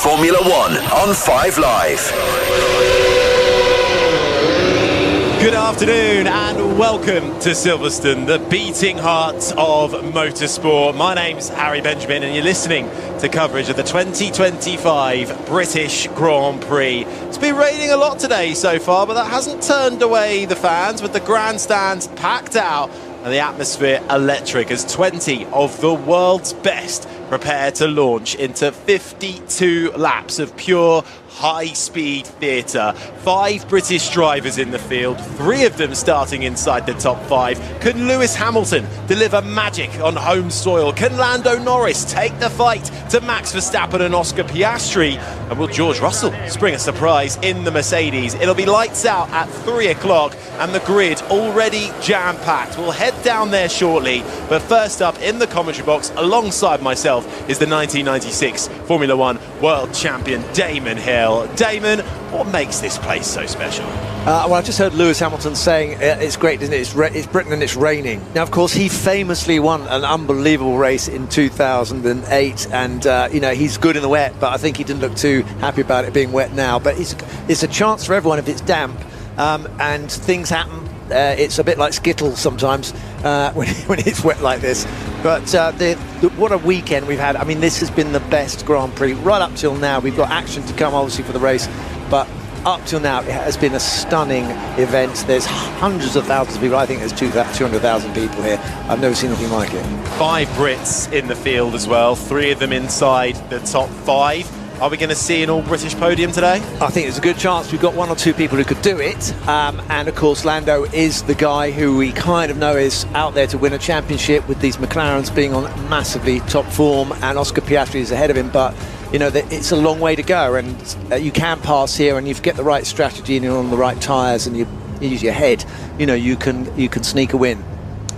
Formula One on 5 Live. Good afternoon and welcome to Silverstone, the beating heart of motorsport. My name's Harry Benjamin and you're listening to coverage of the 2025 British Grand Prix. It's been raining a lot today so far, but that hasn't turned away the fans, with the grandstands packed out and the atmosphere electric as 20 of the world's best prepare to launch into 52 laps of pure high-speed theatre. 5 British drivers in the field, 3 of them starting inside the top 5. Can Lewis Hamilton deliver magic on home soil? Can Lando Norris take the fight to Max Verstappen and Oscar Piastri? And will George Russell spring a surprise in the Mercedes? It'll be lights out at 3 o'clock and the grid already jam-packed. We'll head down there shortly, but first up in the commentary box alongside myself is the 1996 Formula One World Champion Damon Hill. Damon, what makes this place so special? Well, I just heard Lewis Hamilton saying it's great, isn't it? It's Britain and it's raining. Now, of course, he famously won an unbelievable race in 2008, and he's good in the wet, but I think he didn't look too happy about it being wet now. But it's a chance for everyone if it's damp, and things happen. It's a bit like Skittles sometimes when it's wet like this. But what a weekend we've had. I mean, this has been the best Grand Prix right up till now. We've got action to come, obviously, for the race, but up till now, it has been a stunning event. There's hundreds of thousands of people. I think there's 200,000 people here. I've never seen anything like it. 5 Brits in the field as well, 3 of them inside the top 5. Are we going to see an all-British podium today? I think there's a good chance. We've got 1 or 2 people who could do it. And, of course, Lando is the guy who we kind of know is out there to win a championship, with these McLarens being on massively top form, and Oscar Piastri is ahead of him. But, it's a long way to go, and you can pass here, and if you get the right strategy and you're on the right tyres and you use your head, you can sneak a win.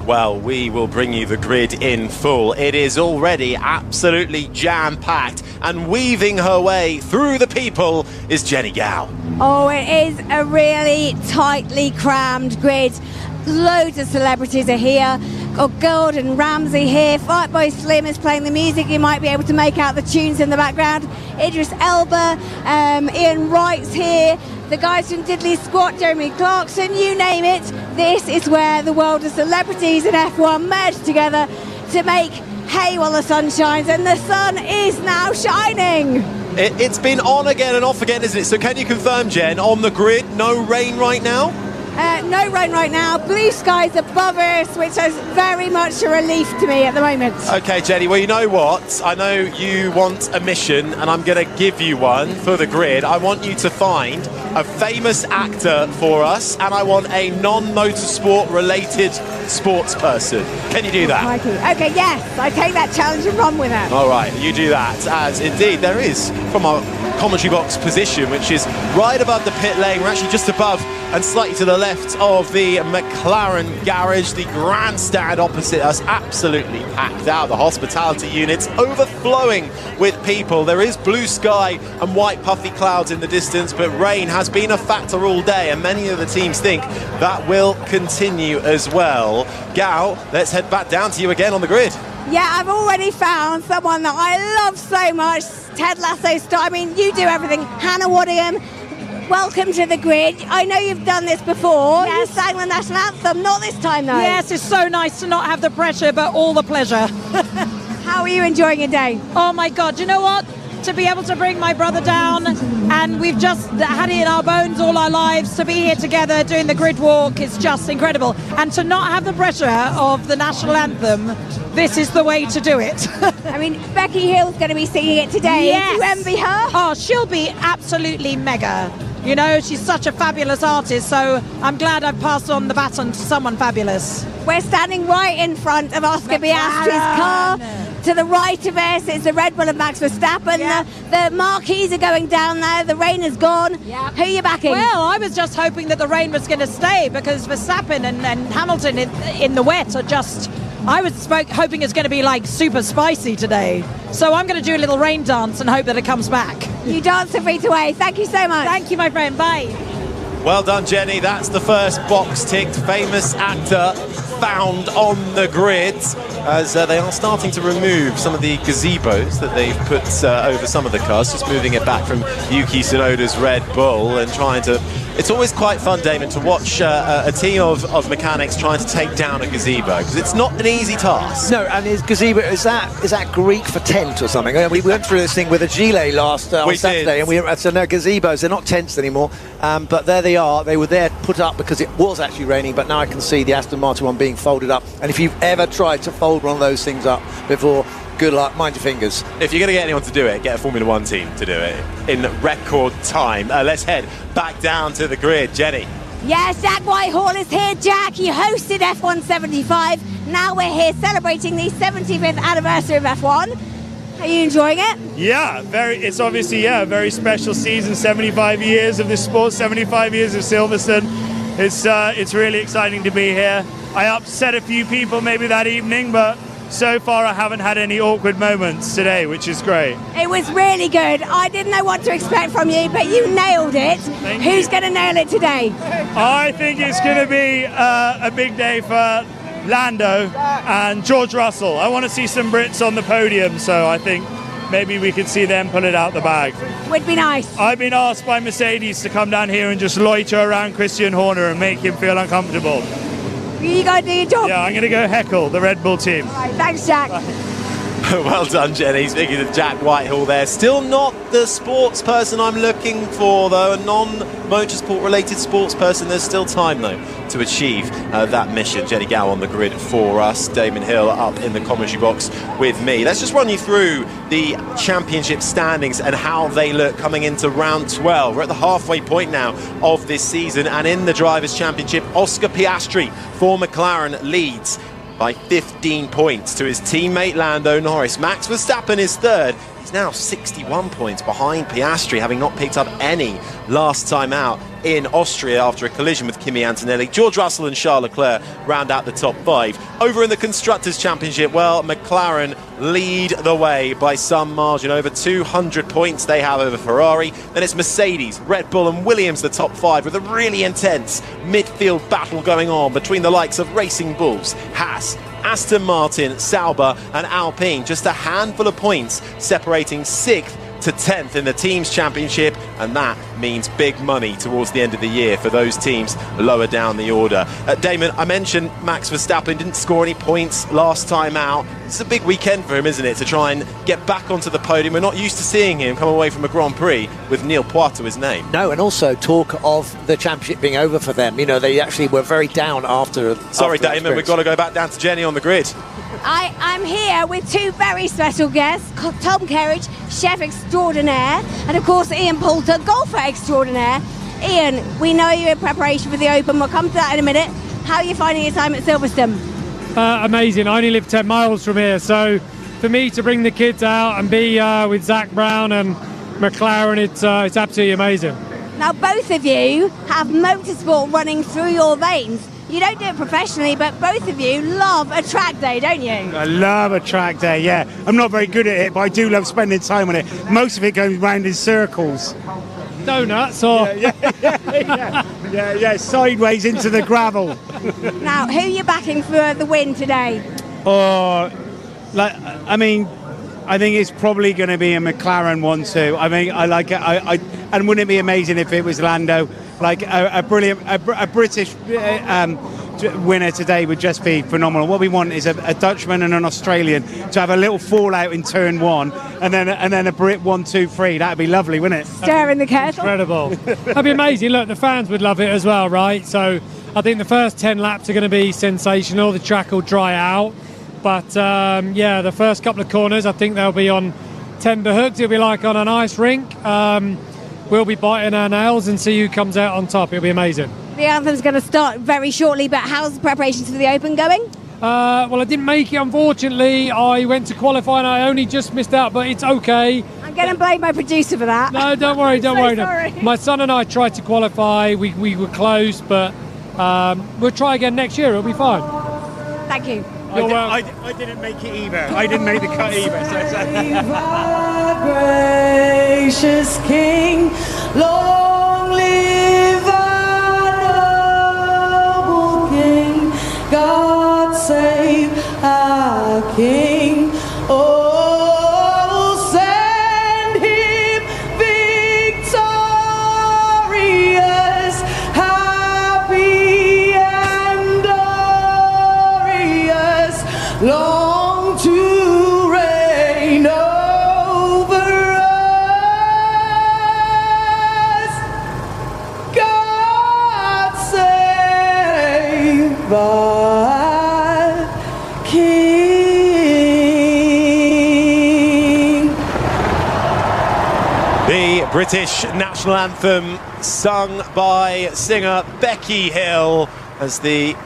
Well, we will bring you the grid in full. It is already absolutely jam-packed, and weaving her way through the people is Jenny Gow. Oh, it is a really tightly crammed grid. Loads of celebrities are here. Got Gordon Ramsay here. Fatboy Slim is playing the music. You might be able to make out the tunes in the background. Idris Elba, Ian Wright's here. The guys from Diddley Squat, Jeremy Clarkson, you name it. This is where the world of celebrities in F1 merge together to make hay while the sun shines, and the sun is now shining. It's been on again and off again, isn't it? So can you confirm, Jen, on the grid, no rain right now? No rain right now. Blue skies above us, which is very much a relief to me at the moment. Okay, Jenny, well, you know what? I know you want a mission, and I'm going to give you one for the grid. I want you to find a famous actor for us, and I want a non-motorsport related sports person. Can you do that? Mikey. Okay, yes, I take that challenge and run with it. All right, you do that, as indeed there is from our commentary box position, which is right above the pit lane. We're actually just above and slightly to the left of the McLaren garage. The grandstand opposite us absolutely packed out. The hospitality units overflowing with people. There is blue sky and white puffy clouds in the distance, but rain has been a factor all day, and many of the teams think that will continue as well. Gal, let's head back down to you again on the grid. Yeah, I've already found someone that I love so much, Ted Lasso star. I mean, you do everything. Hannah Waddingham, welcome to the grid. I know you've done this before. Yes. You sang the national anthem, not this time though. Yes, it's so nice to not have the pressure, but all the pleasure. How are you enjoying your day? Oh my God, you know what? To be able to bring my brother down, and we've just had it in our bones all our lives, to be here together doing the grid walk is just incredible. And to not have the pressure of the national anthem, this is the way to do it. I mean, Becky Hill's going to be singing it today. Yes. Do you envy her? Oh, she'll be absolutely mega. You know, she's such a fabulous artist, so I'm glad I've passed on the baton to someone fabulous. We're standing right in front of Oscar Piastri's car. To the right of us, it's the Red Bull of Max Verstappen. Yeah. The marquees are going down there. The rain is gone. Yeah. Who are you backing? Well, I was just hoping that the rain was going to stay, because Verstappen and Hamilton in the wet are just... I was hoping it's going to be like super spicy today. So I'm going to do a little rain dance and hope that it comes back. You danced a beat away. Thank you so much. Thank you, my friend. Bye. Well done, Jenny. That's the first box ticked. Famous actor found on the grid, as they are starting to remove some of the gazebos that they've put over some of the cars, just moving it back from Yuki Tsunoda's Red Bull and trying to... It's always quite fun, Damon, to watch a team of mechanics trying to take down a gazebo, because it's not an easy task. No, and is gazebo, is that Greek for tent or something? We went through this thing with a gilet last on Saturday, and so no, gazebos, they're not tents anymore, but there they are. They were there put up because it was actually raining, but now I can see the Aston Martin one being folded up, and if you've ever tried to fold one of those things up before, good luck, mind your fingers. If you're going to get anyone to do it, get a Formula One team to do it in record time. Let's head back down to the grid. Jenny. Yes, Jack Whitehall is here. Jack, he hosted F1 75. Now we're here celebrating the 75th anniversary of F1. Are you enjoying it? Yeah, it's obviously a very special season. 75 years of this sport, 75 years of Silverstone. It's really exciting to be here. I upset a few people maybe that evening, but so far I haven't had any awkward moments today, which is great. It was really good. I didn't know what to expect from you, but you nailed it. Who's going to nail it today? I think it's going to be a big day for Lando and George Russell. I want to see some Brits on the podium, so I think maybe we could see them pull it out the bag. Would be nice. I've been asked by Mercedes to come down here and just loiter around Christian Horner and make him feel uncomfortable. You got to do your job. Yeah, I'm going to go heckle the Red Bull team. All right, thanks, Jack. Well done, Jenny. Speaking of Jack Whitehall there, still not the sports person I'm looking for, though. A non-motorsport related sports person. There's still time, though, to achieve that mission. Jenny Gow on the grid for us. Damon Hill up in the commentary box with me. Let's just run you through the championship standings and how they look coming into round 12. We're at the halfway point now of this season, and in the Drivers' Championship, Oscar Piastri for McLaren leads by 15 points to his teammate Lando Norris. Max Verstappen is third. He's now 61 points behind Piastri, having not picked up any last time out in Austria after a collision with Kimi Antonelli. George Russell and Charles Leclerc round out the top five. Over in the Constructors' Championship, well, McLaren lead the way by some margin. Over 200 points they have over Ferrari. Then it's Mercedes, Red Bull and Williams, the top five, with a really intense midfield battle going on between the likes of Racing Bulls, Haas, Aston Martin, Sauber and Alpine. Just a handful of points separating 6th to 10th in the Teams' Championship, and that means big money towards the end of the year for those teams lower down the order. Damon, I mentioned Max Verstappen didn't score any points last time out. It's a big weekend for him, isn't it, to try and get back onto the podium. We're not used to seeing him come away from a Grand Prix with Neil Poit to his name. No, and also talk of the championship being over for them. You know, they actually were very down after. Sorry, Damon, we've got to go back down to Jenny on the grid. I'm here with two very special guests, Tom Kerridge, chef extraordinaire, and of course Ian Poulter, golfer extraordinaire. Ian, we know you're in preparation for the Open. We'll come to that in a minute. How are you finding your time at Silverstone? Amazing. I only live 10 miles from here, so for me to bring the kids out and be with Zach Brown and McLaren, it's absolutely amazing. Now, both of you have motorsport running through your veins. You don't do it professionally, but both of you love a track day, don't you? I love a track day, yeah. I'm not very good at it, but I do love spending time on it. Most of it goes round in circles. Donuts or... Yeah, sideways into the gravel. Now, who are you backing for the win today? I think it's probably going to be a McLaren one too. I mean, I like it. And wouldn't it be amazing if it was Lando? Like a British winner today would just be phenomenal. What we want is a Dutchman and an Australian to have a little fallout in turn one, and then a Brit 1, 2, 3. That'd be lovely, wouldn't it? Stirring the kettle. Incredible. That'd be amazing. Look, the fans would love it as well, right? So I think the first 10 laps are going to be sensational. The track will dry out. But, the first couple of corners, I think they'll be on tender hooks. It'll be like on an ice rink. We'll be biting our nails and see who comes out on top. It'll be amazing. The anthem's going to start very shortly, but how's the preparations for the Open going? Well, I didn't make it, unfortunately. I went to qualify and I only just missed out, but it's okay. I'm going to blame my producer for that. No, don't worry, don't worry. Sorry. My son and I tried to qualify. We were close, but we'll try again next year. It'll be fine. Thank you. I didn't make it either. I didn't make the cut either. Gracious King, long live our noble King, God. King. Oh, send him victorious, happy and glorious, long to reign over us. God save our King. The British national anthem sung by singer Becky Hill as the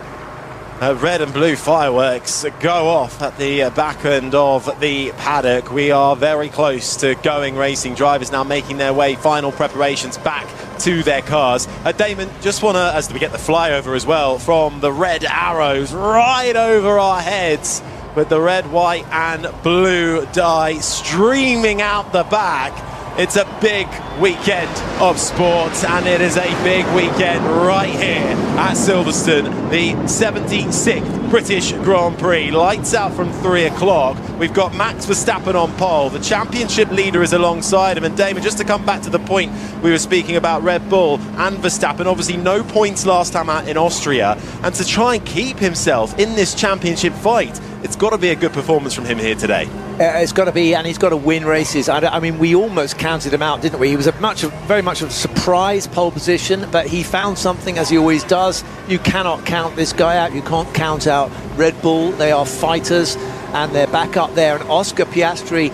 red and blue fireworks go off at the back end of the paddock. We are very close to going racing. Drivers now making their way, final preparations back to their cars. Damon, just want to, as we get the flyover as well, from the red arrows right over our heads with the red, white and blue dye streaming out the back. It's a big weekend of sport, and it is a big weekend right here at Silverstone, the 76th British Grand Prix. Lights out from 3 o'clock. We've got Max Verstappen on pole. The championship leader is alongside him. And Damon, just to come back to the point we were speaking about Red Bull and Verstappen, obviously no points last time out in Austria. And to try and keep himself in this championship fight, it's got to be a good performance from him here today. It's got to be, and he's got to win races. I mean, we almost counted him out, didn't we? He was very much of a surprise pole position, but he found something, as he always does. You cannot count this guy out. You can't count out Red Bull. They are fighters, and they're back up there. And Oscar Piastri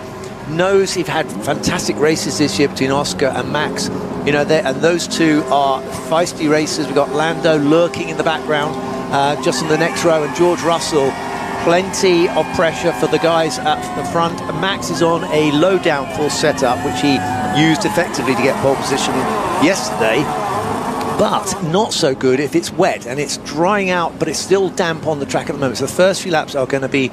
knows he's had fantastic races this year between Oscar and Max. You know, and those two are feisty racers. We've got Lando lurking in the background, just in the next row, and George Russell. Plenty of pressure for the guys at the front. Max is on a low downforce setup, which he used effectively to get pole position yesterday, but not so good if it's wet and it's drying out, but it's still damp on the track at the moment. So the first few laps are going to be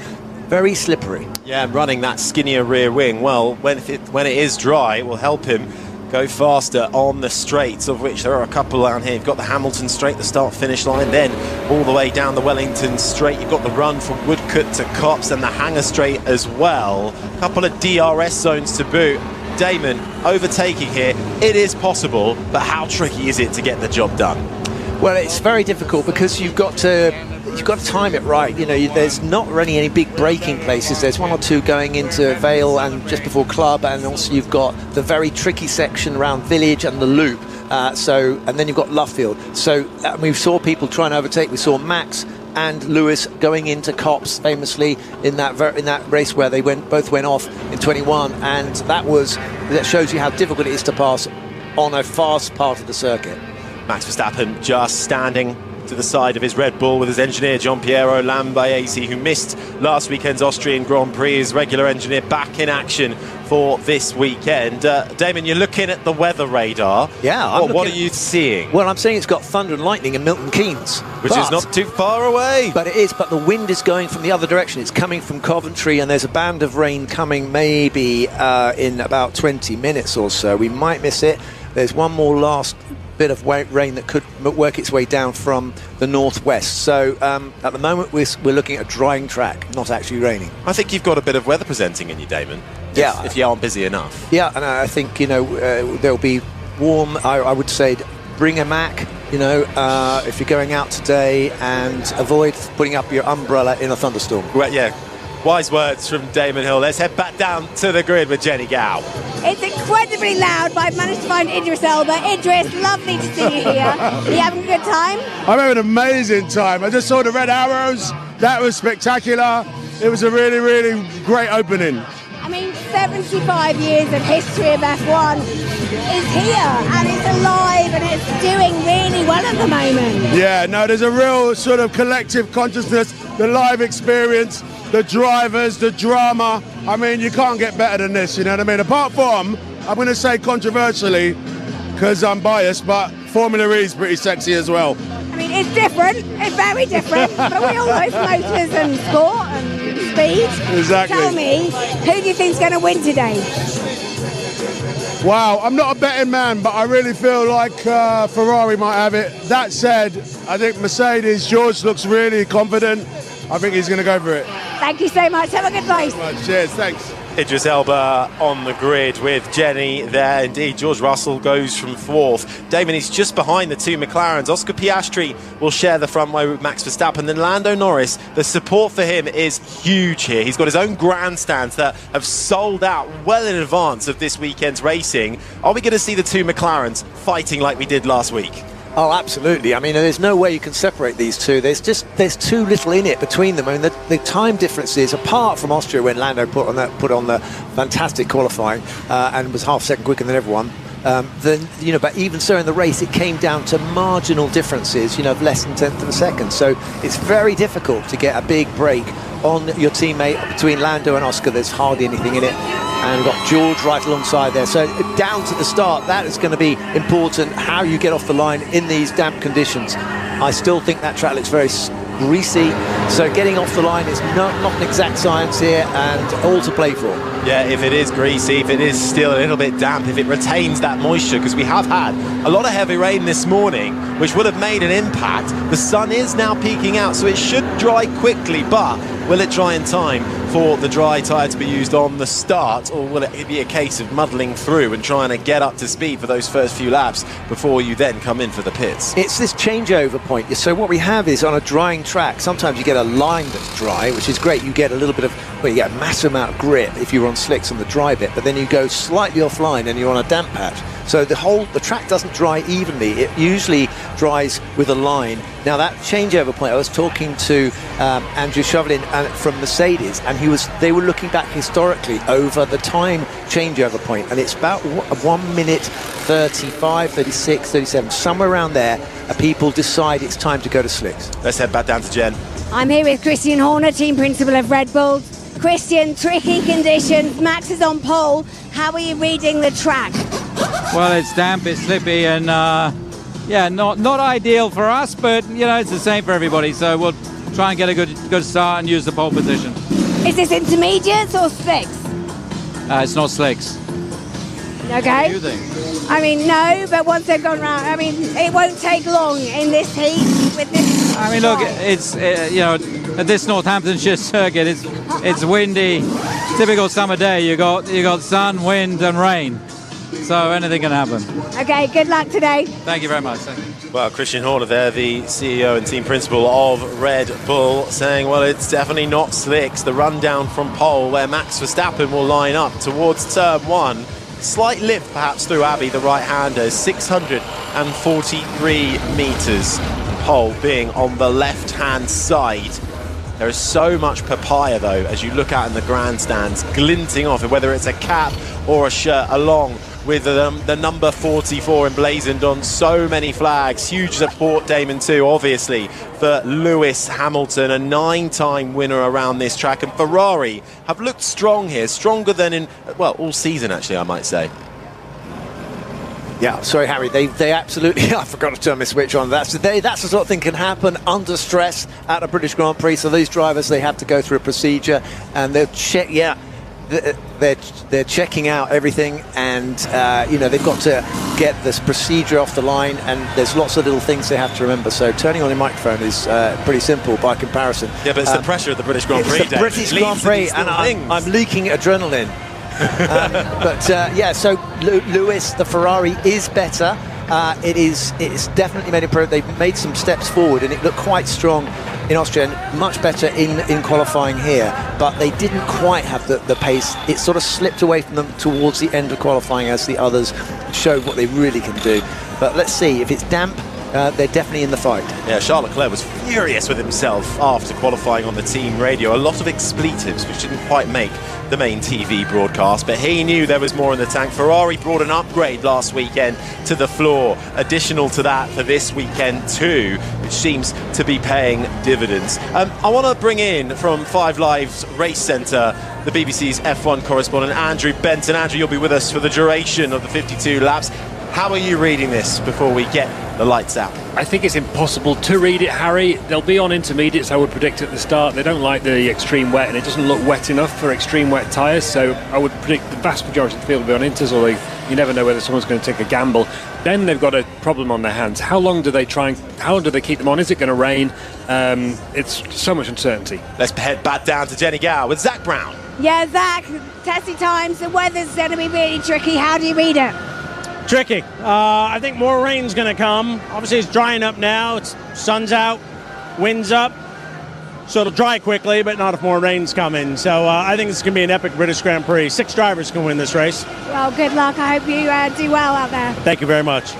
very slippery. Yeah, and running that skinnier rear wing, well, when it is dry, it will help him go faster on the straights, of which there are a couple down here. You've got the Hamilton straight, the start-finish line, then all the way down the Wellington straight. You've got the run from Woodcote to Copse and the Hangar straight as well. A couple of DRS zones to boot. Damon, overtaking here, it is possible, but how tricky is it to get the job done? Well, it's very difficult because you've got to time it right. You know, there's not really any big braking places. There's one or two going into Vale and just before Club, and also you've got the very tricky section around Village and the Loop. And then you've got Luffield. So we saw people trying to overtake. We saw Max and Lewis going into Copse famously in that race where they both went off in 21, and that shows you how difficult it is to pass on a fast part of the circuit. Max Verstappen just standing to the side of his Red Bull with his engineer Giampiero Lambiase, who missed last weekend's Austrian Grand Prix. His regular engineer back in action for this weekend. Damon, you're looking at the weather radar. Yeah. What are you seeing? Well, I'm saying it's got thunder and lightning in Milton Keynes. Which is not too far away. But it is, but the wind is going from the other direction. It's coming from Coventry, and there's a band of rain coming maybe in about 20 minutes or so. We might miss it. There's one more last bit of rain that could work its way down from the northwest. So at the moment we're looking at a drying track, not actually raining. I think you've got a bit of weather presenting in you, Damon. Yeah. If you aren't busy enough. Yeah, and I think, there'll be warm. I would say bring a Mac, if you're going out today, and avoid putting up your umbrella in a thunderstorm. Well, yeah. Wise words from Damon Hill. Let's head back down to the grid with Jenny Gow. It's incredibly loud, but I've managed to find Idris Elba. Idris, lovely to see you here. Are you having a good time? I'm having an amazing time. I just saw the red arrows. That was spectacular. It was a really, really great opening. I mean, 75 years of history of F1 is here, and it's alive, and it's doing really well at the moment. Yeah, no, there's a real sort of collective consciousness, the live experience, the drivers, the drama. I mean, you can't get better than this, you know what I mean? Apart from, I'm going to say controversially, because I'm biased, but Formula E is pretty sexy as well. I mean, it's different, it's very different, but we all know it's motors and sport and speed. Exactly. Tell me, who do you think's going to win today? Wow, I'm not a betting man, but I really feel like Ferrari might have it. That said, I think Mercedes, George looks really confident. I think he's going to go for it. Thank you so much. Have a good race. Cheers, thanks. Idris Elba on the grid with Jenny there. Indeed, George Russell goes from 4th. Damon, he's just behind the 2 McLarens. Oscar Piastri will share the front row with Max Verstappen. Then Lando Norris, the support for him is huge here. He's got his own grandstands that have sold out well in advance of this weekend's racing. Are we going to see the 2 McLarens fighting like we did last week? Oh, absolutely. I mean, there's no way you can separate these two. There's too little in it between them. I mean, the time differences, apart from Austria when Lando put on the fantastic qualifying and was half second quicker than everyone. Then, you know, but even so in the race, it came down to marginal differences, you know, of less than 1/10 of a second. So it's very difficult to get a big break on your teammate. Between Lando and Oscar, there's hardly anything in it. And we've got George right alongside there. So down to the start, that is going to be important, how you get off the line in these damp conditions. I still think that track looks very greasy, so getting off the line is not an exact science here, and all to play for. Yeah, if it is greasy, if it is still a little bit damp, if it retains that moisture, because we have had a lot of heavy rain this morning, which would have made an impact. The sun is now peeking out, so it should dry quickly, but will it dry in time for the dry tyre to be used on the start, or will it be a case of muddling through and trying to get up to speed for those first few laps before you then come in for the pits? It's this changeover point. So what we have is on a drying track, sometimes you get a line that's dry, which is great. You get a little bit of, well, you get a massive amount of grip if you're on slicks on the dry bit, but then you go slightly offline and you're on a damp patch. So the track doesn't dry evenly. It usually dries with a line. Now that changeover point, I was talking to Andrew Chauvelin from Mercedes, and they were looking back historically over the time changeover point, and it's about 1 minute 35, 36, 37, somewhere around there. People decide it's time to go to slicks. Let's head back down to Jen. I'm here with Christian Horner, team principal of Red Bull. Christian, tricky conditions. Max is on pole. How are you reading the track? Well, it's damp, it's slippy, and yeah, not ideal for us, but you know, it's the same for everybody. So we'll try and get a good start and use the pole position. Is this intermediates or slicks? It's not slicks. Okay. What do you think? I mean, no, but once they've gone round, I mean, it won't take long in this heat with this. I mean, look, it's you know, at this Northamptonshire circuit, it's windy, typical summer day. You got sun, wind, and rain. So anything can happen. Okay, good luck today. Thank you very much. Thank you. Well, Christian Horner there, the CEO and team principal of Red Bull, saying, well, it's definitely not slicks. The rundown from pole where Max Verstappen will line up towards turn 1. Slight lift perhaps through Abbey, the right-hander, 643 metres. Pole being on the left-hand side. There is so much papaya, though, as you look out in the grandstands, glinting off, whether it's a cap or a shirt, along with the number 44 emblazoned on so many flags. Huge support, Damon, too, obviously, for Lewis Hamilton, a 9-time winner around this track. And Ferrari have looked strong here, stronger than in, well, all season, actually, I might say. Yeah, sorry, Harry. They absolutely. I forgot to turn my switch on. That's the sort of thing can happen under stress at a British Grand Prix. So these drivers, they have to go through a procedure, and they'll check. Yeah, they're checking out everything, and you know, they've got to get this procedure off the line, and there's lots of little things they have to remember. So turning on your microphone is pretty simple by comparison. Yeah, but it's the pressure of the British Grand Prix. It's the British Grand Prix, and I'm leaking adrenaline. Yeah, so Lewis, the Ferrari is better. It's definitely made improvement. They've made some steps forward, and it looked quite strong in Austria, and much better in qualifying here, but they didn't quite have the pace. It sort of slipped away from them towards the end of qualifying as the others showed what they really can do. But let's see, if it's damp, they're definitely in the fight. Yeah, Charles Leclerc was furious with himself after qualifying on the team radio. A lot of expletives, which didn't quite make the main TV broadcast, but he knew there was more in the tank. Ferrari brought an upgrade last weekend to the floor, additional to that for this weekend too, which seems to be paying dividends. I want to bring in from 5 Live's Race Centre the BBC's F1 correspondent Andrew Benton. Andrew, you'll be with us for the duration of the 52 laps. How are you reading this before we get the lights out? I think it's impossible to read it, Harry. They'll be on intermediates, I would predict, at the start. They don't like the extreme wet, and it doesn't look wet enough for extreme wet tyres, so I would predict the vast majority of the field will be on inters, or You never know whether someone's going to take a gamble. Then they've got a problem on their hands. How long do they keep them on? Is it going to rain? It's so much uncertainty. Let's head back down to Jenny Gow with Zach Brown. Yeah, Zach, testing times, the weather's going to be really tricky. How do you read it? Tricky. I think more rain's going to come. Obviously, it's drying up now. It's sun's out, wind's up. So it'll dry quickly, but not if more rain's coming. So I think it's going to be an epic British Grand Prix. 6 drivers can win this race. Well, good luck. I hope you do well out there. Thank you very much.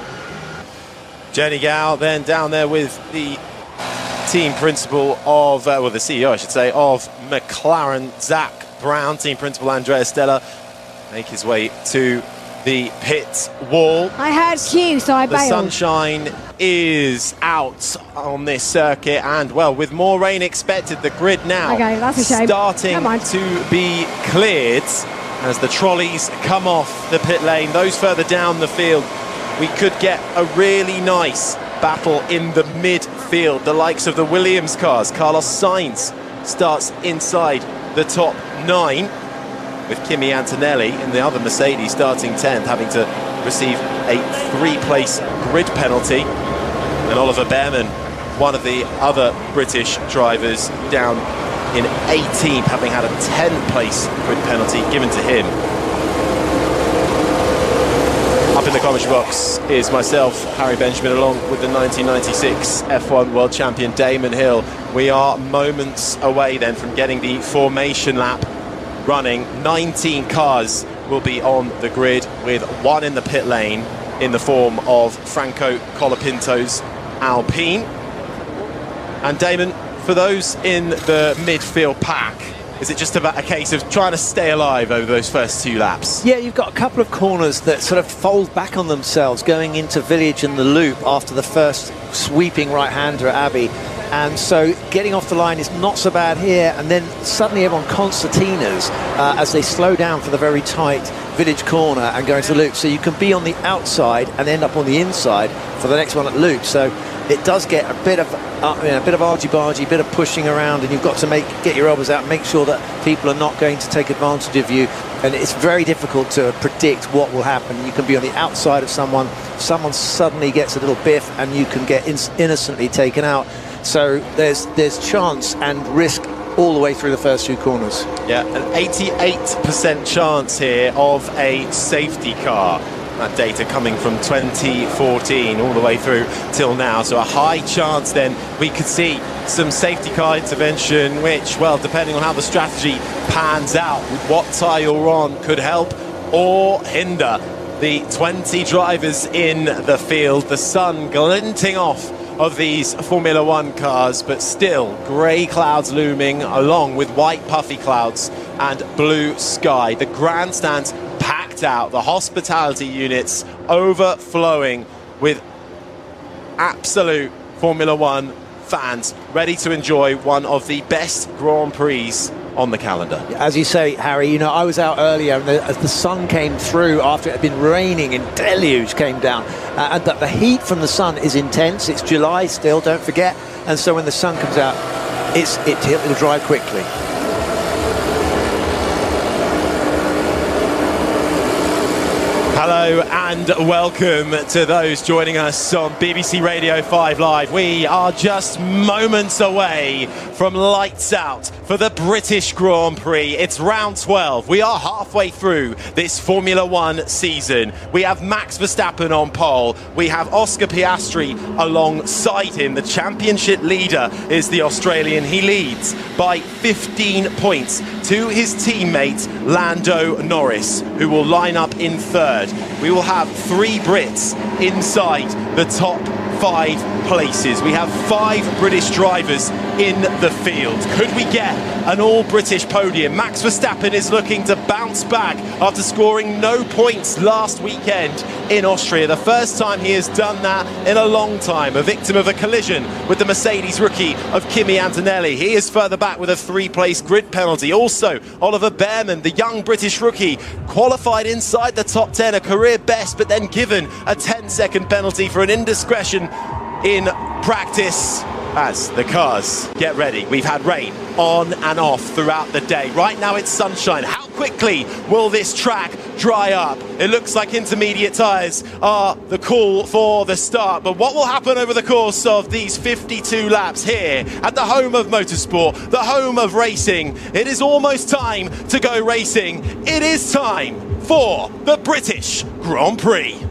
Jenny Gow then down there with the team principal of, the CEO, I should say, of McLaren, Zach Brown. Team principal Andrea Stella make his way to the pit wall. I heard Q, so I bailed. The sunshine is out on this circuit, and well, with more rain expected, the grid now that's a shame. starting to be cleared as the trolleys come off the pit lane. Those further down the field, we could get a really nice battle in the midfield. The likes of the Williams cars. Carlos Sainz starts inside the top 9, with Kimi Antonelli in the other Mercedes starting 10th, having to receive a 3-place grid penalty. And Oliver Behrman, one of the other British drivers, down in 18th, having had a 10-place grid penalty given to him. Up in the commentary box is myself, Harry Benjamin, along with the 1996 F1 World Champion Damon Hill. We are moments away then from getting the formation lap running. 19 cars will be on the grid, with 1 in the pit lane in the form of Franco Colapinto's Alpine. And Damon, for those in the midfield pack, is it just about a case of trying to stay alive over those first 2 laps? Yeah, you've got a couple of corners that sort of fold back on themselves going into Village and the loop after the first sweeping right-hander at Abbey. And so getting off the line is not so bad here, and then suddenly everyone concertinas as they slow down for the very tight Village corner and go into the loop. So you can be on the outside and end up on the inside for the next one at loop. So it does get a bit of argy-bargy, a bit of pushing around, and you've got to get your elbows out, make sure that people are not going to take advantage of you. And it's very difficult to predict what will happen. You can be on the outside of someone suddenly gets a little biff, and you can get innocently taken out. So there's chance and risk all the way through the first 2 corners. Yeah, an 88% chance here of a safety car. That data coming from 2014 all the way through till now. So a high chance then we could see some safety car intervention, which, well, depending on how the strategy pans out, with what tyre you're on, could help or hinder the 20 drivers in the field. The sun glinting off of these Formula One cars, but still grey clouds looming along with white puffy clouds and blue sky. The grandstands packed out, the hospitality units overflowing with absolute Formula One fans ready to enjoy one of the best Grand Prix on the calendar. As you say, Harry, you know, I was out earlier, and as the sun came through after it had been raining and deluge came down, and the heat from the sun is intense. It's July still, don't forget, and so when the sun comes out, it'll dry quickly. Hello and welcome to those joining us on BBC Radio 5 Live. We are just moments away from lights out for the British Grand Prix. It's round 12. We are halfway through this Formula One season. We have Max Verstappen on pole. We have Oscar Piastri alongside him. The championship leader is the Australian. He leads by 15 points to his teammate Lando Norris, who will line up in 3rd. We will have 3 Brits inside the top 5 places. We have 5 British drivers in the field. Could we get an all-British podium? Max Verstappen is looking to bounce back after scoring no points last weekend in Austria. The first time he has done that in a long time. A victim of a collision with the Mercedes rookie of Kimi Antonelli. He is further back with a 3-place grid penalty. Also, Oliver Behrman, the young British rookie, qualified inside the top 10, a career best, but then given a 10-second penalty for an indiscretion in practice. as the cars get ready. We've had rain on and off throughout the day. Right now it's sunshine. How quickly will this track dry up? It looks like intermediate tyres are the call for the start. But what will happen over the course of these 52 laps here at the home of motorsport, the home of racing? It is almost time to go racing. It is time for the British Grand Prix.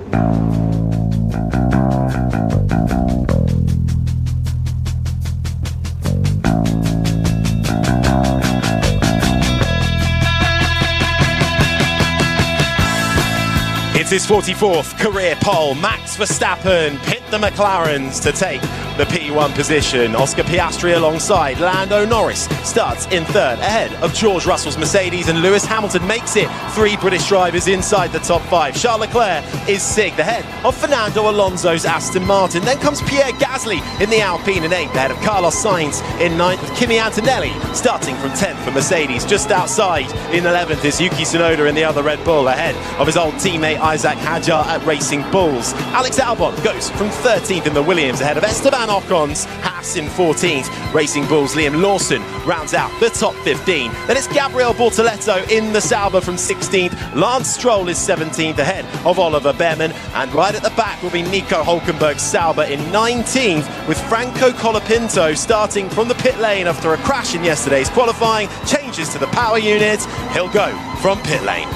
It's his 44th career pole. Max Verstappen pit the McLarens to take the P1 position. Oscar Piastri alongside Lando Norris starts in third, ahead of George Russell's Mercedes, and Lewis Hamilton makes it 3 British drivers inside the top 5. Charles Leclerc is 6th, ahead of Fernando Alonso's Aston Martin. Then comes Pierre Gasly in the Alpine in 8th, ahead of Carlos Sainz in 9th, with Kimi Antonelli starting from 10th for Mercedes. Just outside in 11th is Yuki Tsunoda in the other Red Bull, ahead of his old teammate Isaac Hadjar at Racing Bulls. Alex Albon goes from 13th in the Williams, ahead of Esteban Ocon's Haas in 14th. Racing Bulls' Liam Lawson rounds out the top 15. Then it's Gabriel Bortoleto in the Sauber from 16th. Lance Stroll is 17th, ahead of Oliver Behrman. And right at the back will be Nico Hulkenberg's Sauber in 19th, with Franco Colapinto starting from the pit lane after a crash in yesterday's qualifying. Changes to the power unit. He'll go from pit lane.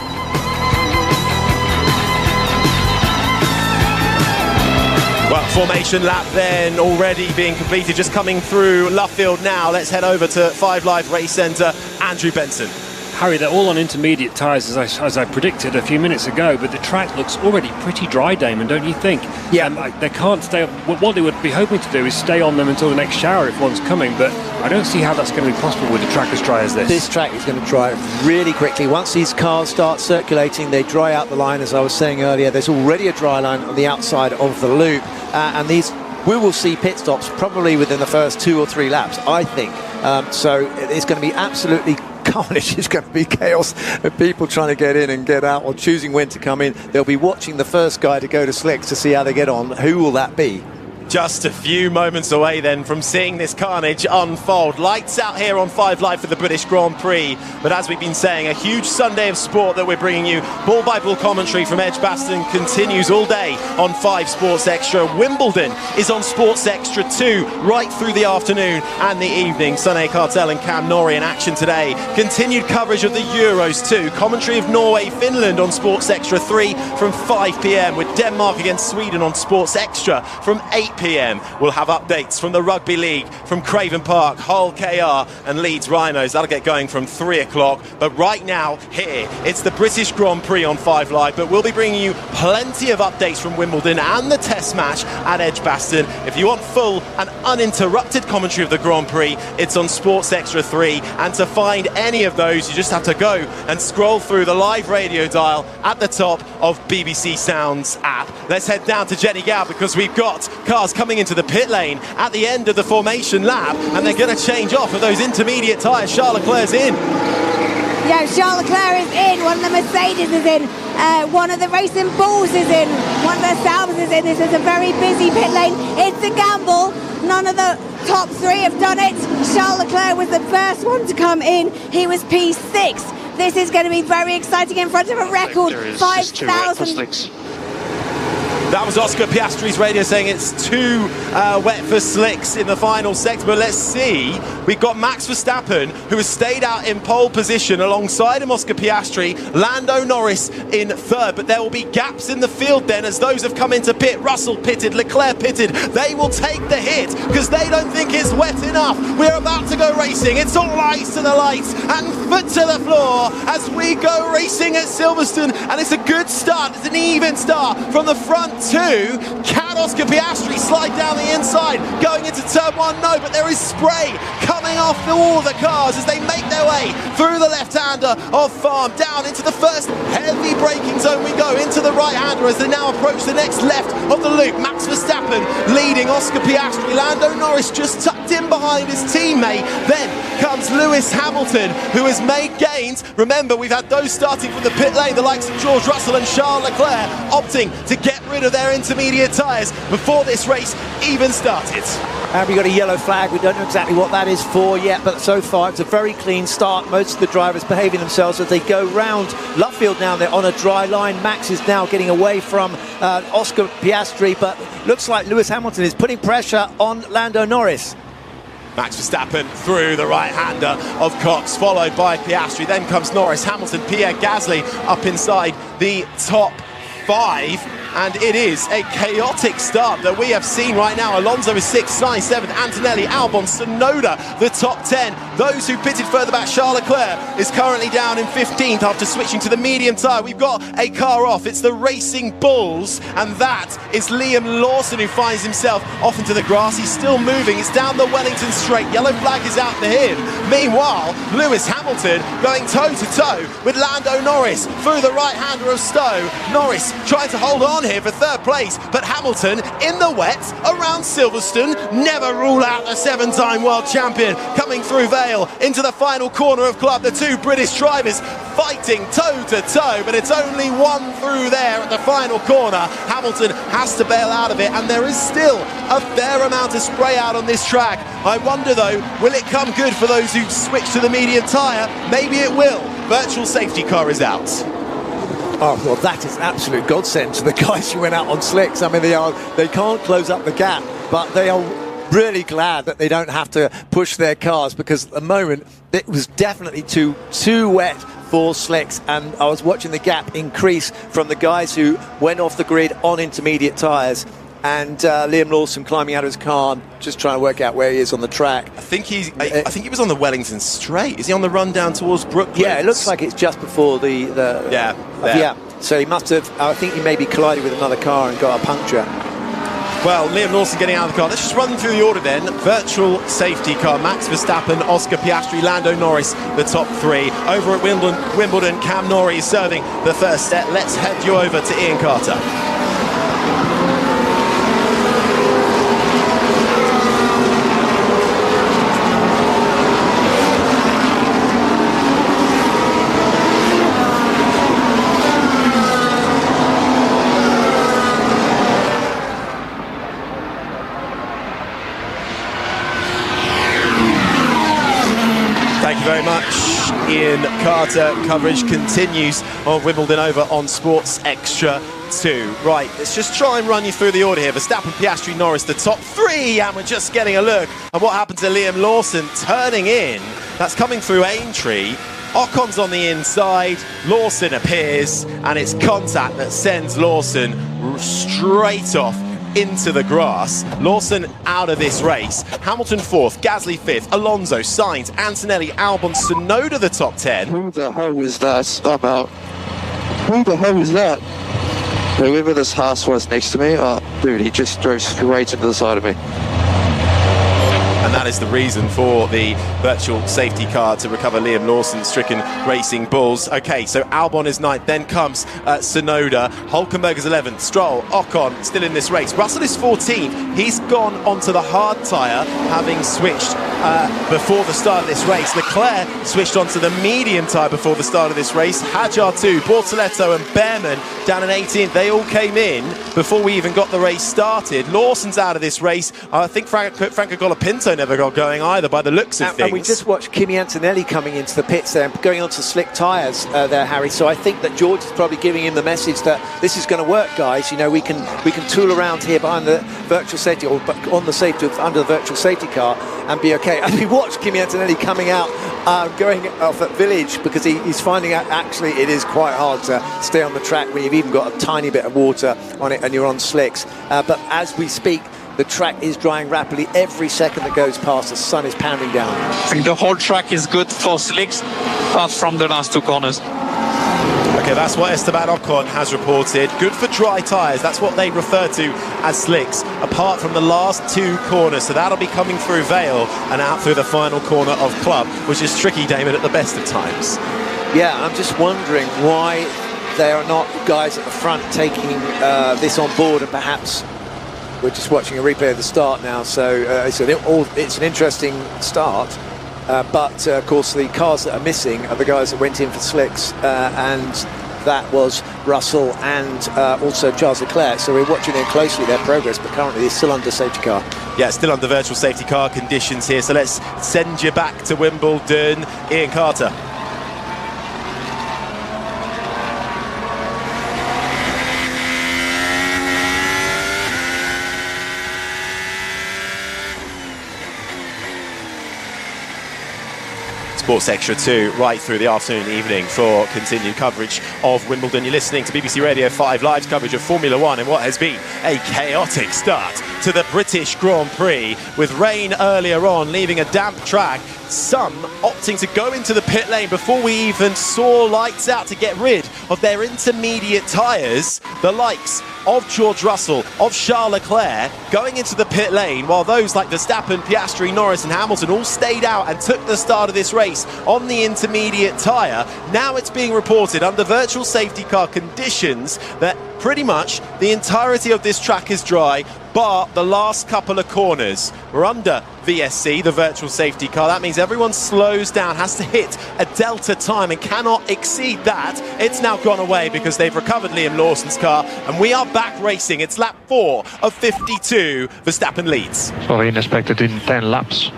Well, formation lap then already being completed, just coming through Luffield now. Let's head over to 5 Live Race Centre. Andrew Benson. Harry, they're all on intermediate tyres, as I predicted a few minutes ago, but the track looks already pretty dry, Damon, don't you think? Yeah. They can't stay... What they would be hoping to do is stay on them until the next shower if one's coming, but I don't see how that's going to be possible with a track as dry as this. This track is going to dry really quickly. Once these cars start circulating, they dry out the line, as I was saying earlier. There's already a dry line on the outside of the loop, and we will see pit stops probably within the first 2 or 3 laps, I think. So it's going to be absolutely carnage. It's going to be chaos of people trying to get in and get out, or choosing when to come in. They'll be watching the first guy to go to slicks to see how they get on. Who will that be? Just a few moments away then from seeing this carnage unfold. Lights out here on 5 Live for the British Grand Prix. But as we've been saying, a huge Sunday of sport that we're bringing you. Ball-by-ball commentary from Edgbaston continues all day on 5 Sports Extra. Wimbledon is on Sports Extra 2 right through the afternoon and the evening. Sunne Cartel and Cam Norrie in action today. Continued coverage of the Euros too. Commentary of Norway, Finland on Sports Extra 3 from 5 p.m. with Denmark against Sweden on Sports Extra from 8 p.m. We'll have updates from the Rugby League, from Craven Park, Hull KR and Leeds Rhinos. That'll get going from 3 o'clock. But right now, here, it's the British Grand Prix on 5 Live. But we'll be bringing you plenty of updates from Wimbledon and the Test match at Edgbaston. If you want full and uninterrupted commentary of the Grand Prix, it's on Sports Extra 3. And to find any of those, you just have to go and scroll through the live radio dial at the top of BBC Sounds app. Let's head down to Jenny Gow, because we've got cars coming into the pit lane at the end of the formation lap, and they're going to change off of those intermediate tyres. Charles Leclerc's in. Yeah, Charles Leclerc is in, one of the Mercedes is in, one of the Racing Bulls is in, one of the Saubers is in. This is a very busy pit lane. It's a gamble. None of the top 3 have done it. Charles Leclerc was the first one to come in. He was P6. This is going to be very exciting in front of a record 5,000. That was Oscar Piastri's radio saying it's too wet for slicks in the final sector. But let's see. We've got Max Verstappen, who has stayed out in pole position. Alongside him, Oscar Piastri. Lando Norris in third. But there will be gaps in the field then as those have come into pit. Russell pitted, Leclerc pitted. They will take the hit because they don't think it's wet enough. We're about to go racing. It's all eyes to the lights and foot to the floor as we go racing at Silverstone. And it's a good start. It's an even start from the front 2. Can Oscar Piastri slide down the inside going into turn 1? No, but there is spray coming off all the cars as they make their way through the left-hander of Farm down into the first heavy braking zone. We go into the right-hander as they now approach the next left of the loop. Max Verstappen leading Oscar Piastri. Lando Norris just tucked in behind his teammate. Then comes Lewis Hamilton, who has made gains. Remember, we've had those starting from the pit lane, the likes of George Russell and Charles Leclerc opting to get rid of their intermediate tyres before this race even started. We got a yellow flag. We don't know exactly what that is for yet, but so far it's a very clean start. Most of the drivers behaving themselves as they go round Luffield now. They're on a dry line. Max is now getting away from Oscar Piastri, but looks like Lewis Hamilton is putting pressure on Lando Norris. Max Verstappen through the right-hander of Cox, followed by Piastri. Then comes Norris, Hamilton, Pierre Gasly up inside the top 5. And it is a chaotic start that we have seen right now. Alonso is 6th, Sainz 7th, Antonelli, Albon, Tsunoda, the top 10. Those who pitted further back, Charles Leclerc is currently down in 15th after switching to the medium tyre. We've got a car off. It's the Racing Bulls, and that is Liam Lawson, who finds himself off into the grass. He's still moving. It's down the Wellington straight. Yellow flag is out for him. Meanwhile, Lewis Hamilton going toe-to-toe with Lando Norris through the right-hander of Stowe. Norris trying to hold on here for 3rd place, but Hamilton in the wet around Silverstone. Never rule out the 7-time world champion coming through Vale into the final corner of Club. The two British drivers fighting toe-to-toe, but it's only one through there at the final corner. Hamilton has to bail out of it, and there is still a fair amount of spray out on this track. I wonder though, will it come good for those who switch to the medium tyre? Maybe it will. Virtual safety car is out. Oh, well, that is absolute godsend to the guys who went out on slicks. I mean, they can't close up the gap, but they are really glad that they don't have to push their cars, because at the moment it was definitely too wet for slicks, and I was watching the gap increase from the guys who went off the grid on intermediate tyres. And Liam Lawson climbing out of his car, just trying to work out where he is on the track. I think he was on the Wellington Straight. Is he on the run down towards Brooklands? Yeah, it looks like it's just before the yeah. So he must have. I think he maybe collided with another car and got a puncture. Well, Liam Lawson getting out of the car. Let's just run through the order then. Virtual safety car. Max Verstappen, Oscar Piastri, Lando Norris, the top 3. Over at Wimbledon, Cam Norrie is serving the first set. Let's head you over to Ian Carter. Very much, Ian Carter. Coverage continues on Wimbledon over on Sports Extra 2. Right, let's just try and run you through the order here. Verstappen, Piastri, Norris, the top 3, and we're just getting a look at what happened to Liam Lawson turning in. That's coming through Aintree. Ocon's on the inside, Lawson appears, and it's contact that sends Lawson straight off into the grass. Lawson out of this race. Hamilton 4th, Gasly 5th, Alonso, Sainz, Antonelli, Albon, Tsunoda the top 10. Who the hell is that? I'm out. Who the hell is that? Whoever this Haas was next to me, dude, he just drove straight into the side of me. And that is the reason for the virtual safety car to recover Liam Lawson's stricken Racing Bulls. Okay, so Albon is 9th, then comes Tsunoda, Hülkenberg is 11th, Stroll, Ocon still in this race. Russell is 14th, he's gone onto the hard tyre, having switched before the start of this race. Leclerc switched onto the medium tyre before the start of this race. Hadjar 2, Bortoletto and Behrman down in 18th, they all came in before we even got the race started. Lawson's out of this race. I think Franco Colapinto never got going either by the looks of things. And we just watched Kimi Antonelli coming into the pits there and going onto slick tyres there, Harry. So I think that George is probably giving him the message that this is going to work, guys. You know, we can tool around here behind the virtual safety, or on the safety, under the virtual safety car, and be okay. And we watched Kimi Antonelli coming out, going off at Village, because he's finding out actually it is quite hard to stay on the track when you've even got a tiny bit of water on it and you're on slicks. But as we speak, the track is drying rapidly. Every second that goes past, the sun is pounding down. I think the whole track is good for slicks, apart from the last 2 corners. Okay, that's what Esteban Ocon has reported. Good for dry tyres. That's what they refer to as slicks, apart from the last 2 corners. So that'll be coming through Vale and out through the final corner of Club, which is tricky, Damon, at the best of times. Yeah, I'm just wondering why there are not guys at the front taking this on board, and perhaps we're just watching a replay of the start now, so it's an interesting start. But of course, the cars that are missing are the guys that went in for slicks, and that was Russell and also Charles Leclerc. So we're watching it closely, their progress, but currently they're still under safety car. Yeah, still under virtual safety car conditions here. So let's send you back to Wimbledon. Ian Carter. Sports Extra 2 right through the afternoon and evening for continued coverage of Wimbledon. You're listening to BBC Radio 5 Live's coverage of Formula 1 in what has been a chaotic start to the British Grand Prix, with rain earlier on leaving a damp track, some opting to go into the pit lane before we even saw lights out to get rid of their intermediate tyres. The likes of George Russell, of Charles Leclerc going into the pit lane, while those like Verstappen, Piastri, Norris and Hamilton all stayed out and took the start of this race on the intermediate tyre. Now it's being reported under virtual safety car conditions that pretty much the entirety of this track is dry, bar the last couple of corners. We're under VSC, the virtual safety car. That means everyone slows down, has to hit a delta time and cannot exceed that. It's now gone away because they've recovered Liam Lawson's car, and we are back racing. It's lap 4 of 52. Verstappen leads. Sorry, expected in 10 laps.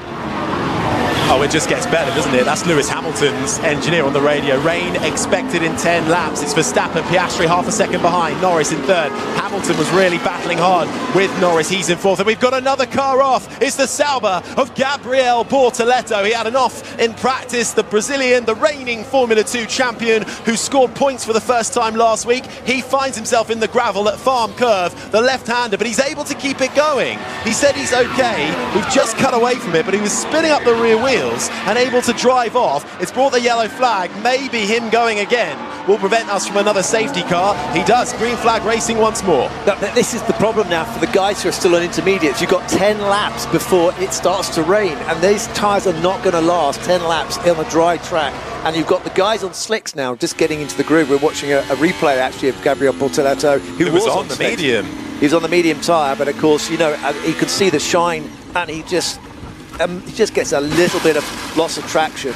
Oh, it just gets better, doesn't it? That's Lewis Hamilton's engineer on the radio. Rain expected in 10 laps. It's Verstappen, Piastri half a second behind, Norris in third. Hamilton was really battling hard with Norris. He's in fourth. And we've got another car off. It's the Sauber of Gabriel Bortoleto. He had an off in practice. The Brazilian, the reigning Formula 2 champion, who scored points for the first time last week. He finds himself in the gravel at Farm Curve, the left-hander, but he's able to keep it going. He said he's okay. We've just cut away from it, but he was spinning up the rear wheel and able to drive off. It's brought the yellow flag. Maybe him going again will prevent us from another safety car. He does. Green flag racing once more. This is the problem now for the guys who are still on intermediates. You've got 10 laps before it starts to rain, and these tyres are not going to last 10 laps on a dry track. And you've got the guys on slicks now just getting into the groove. We're watching a replay actually of Gabriel Bortoleto, who was on the medium. He was on the medium tyre, but of course, you know, you could see the shine, and he just gets a little bit of loss of traction,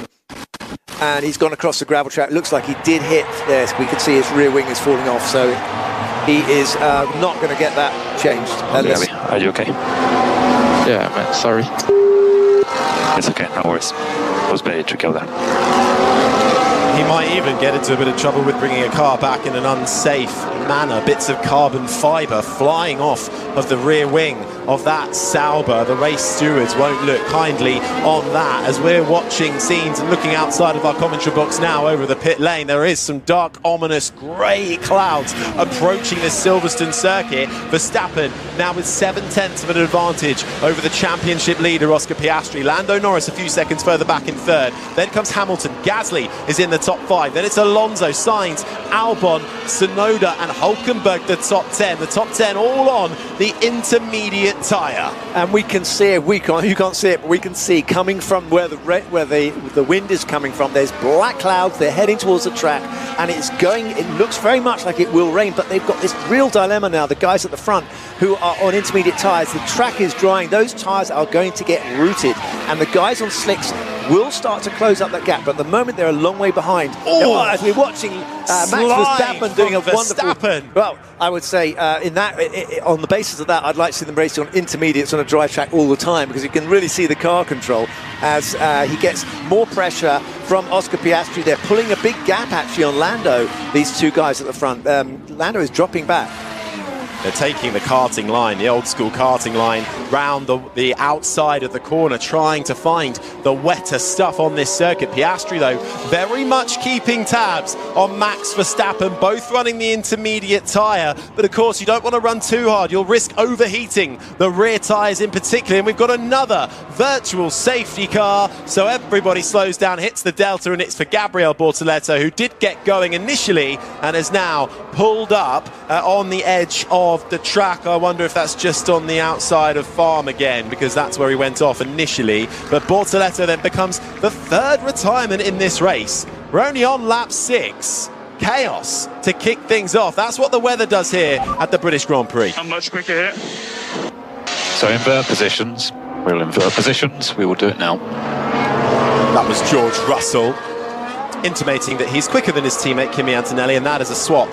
and he's gone across the gravel track. It looks like he did hit there. We can see his rear wing is falling off, so he is not going to get that changed. Are you okay? Yeah, man, sorry. It's okay, no worries. It was very tricky there. He might even get into a bit of trouble with bringing a car back in an unsafe manner. Bits of carbon fibre flying off of the rear wing of that Sauber. The race stewards won't look kindly on that. As we're watching scenes and looking outside of our commentary box now over the pit lane, there is some dark, ominous grey clouds approaching the Silverstone circuit. Verstappen now with 7/10 of an advantage over the championship leader Oscar Piastri. Lando Norris a few seconds further back in third. Then comes Hamilton. Gasly is in the top 5. Then it's Alonso, Sainz, Albon, Tsunoda and Hulkenberg, the top 10. The top 10 all on the intermediate tyre. And we can see it. You can't see it, but we can see coming from where the wind is coming from. There's black clouds. They're heading towards the track, and it looks very much like it will rain, but they've got this real dilemma now. The guys at the front who are on intermediate tyres, the track is drying. Those tyres are going to get rooted, and the guys on slicks will start to close up that gap, but at the moment they're a long way behind. As we're watching Max Verstappen doing a wonderful... Well, I would say on the basis of that, I'd like to see them racing on intermediates on a dry track all the time, because you can really see the car control as he gets more pressure from Oscar Piastri. They're pulling a big gap actually on Lando, these two guys at the front. Lando is dropping back. They're taking the karting line, the old school karting line, round the outside of the corner, trying to find the wetter stuff on this circuit. Piastri, though, very much keeping tabs on Max Verstappen, both running the intermediate tyre. But of course, you don't want to run too hard. You'll risk overheating the rear tyres in particular. And we've got another virtual safety car. So everybody slows down, hits the delta, and it's for Gabriel Bortoleto, who did get going initially and has now pulled up on the edge of the track. I wonder if that's just on the outside of Farm again, because that's where he went off initially. But Bortoleto then becomes the third retirement in this race. We're only on lap 6. Chaos to kick things off. That's what the weather does here at the British Grand Prix. How much quicker here? So invert positions. We'll invert positions. We will do it now. That was George Russell intimating that he's quicker than his teammate Kimi Antonelli, and that is a swap.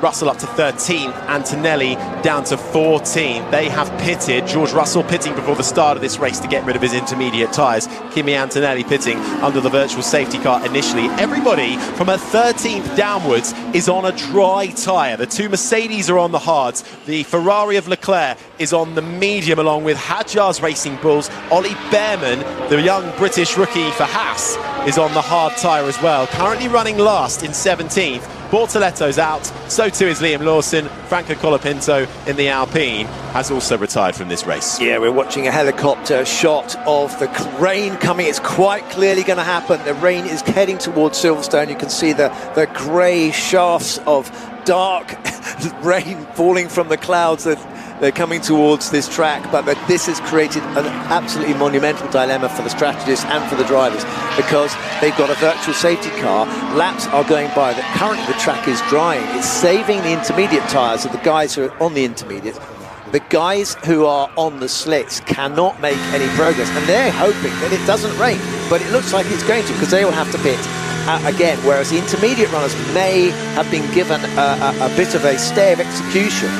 Russell up to 13th, Antonelli down to 14th. They have pitted. George Russell pitting before the start of this race to get rid of his intermediate tyres. Kimi Antonelli pitting under the virtual safety car initially. Everybody from a 13th downwards is on a dry tyre. The two Mercedes are on the hards. The Ferrari of Leclerc is on the medium, along with Hadjar's Racing Bulls. Ollie Behrman, the young British rookie for Haas, is on the hard tyre as well. Currently running last in 17th. Bortoletto's out, so too is Liam Lawson. Franco Colapinto in the Alpine has also retired from this race. Yeah, we're watching a helicopter shot of the rain coming. It's quite clearly going to happen. The rain is heading towards Silverstone. You can see the grey shafts of dark rain falling from the clouds that they're coming towards this track, but this has created an absolutely monumental dilemma for the strategists and for the drivers, because they've got a virtual safety car. Laps are going by. Currently the track is drying. It's saving the intermediate tyres of the guys who are on the intermediate. The guys who are on the slicks cannot make any progress, and they're hoping that it doesn't rain, but it looks like it's going to, because they will have to pit again, whereas the intermediate runners may have been given a bit of a stay of execution,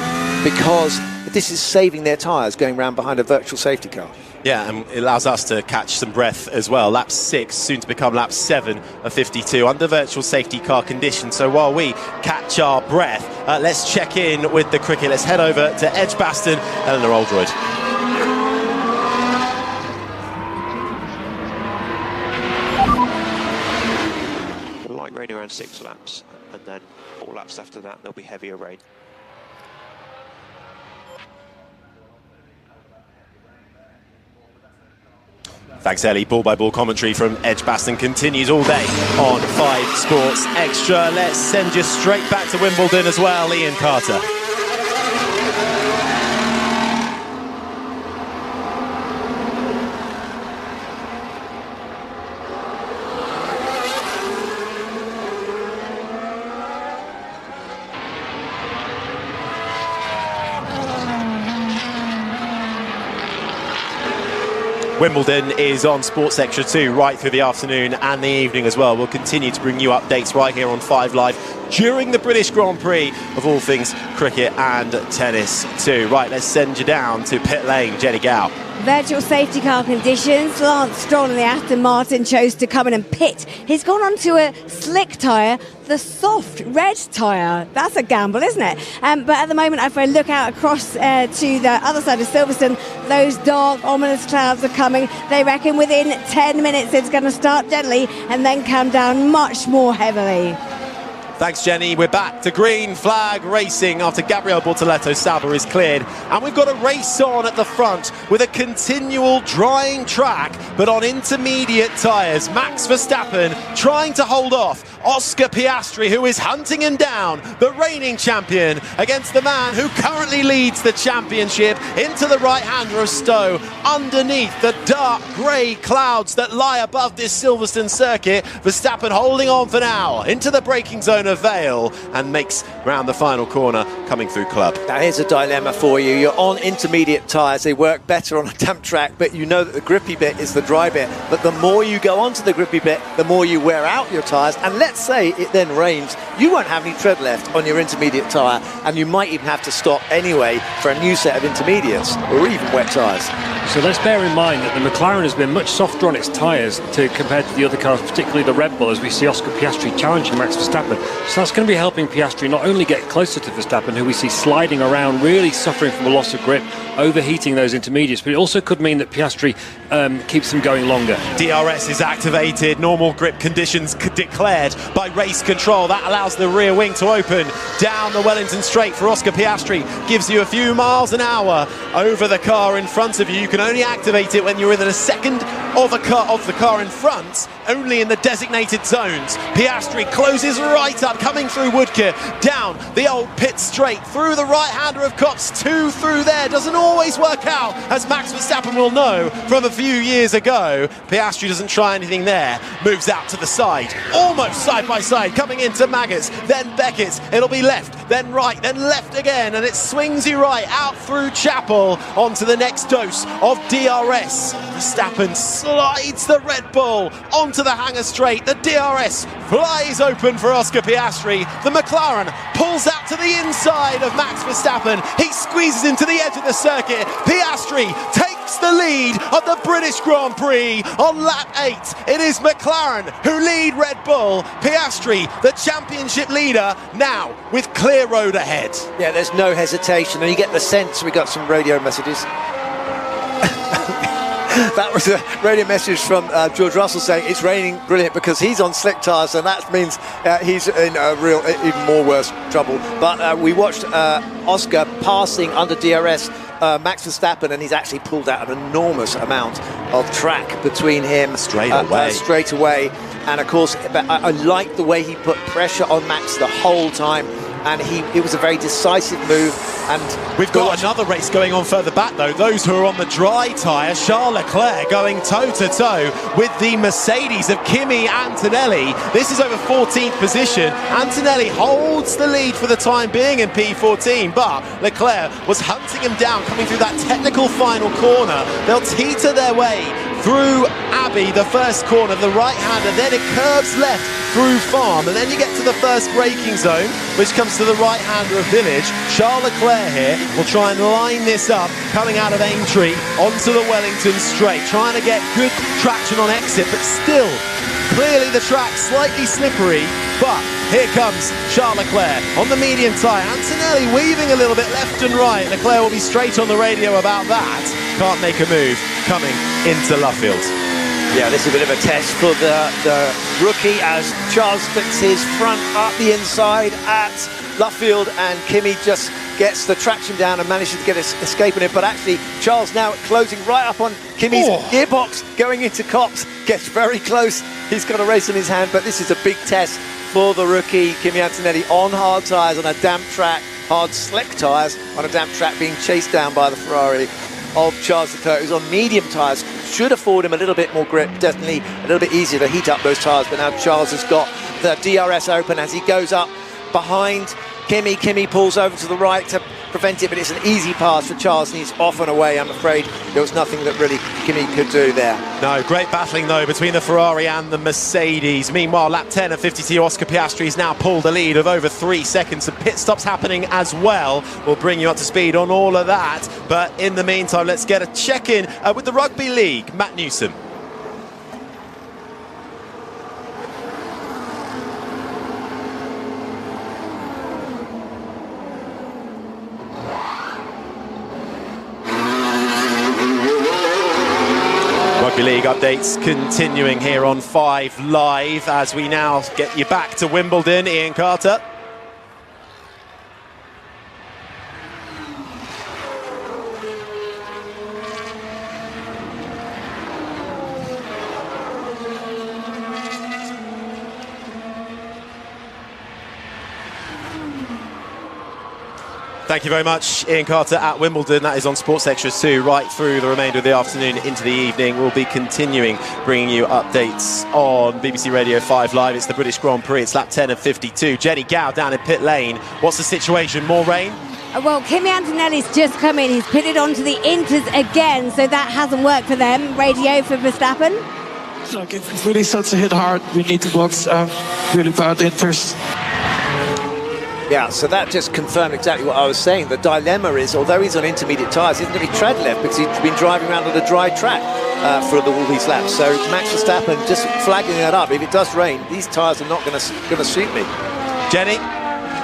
because this is saving their tyres going round behind a virtual safety car. Yeah, and it allows us to catch some breath as well. Lap 6, soon to become lap 7 of 52, under virtual safety car conditions. So while we catch our breath, let's check in with the cricket. Let's head over to Edgbaston, Eleanor Oldroyd. Light rain around 6 laps, and then 4 laps after that there'll be heavier rain. Thanks, Ellie. Ball-by-ball commentary from Edgbaston continues all day on 5 Sports Extra. Let's send you straight back to Wimbledon as well, Ian Carter. Wimbledon is on Sports Extra 2 right through the afternoon and the evening as well. We'll continue to bring you updates right here on 5 Live during the British Grand Prix of all things cricket and tennis too. Right, let's send you down to pit lane, Jenny Gow. Virtual safety car conditions. Lance Stroll in the Aston Martin chose to come in and pit. He's gone onto a slick tyre, the soft red tyre. That's a gamble, isn't it? But at the moment, if I look out across to the other side of Silverstone, those dark, ominous clouds are coming. They reckon within 10 minutes it's going to start gently and then come down much more heavily. Thanks, Jenny. We're back to green flag racing after Gabriel Bortoletto's Sauber is cleared. And we've got a race on at the front with a continual drying track, but on intermediate tyres. Max Verstappen trying to hold off Oscar Piastri, who is hunting him down, the reigning champion, against the man who currently leads the championship, into the right-hander of Stowe, underneath the dark grey clouds that lie above this Silverstone circuit. Verstappen holding on for now into the braking zone of Vale and makes round the final corner coming through Club. Now here's a dilemma for you. You're on intermediate tyres. They work better on a damp track, but you know that the grippy bit is the dry bit. But the more you go onto the grippy bit, the more you wear out your tyres. And let's say it then rains, you won't have any tread left on your intermediate tyre, and you might even have to stop anyway for a new set of intermediates or even wet tyres. So let's bear in mind that the McLaren has been much softer on its tyres compared to the other cars, particularly the Red Bull, as we see Oscar Piastri challenging Max Verstappen. So that's going to be helping Piastri not only get closer to Verstappen, who we see sliding around, really suffering from a loss of grip, overheating those intermediates, but it also could mean that Piastri keeps them going longer. DRS is activated, normal grip conditions declared by race control. That allows the rear wing to open down the Wellington Straight for Oscar Piastri. Gives you a few miles an hour over the car in front of you. You can only activate it when you're within a second of the car in front, only in the designated zones. Piastri closes right up, coming through Woodke, down the old pit straight, through the right-hander of Copse, 2 through there. Doesn't always work out, as Max Verstappen will know from a few years ago. Piastri doesn't try anything there, moves out to the side, almost side by side, coming into Maggots, then Beckett. It'll be left, then right, then left again, and it swings you right out through Chapel onto the next dose of DRS. Verstappen slides the Red Bull onto the hanger straight. The DRS flies open for Oscar Piastri. The McLaren pulls out to the inside of Max Verstappen. He squeezes into the edge of the circuit. Piastri takes the lead of the British Grand Prix on lap 8. It is McLaren who lead Red Bull. Piastri, the championship leader, now with clear road ahead. Yeah, there's no hesitation, and you get the sense. We got some radio messages. That was a radio message from George Russell saying it's raining brilliant because he's on slick tyres, and that means he's in even more worse trouble. But we watched Oscar passing under DRS Max Verstappen, and he's actually pulled out an enormous amount of track between him straight away. And of course, I like the way he put pressure on Max the whole time. And it was a very decisive move. And we've got another race going on further back, though. Those who are on the dry tyre, Charles Leclerc going toe-to-toe with the Mercedes of Kimi Antonelli. This is over 14th position. Antonelli holds the lead for the time being in P14, but Leclerc was hunting him down, coming through that technical final corner. They'll teeter their way through Abbey, the first corner, the right-hander, then it curves left through Farm, and then you get to the first braking zone, which comes to the right-hander of Village. Charles Leclerc here will try and line this up, coming out of Aintree onto the Wellington straight, trying to get good traction on exit, but still, clearly the track slightly slippery, but here comes Charles Leclerc on the medium tyre. Antonelli weaving a little bit left and right. Leclerc will be straight on the radio about that. Can't make a move coming into Luffield. Yeah, this is a bit of a test for the rookie as Charles flicks his front up the inside at Luffield, and Kimi just gets the traction down and manages to get escaping it. But actually, Charles now closing right up on Kimi's gearbox, going into Cops, gets very close. He's got a race in his hand, but this is a big test for the rookie, Kimi Antonelli, on hard tyres on a damp track, hard slick tyres on a damp track, being chased down by the Ferrari of Charles Leclerc, who's on medium tyres. Should afford him a little bit more grip, definitely a little bit easier to heat up those tyres, but now Charles has got the DRS open as he goes up behind Kimi. Kimi pulls over to the right to prevent it, but it's an easy pass for Charles, and he's off and away. I'm afraid there was nothing that really Kimi could do there. No, great battling though between the Ferrari and the Mercedes. Meanwhile, lap 10 of 52, Oscar Piastri has now pulled a lead of over 3 seconds. Some pit stops happening as well. We'll bring you up to speed on all of that. But in the meantime, let's get a check-in with the Rugby League. Matt Newsom. Rugby League updates continuing here on 5 Live as we now get you back to Wimbledon. Ian Carter. Thank you very much, Ian Carter at Wimbledon. That is on Sports Extras 2 right through the remainder of the afternoon into the evening. We'll be continuing bringing you updates on BBC Radio 5 Live. It's the British Grand Prix. It's lap 10 of 52. Jenny Gow down in pit lane. What's the situation? More rain? Well, Kimi Antonelli's just come in. He's pitted onto the Inters again, so that hasn't worked for them. Radio for Verstappen. Look, if it really starts to hit hard, we need to box really bad Inters. Yeah, so that just confirmed exactly what I was saying. The dilemma is, although he's on intermediate tyres, he's going to be tread left because he's been driving around on a dry track for all these laps. So Max Verstappen just flagging that up. If it does rain, these tyres are not going to suit me. Jenny?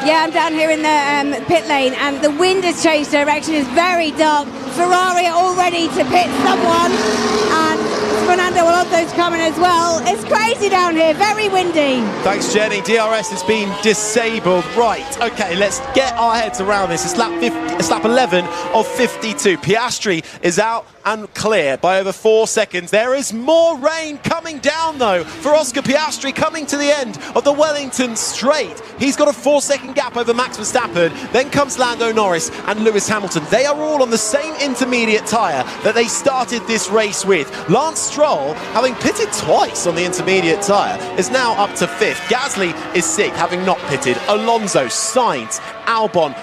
Yeah, I'm down here in the pit lane, and the wind has changed direction. It's very dark. Ferrari are all ready to pit someone, and Fernando Alonso's coming as well. It's crazy down here, very windy. Thanks, Jenny. DRS has been disabled. Right, okay, let's get our heads around this. It's lap 11 of 52. Piastri is out and clear by over 4 seconds. There is more rain coming down, though, for Oscar Piastri coming to the end of the Wellington straight. He's got a 4-second gap over Max Verstappen. Then comes Lando Norris and Lewis Hamilton. They are all on the same intermediate tyre that they started this race with. Lance Stroll, having pitted twice on the intermediate tyre, is now up to 5th. Gasly is 6th, having not pitted. Alonso, Sainz, Albon,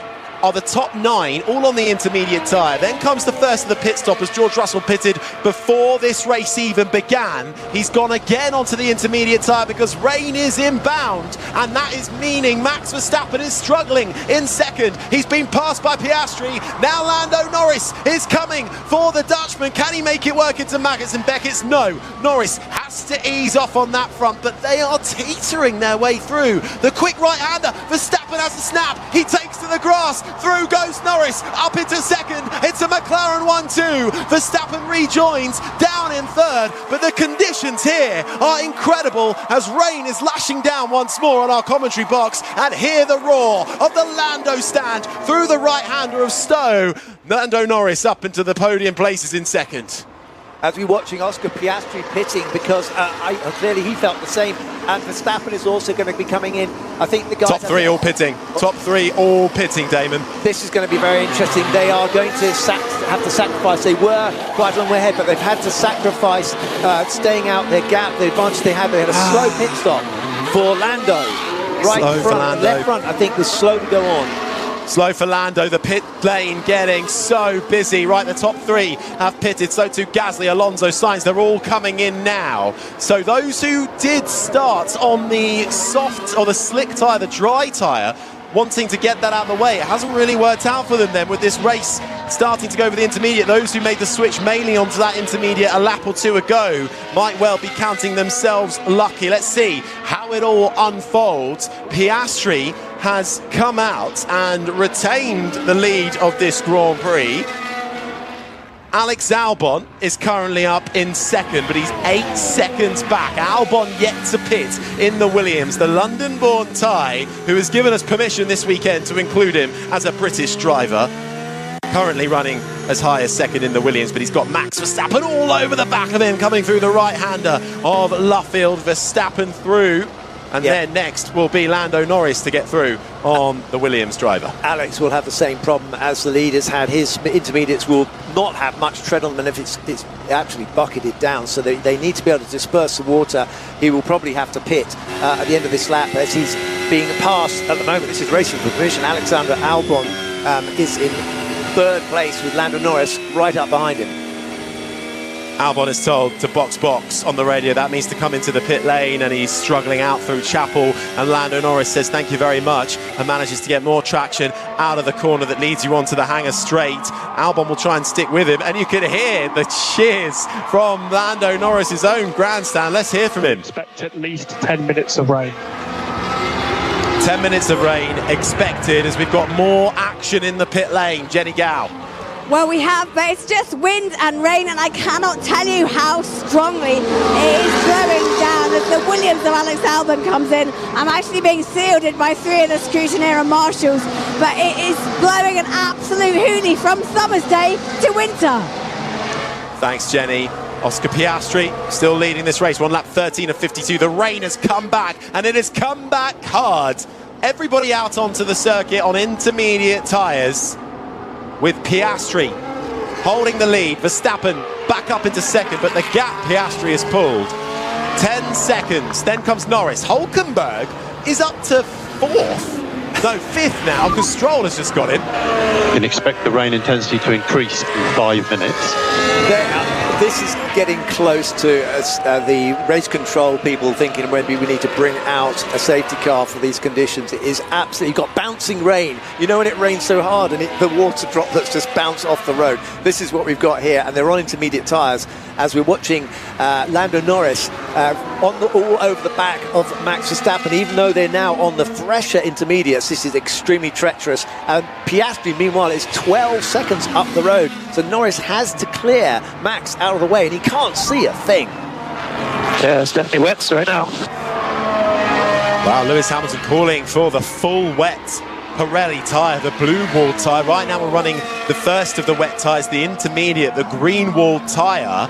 are the top 9, all on the intermediate tyre. Then comes the first of the pit stop as George Russell pitted before this race even began. He's gone again onto the intermediate tyre because rain is inbound, and that is meaning Max Verstappen is struggling in second. He's been passed by Piastri. Now Lando Norris is coming for the Dutchman. Can he make it work into Maggots and Beckett's? No. Norris has to ease off on that front, but they are teetering their way through. The quick right-hander, Verstappen has a snap. He takes to the grass. Through goes Norris, up into second. It's a McLaren 1-2. Verstappen rejoins, down in third, but the conditions here are incredible as rain is lashing down once more on our commentary box, and hear the roar of the Lando stand through the right-hander of Stowe. Lando Norris up into the podium places in second. As we're watching Oscar Piastri pitting, because clearly he felt the same, and Verstappen is also going to be coming in. I think the guys... Top 3 all pitting. Top 3 all pitting, Damon. This is going to be very interesting. They are going to have to sacrifice. They were quite a long way ahead, but they've had to sacrifice staying out their gap, the advantage they had. They had a slow pit stop for Lando. Right slow front, Lando. left front, I think, was slow to go on. Slow for Lando, the pit lane getting so busy. Right, the top 3 have pitted, so too Gasly, Alonso, Sainz, they're all coming in now. So those who did start on the soft or the slick tyre, the dry tyre, wanting to get that out of the way, it hasn't really worked out for them then with this race starting to go over the intermediate. Those who made the switch mainly onto that intermediate a lap or 2 ago might well be counting themselves lucky. Let's see how it all unfolds. Piastri has come out and retained the lead of this Grand Prix. Alex Albon is currently up in second, but he's 8 seconds back. Albon yet to pit in the Williams, the London-born Thai, who has given us permission this weekend to include him as a British driver. Currently running as high as second in the Williams, but he's got Max Verstappen all over the back of him, coming through the right-hander of Luffield. Verstappen through. And then next will be Lando Norris to get through on the Williams driver. Alex will have the same problem as the leaders had. His intermediates will not have much tread on them if it's actually bucketed down, so they need to be able to disperse the water. He will probably have to pit at the end of this lap as he's being passed at the moment. This is racing for permission. Alexander Albon is in third place with Lando Norris right up behind him. Albon is told to box on the radio. That means to come into the pit lane, and he's struggling out through Chapel, and Lando Norris says thank you very much and manages to get more traction out of the corner that leads you onto the hangar straight. Albon will try and stick with him, and you can hear the cheers from Lando Norris's own grandstand. Let's hear from him. Expect at least 10 minutes of rain. 10 minutes of rain expected as we've got more action in the pit lane. Jenny Gow. Well, we have, but it's just wind and rain, and I cannot tell you how strongly it is blowing down as the Williams of Alex Albon comes in. I'm actually being shielded by 3 of the Scrutineer marshals, but it is blowing an absolute hoonie from summer's day to winter. Thanks, Jenny. Oscar Piastri still leading this race, 1 lap 13 of 52. The rain has come back, and it has come back hard. Everybody out onto the circuit on intermediate tyres, with Piastri holding the lead. Verstappen back up into second, but the gap Piastri has pulled. 10 seconds. Then comes Norris. Hulkenberg is up to 4th. No, 5th now, because Stroll has just got him. You can expect the rain intensity to increase in 5 minutes. This is getting close to the race control people thinking maybe we need to bring out a safety car for these conditions. It is absolutely, you've got bouncing rain. You know when it rains so hard and the water droplets just bounce off the road. This is what we've got here, and they're on intermediate tyres as we're watching Lando Norris all over the back of Max Verstappen. Even though they're now on the fresher intermediates, this is extremely treacherous. And Piastri, meanwhile, is 12 seconds up the road. So Norris has to clear Max out of the way, and he can't see a thing. Yeah, it's definitely wet right now. Wow, Lewis Hamilton calling for the full wet Pirelli tyre, the blue wall tyre. Right now we're running the first of the wet tyres, the intermediate, the green wall tyre.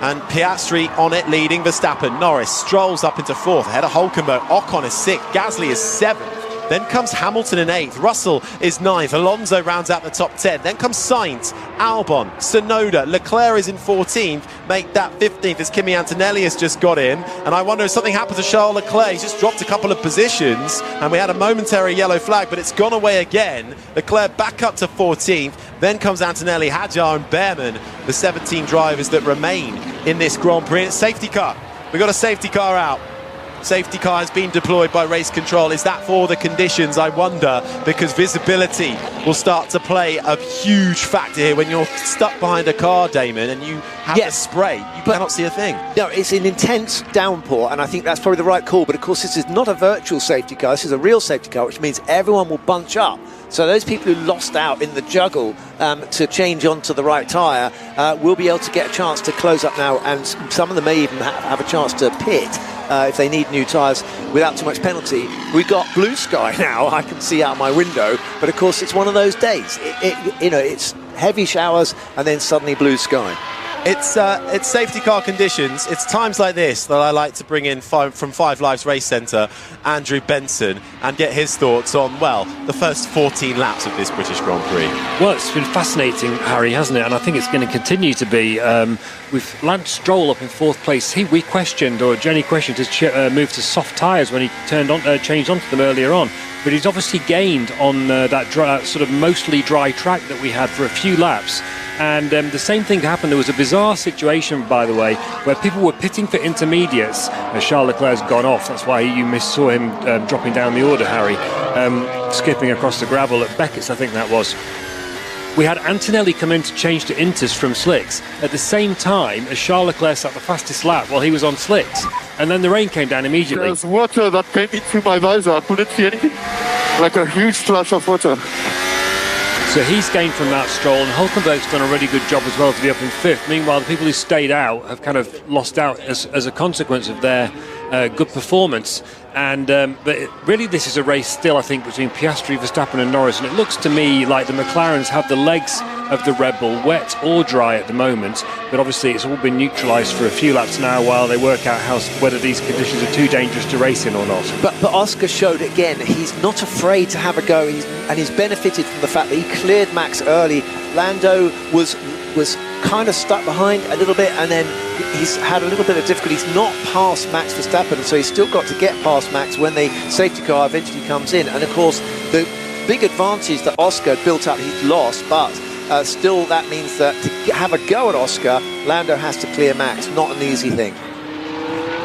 And Piastri on it, leading Verstappen. Norris strolls up into 4th, ahead of Hulkenberg. Ocon is 6th, Gasly is 7th. Then comes Hamilton in 8th. Russell is 9th. Alonso rounds out the top 10. Then comes Sainz, Albon, Tsunoda. Leclerc is in 14th. Make that 15th as Kimi Antonelli has just got in. And I wonder if something happened to Charles Leclerc. He's just dropped a couple of positions, and we had a momentary yellow flag, but it's gone away again. Leclerc back up to 14th. Then comes Antonelli, Hadjar and Behrman, the 17 drivers that remain in this Grand Prix. It's safety car. We've got a safety car out. Safety car has been deployed by race control. Is that for the conditions? I wonder, because visibility will start to play a huge factor here when you're stuck behind a car, Damon, and you have to spray. You cannot see a thing. No, it's an intense downpour, and I think that's probably the right call. But of course, this is not a virtual safety car. This is a real safety car, which means everyone will bunch up. So those people who lost out in the juggle to change onto the right tyre will be able to get a chance to close up now, and some of them may even have a chance to pit if they need new tyres without too much penalty. We've got blue sky now, I can see out my window, but of course it's one of those days. It's heavy showers and then suddenly blue sky. It's safety car conditions. It's times like this that I like to bring in from 5 Live's Race Centre, Andrew Benson, and get his thoughts on, well, the first 14 laps of this British Grand Prix. Well, it's been fascinating, Harry, hasn't it? And I think it's going to continue to be. With Lance Stroll up in 4th place, we questioned, or Jenny questioned, his move to soft tyres when he changed onto them earlier on. But he's obviously gained on that sort of mostly dry track that we had for a few laps. And the same thing happened. There was a bizarre situation, by the way, where people were pitting for intermediates. Charles Leclerc's gone off. That's why you saw him dropping down the order, Harry, skipping across the gravel at Beckett's, I think that was. We had Antonelli come in to change to Inters from slicks at the same time as Charles Leclerc sat the fastest lap while he was on slicks. And then the rain came down immediately. There's water that came into my visor. I couldn't see anything. Like a huge splash of water. So he's gained from that, Stroll, and Hulkenberg's done a really good job as well to be up in 5th. Meanwhile, the people who stayed out have kind of lost out as a consequence of their good performance. And but really this is a race still, I think, between Piastri, Verstappen and Norris, and it looks to me like the McLarens have the legs of the Red Bull, wet or dry at the moment, but obviously it's all been neutralised for a few laps now while they work out whether these conditions are too dangerous to race in or not. But Oscar showed again, he's not afraid to have a go, and he's benefited from the fact that he cleared Max early. Lando was kind of stuck behind a little bit, and then he's had a little bit of difficulty. He's not past Max Verstappen, and so he's still got to get past Max when the safety car eventually comes in. And of course, the big advantage that Oscar built up, he's lost, but still that means that to have a go at Oscar, Lando has to clear Max. Not an easy thing.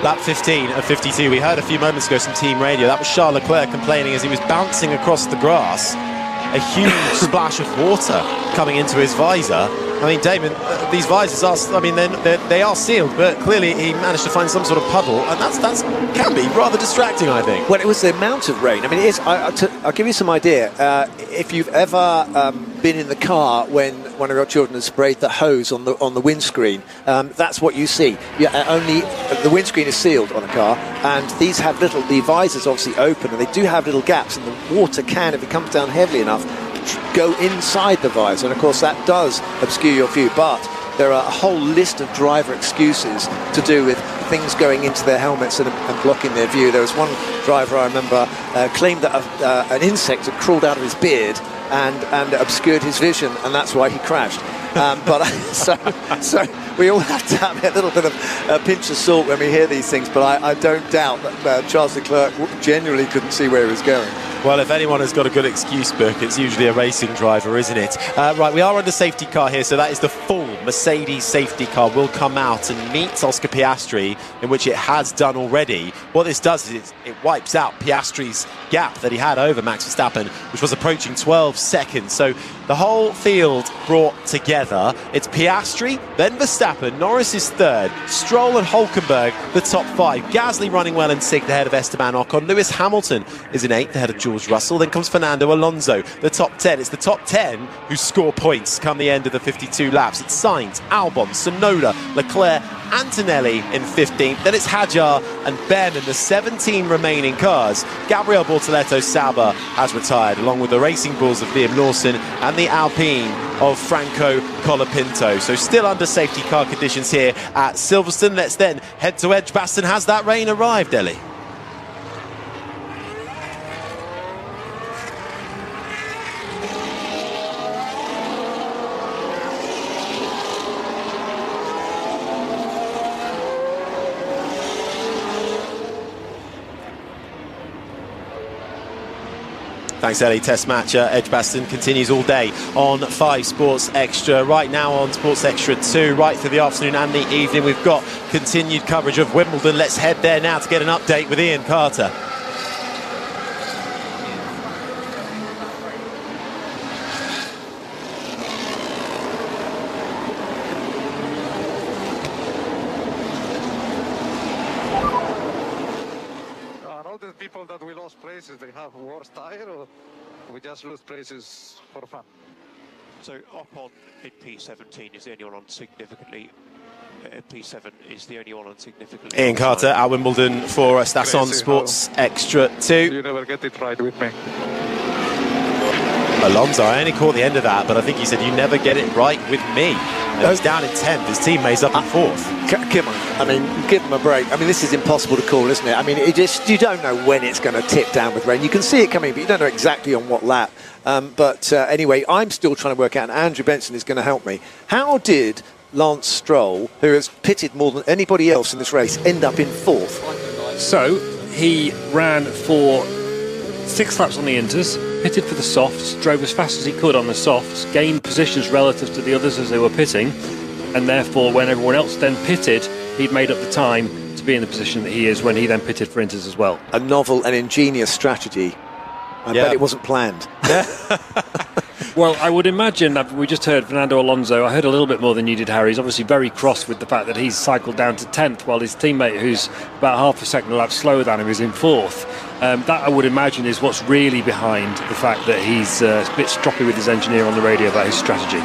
Lap 15 of 52. We heard a few moments ago some team radio. That was Charles Leclerc complaining as he was bouncing across the grass. A huge splash of water coming into his visor. I mean, Damon, these visors are, I mean, they are sealed, but clearly he managed to find some sort of puddle, and that can be rather distracting, I think. Well, it was the amount of rain. I mean, it is, I'll give you some idea. If you've ever been in the car when one of your children has sprayed the hose on the windscreen, that's what you see. Only the windscreen is sealed on a car, and these have the visors obviously open, and they do have little gaps, and the water can, if it comes down heavily enough, go inside the visor, and of course that does obscure your view. But there are a whole list of driver excuses to do with things going into their helmets and blocking their view. There was one driver I remember claimed that an insect had crawled out of his beard and obscured his vision, and that's why he crashed. But so we all have to have a little bit of a pinch of salt when we hear these things, but I don't doubt that Charles Leclerc genuinely couldn't see where he was going. Well, if anyone has got a good excuse book, it's usually a racing driver, isn't it? Right, we are on the safety car here, so that is the full Mercedes safety car will come out and meet Oscar Piastri, in which it has done already. What this does is it wipes out Piastri's gap that he had over Max Verstappen, which was approaching 12 seconds. So the whole field brought together. It's Piastri, then Verstappen, Norris is 3rd, Stroll and Hulkenberg the top 5. Gasly running well in 6th ahead of Esteban Ocon. Lewis Hamilton is in 8th ahead of George Russell. Then comes Fernando Alonso, the top 10. It's the top 10 who score points come the end of the 52 laps. It's Sainz, Albon, Tsunoda, Leclerc, Antonelli in 15th. Then it's Hadjar and Behrman, the 17 remaining cars. Gabriel Bortoletto Sauber has retired, along with the Racing Bulls of Liam Lawson and the Alpine of Franco Colapinto. So still under safety car conditions here at Silverstone. Let's then head to Edgbaston. Has that rain arrived, Ellie? Thanks, Ellie. Test match Edgbaston continues all day on 5 Sports Extra. Right now on Sports Extra 2, right through the afternoon and the evening, we've got continued coverage of Wimbledon. Let's head there now to get an update with Ian Carter. People that we lost places, they have worse tire, or we just lose places for fun? So Ocon in P17 is the only one on significantly. P7 is the only one on significantly. Ian Carter at Wimbledon for us. That's on Sports Extra 2. You never get it right with me. Alonso, I only caught the end of that, but I think he said you never get it right with me. And he's down in 10th, his teammates up in 4th. Come on, I mean, give him a break. I mean, this is impossible to call, isn't it? I mean, you don't know when it's going to tip down with rain. You can see it coming, but you don't know exactly on what lap. Anyway, I'm still trying to work out, and Andrew Benson is going to help me. How did Lance Stroll, who has pitted more than anybody else in this race, end up in 4th? So, he ran for 6 laps on the inters, pitted for the softs, drove as fast as he could on the softs, gained positions relative to the others as they were pitting, and therefore when everyone else then pitted, he'd made up the time to be in the position that he is when he then pitted for inters as well. A novel and ingenious strategy. I bet it wasn't planned. Well, I would imagine that we just heard Fernando Alonso. I heard a little bit more than you did, Harry. He's obviously very cross with the fact that he's cycled down to 10th while his teammate, who's about half a second a lap slower than him, is in 4th. That, I would imagine, is what's really behind the fact that he's a bit stroppy with his engineer on the radio about his strategy.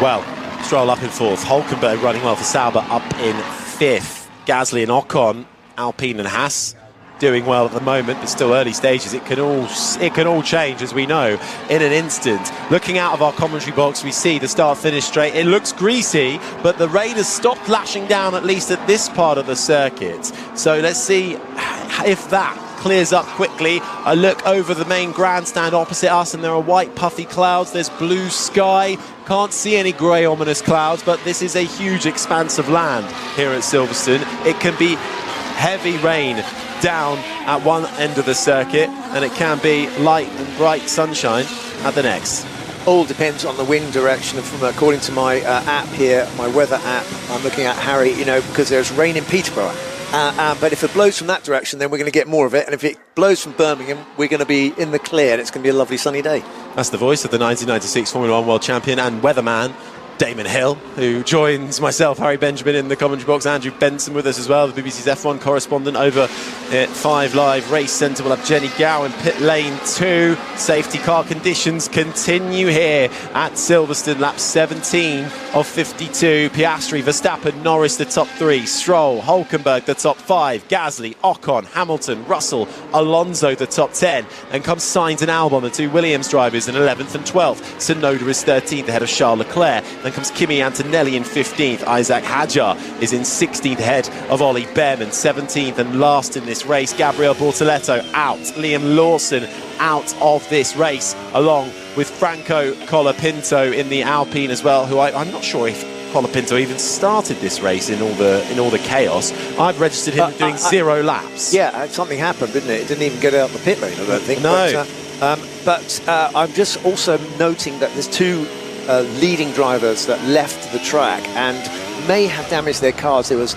Well, Stroll up in 4th, Hulkenberg running well for Sauber up in 5th. Gasly and Ocon, Alpine and Haas doing well at the moment, but still early stages. It can all change, as we know, in an instant. Looking out of our commentary box, we see the start-finish straight. It looks greasy, but the rain has stopped lashing down, at least at this part of the circuit. So let's see if that clears up quickly. I look over the main grandstand opposite us, and there are white puffy clouds. There's blue sky. Can't see any grey ominous clouds, but this is a huge expanse of land here at Silverstone. It can be heavy rain down at one end of the circuit, and it can be light and bright sunshine at the next. All depends on the wind direction. From according to my app here, my weather app, I'm looking at, Harry, because there's rain in Peterborough. But if it blows from that direction, then we're going to get more of it. And if it blows from Birmingham, we're going to be in the clear, and it's going to be a lovely sunny day. That's the voice of the 1996 Formula 1 World Champion and weatherman, Damon Hill, who joins myself, Harry Benjamin, in the commentary box. Andrew Benson with us as well, the BBC's F1 correspondent over at 5 Live Race Centre. We'll have Jenny Gow in pit lane 2. Safety car conditions continue here at Silverstone. Lap 17 of 52. Piastri, Verstappen, Norris the top 3. Stroll, Hulkenberg the top 5. Gasly, Ocon, Hamilton, Russell, Alonso the top 10. And comes Sainz and Albon, the 2 Williams drivers, in 11th and 12th. Tsunoda is 13th ahead of Charles Leclerc. Then comes Kimi Antonelli in 15th. Isaac Hadjar is in 16th ahead of Ollie Behrman. 17th and last in this race. Gabriel Bortoletto out. Liam Lawson out of this race, along with Franco Colapinto in the Alpine as well, who I'm not sure if Colapinto even started this race in all the chaos. I've registered him doing 0 laps. Yeah, something happened, didn't it? It didn't even get out the pit lane, I don't think. No. But I'm just also noting that there's 2 leading drivers that left the track and may have damaged their cars. There was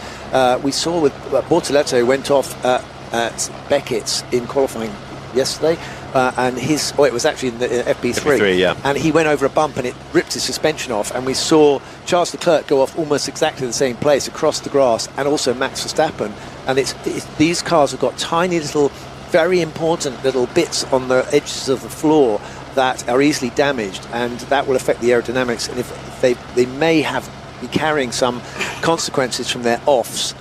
we saw with Bortoletto went off at Beckett's in qualifying yesterday, and it was actually in the FP3, yeah. And he went over a bump and it ripped his suspension off, and we saw Charles Leclerc go off almost exactly the same place across the grass, and also Max Verstappen. And these cars have got tiny little, very important little bits on the edges of the floor that are easily damaged, and that will affect the aerodynamics, and if they may be carrying some consequences from their offs.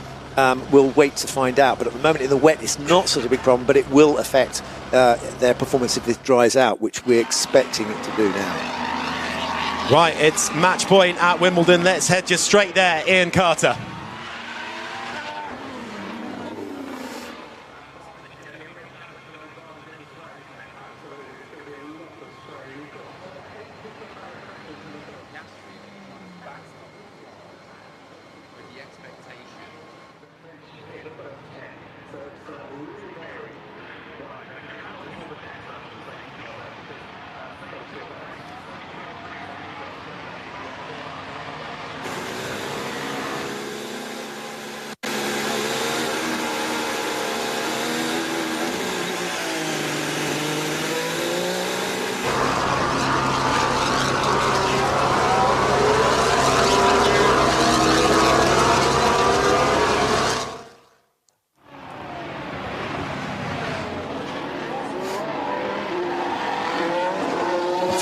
We'll wait to find out, but at the moment in the wet it's not such a big problem, but it will affect their performance if it dries out, which we're expecting it to do now. Right, it's match point at Wimbledon. Let's head just straight there. Ian Carter.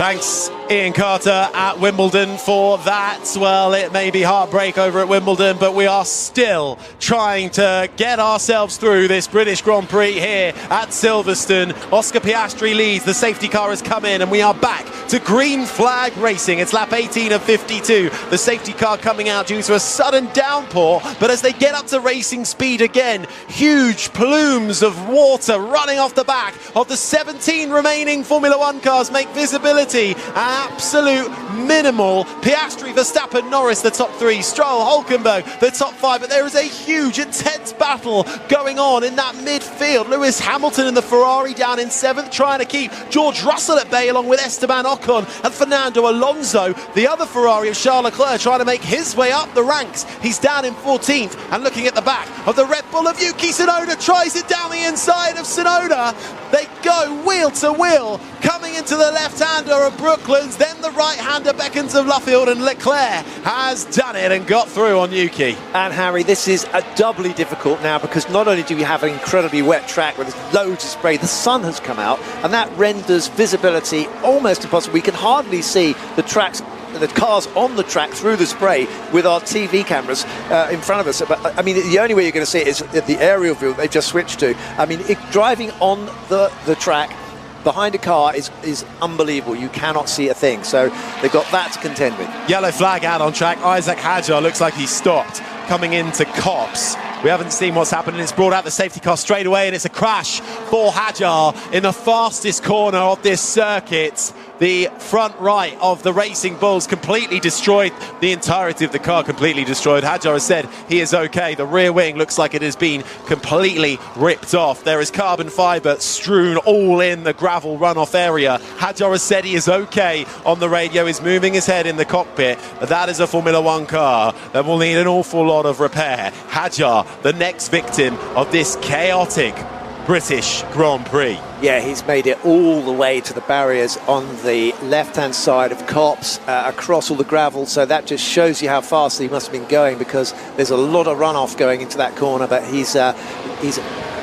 Thanks, Ian Carter at Wimbledon for that. Well, it may be heartbreak over at Wimbledon, but we are still trying to get ourselves through this British Grand Prix here at Silverstone. Oscar Piastri leads, the safety car has come in, and we are back to green flag racing. It's lap 18 of 52. The safety car coming out due to a sudden downpour, but as they get up to racing speed again, huge plumes of water running off the back of the 17 remaining Formula One cars make visibility absolute minimal. Piastri, Verstappen, Norris, the top three, Stroll, Hülkenberg, the top five, but there is a huge, intense battle going on in that midfield. Lewis Hamilton in the Ferrari down in 7th, trying to keep George Russell at bay along with Esteban Ocon and Fernando Alonso. The other Ferrari of Charles Leclerc trying to make his way up the ranks. He's down in 14th, and looking at the back of the Red Bull of Yuki Tsunoda, tries it down the inside of Tsunoda. They go wheel to wheel, coming into the left-hander of Brooklands, then the right-hander beckons of Luffield, and Leclerc has done it and got through on Yuki. And Harry, this is doubly difficult now because not only do we have an incredibly wet track where there's loads of spray, the sun has come out, and that renders visibility almost impossible. We can hardly see the cars on the track through the spray with our TV cameras in front of us. But I mean, the only way you're going to see it is at the aerial view they've just switched to. I mean, driving on the track behind a car is unbelievable. You cannot see a thing. So they've got that to contend with. Yellow flag out on track. Isaac Hadjar looks like he stopped coming into Copse. We haven't seen what's happening. It's brought out the safety car straight away, and it's a crash for Hadjar in the fastest corner of this circuit. The front right of the Racing Bulls completely destroyed. The entirety of the car completely destroyed. Hadjar has said he is okay. The rear wing looks like it has been completely ripped off. There is carbon fibre strewn all in the gravel runoff area. Hadjar has said he is okay on the radio. He's moving his head in the cockpit. That is a Formula One car that will need an awful lot of repair. Hadjar, the next victim of this chaotic British Grand Prix. Yeah, he's made it all the way to the barriers on the left-hand side of Copse, across all the gravel, so that just shows you how fast he must have been going, because there's a lot of runoff going into that corner, but he's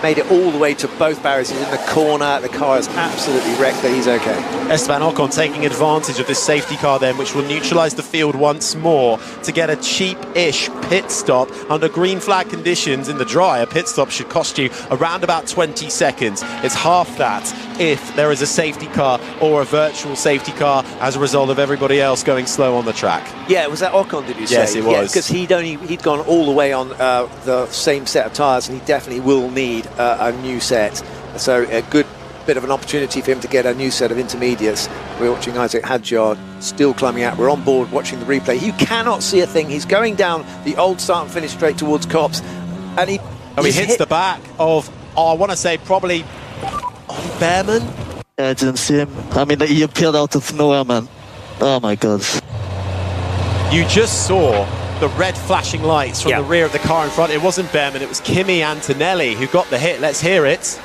made it all the way to both barriers. He's in the corner, the car is absolutely wrecked, but he's okay. Esteban Ocon taking advantage of this safety car then, which will neutralise the field once more to get a cheap-ish pit stop under green flag conditions in the dry. A pit stop should cost you around about 20 seconds. It's half that if there is a safety car or a virtual safety car as a result of everybody else going slow on the track. Yeah, was that Ocon, did you say? Yes, it was. Yeah, because he'd gone all the way on the same set of tyres, and he definitely will need a new set. So a good bit of an opportunity for him to get a new set of intermediates. We're watching Isaac Hadjar still climbing out. We're on board watching the replay. You cannot see a thing. He's going down the old start and finish straight towards Copse, and he hits the back of, I want to say probably on Behrman. Yeah, I didn't see him. I mean, he appeared out of nowhere, man. Oh my god. You just saw the red flashing lights from the rear of the car in front. It wasn't Behrman, it was Kimi Antonelli who got the hit. Let's hear it.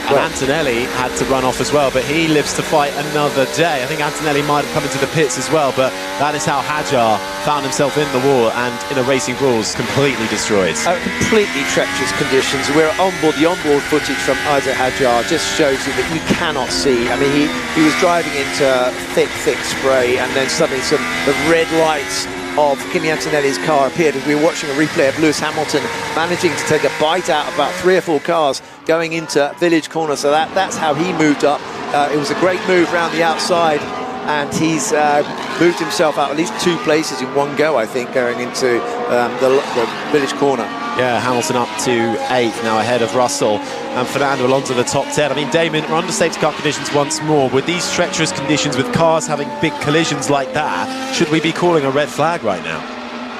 And Antonelli had to run off as well, but he lives to fight another day. I think Antonelli might have come into the pits as well, but that is how Hadjar found himself in the wall and in a Racing Bulls completely destroyed. Completely treacherous conditions. We're on board. The onboard footage from Isaac Hadjar just shows you that you cannot see. I mean, he was driving into thick spray, and then suddenly the red lights of Kimi Antonelli's car appeared as we were watching a replay of Lewis Hamilton managing to take a bite out of about 3 or 4 cars going into Village Corner. So that's how he moved up. It was a great move around the outside, and he's moved himself out at least 2 places in one go, I think, going into the Village Corner. Yeah, Hamilton up to 8th now, ahead of Russell and Fernando Alonso the top 10. I mean, Damon, we're under safety car conditions once more. With these treacherous conditions, with cars having big collisions like that, should we be calling a red flag right now?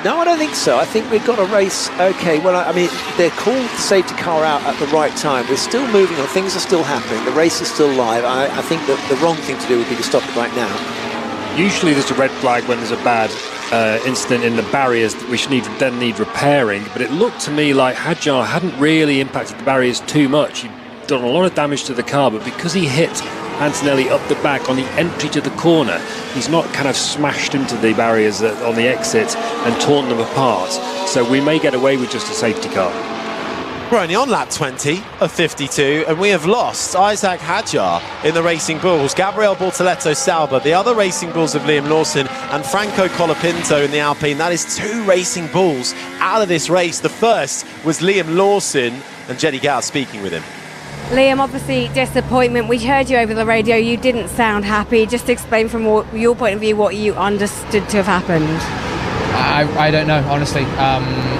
No, I don't think so. I think we've got a race. Okay, well, I mean, they're called the safety car out at the right time. We're still moving on. Things are still happening. The race is still live. I think that the wrong thing to do would be to stop it right now. Usually there's a red flag when there's a bad incident in the barriers that we should then need repairing, but it looked to me like Hadjar hadn't really impacted the barriers too much. He'd done a lot of damage to the car, but because he hit Antonelli up the back on the entry to the corner, he's not kind of smashed into the barriers on the exit and torn them apart, so we may get away with just a safety car. We're only on lap 20 of 52, and we have lost Isaac Hadjar in the Racing Bulls, Gabriel Bortoletto Salba, the other Racing Bulls of Liam Lawson, and Franco Colapinto in the Alpine. That is 2 Racing Bulls out of this race. The first was Liam Lawson, and Jenny Gow speaking with him. Liam, obviously disappointment. We heard you over the radio. You didn't sound happy. Just explain from your point of view what you understood to have happened. I don't know, honestly.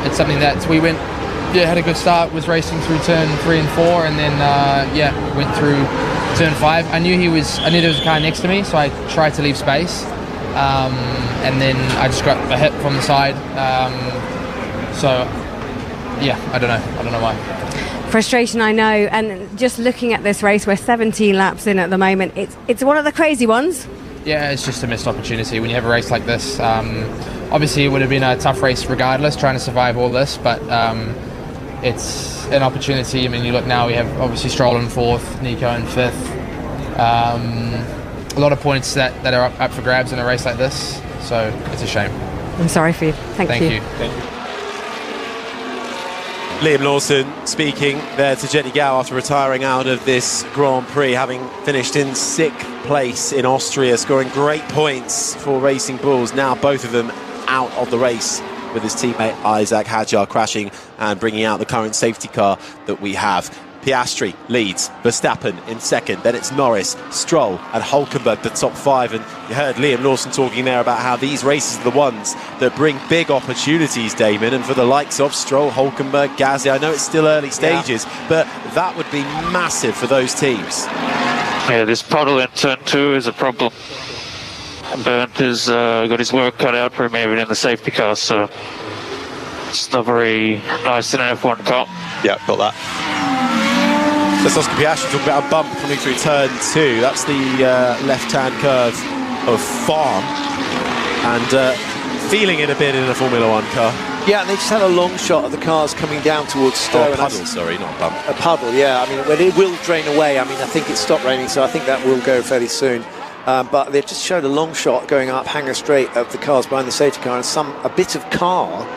It's something that we went... Yeah, had a good start, was racing through turn 3 and 4, and then went through turn 5. I knew there was a car next to me, so I tried to leave space, and then I just got a hit from the side. I don't know why. Frustration, I know, and just looking at this race, we're 17 laps in at the moment. It's one of the crazy ones. Yeah, it's just a missed opportunity when you have a race like this. Obviously, it would have been a tough race regardless, trying to survive all this, but it's an opportunity. I mean, you look now, we have obviously Stroll in 4th, Nico in 5th. A lot of points that are up for grabs in a race like this, so it's a shame. I'm sorry for you. Thank you. Thank you. Liam Lawson speaking there to Jenny Gow after retiring out of this Grand Prix, having finished in 6th place in Austria, scoring great points for Racing Bulls. Now both of them out of the race, with his teammate Isaac Hadjar crashing and bringing out the current safety car that we have. Piastri leads, Verstappen in 2nd, then it's Norris, Stroll and Hulkenberg, the top 5. And you heard Liam Lawson talking there about how these races are the ones that bring big opportunities, Damon, and for the likes of Stroll, Hulkenberg, Gasly. I know it's still early stages, but that would be massive for those teams. Yeah, this puddle in turn 2 is a problem. Bernd has got his work cut out for him even in the safety car, so it's not very nice in an F1 car. Yeah, got that. That's Oscar Piastri talking about a bump coming through turn 2. That's the left-hand curve of Farm, and feeling it a bit in a Formula 1 car. Yeah, and they just had a long shot of the cars coming down towards Stowe. A puddle, sorry, not a bump. A puddle, yeah. I mean, well, it will drain away. I mean, I think it stopped raining, so I think that will go fairly soon. But they just showed a long shot going up Hanger Straight of the cars behind the safety car, and a bit of car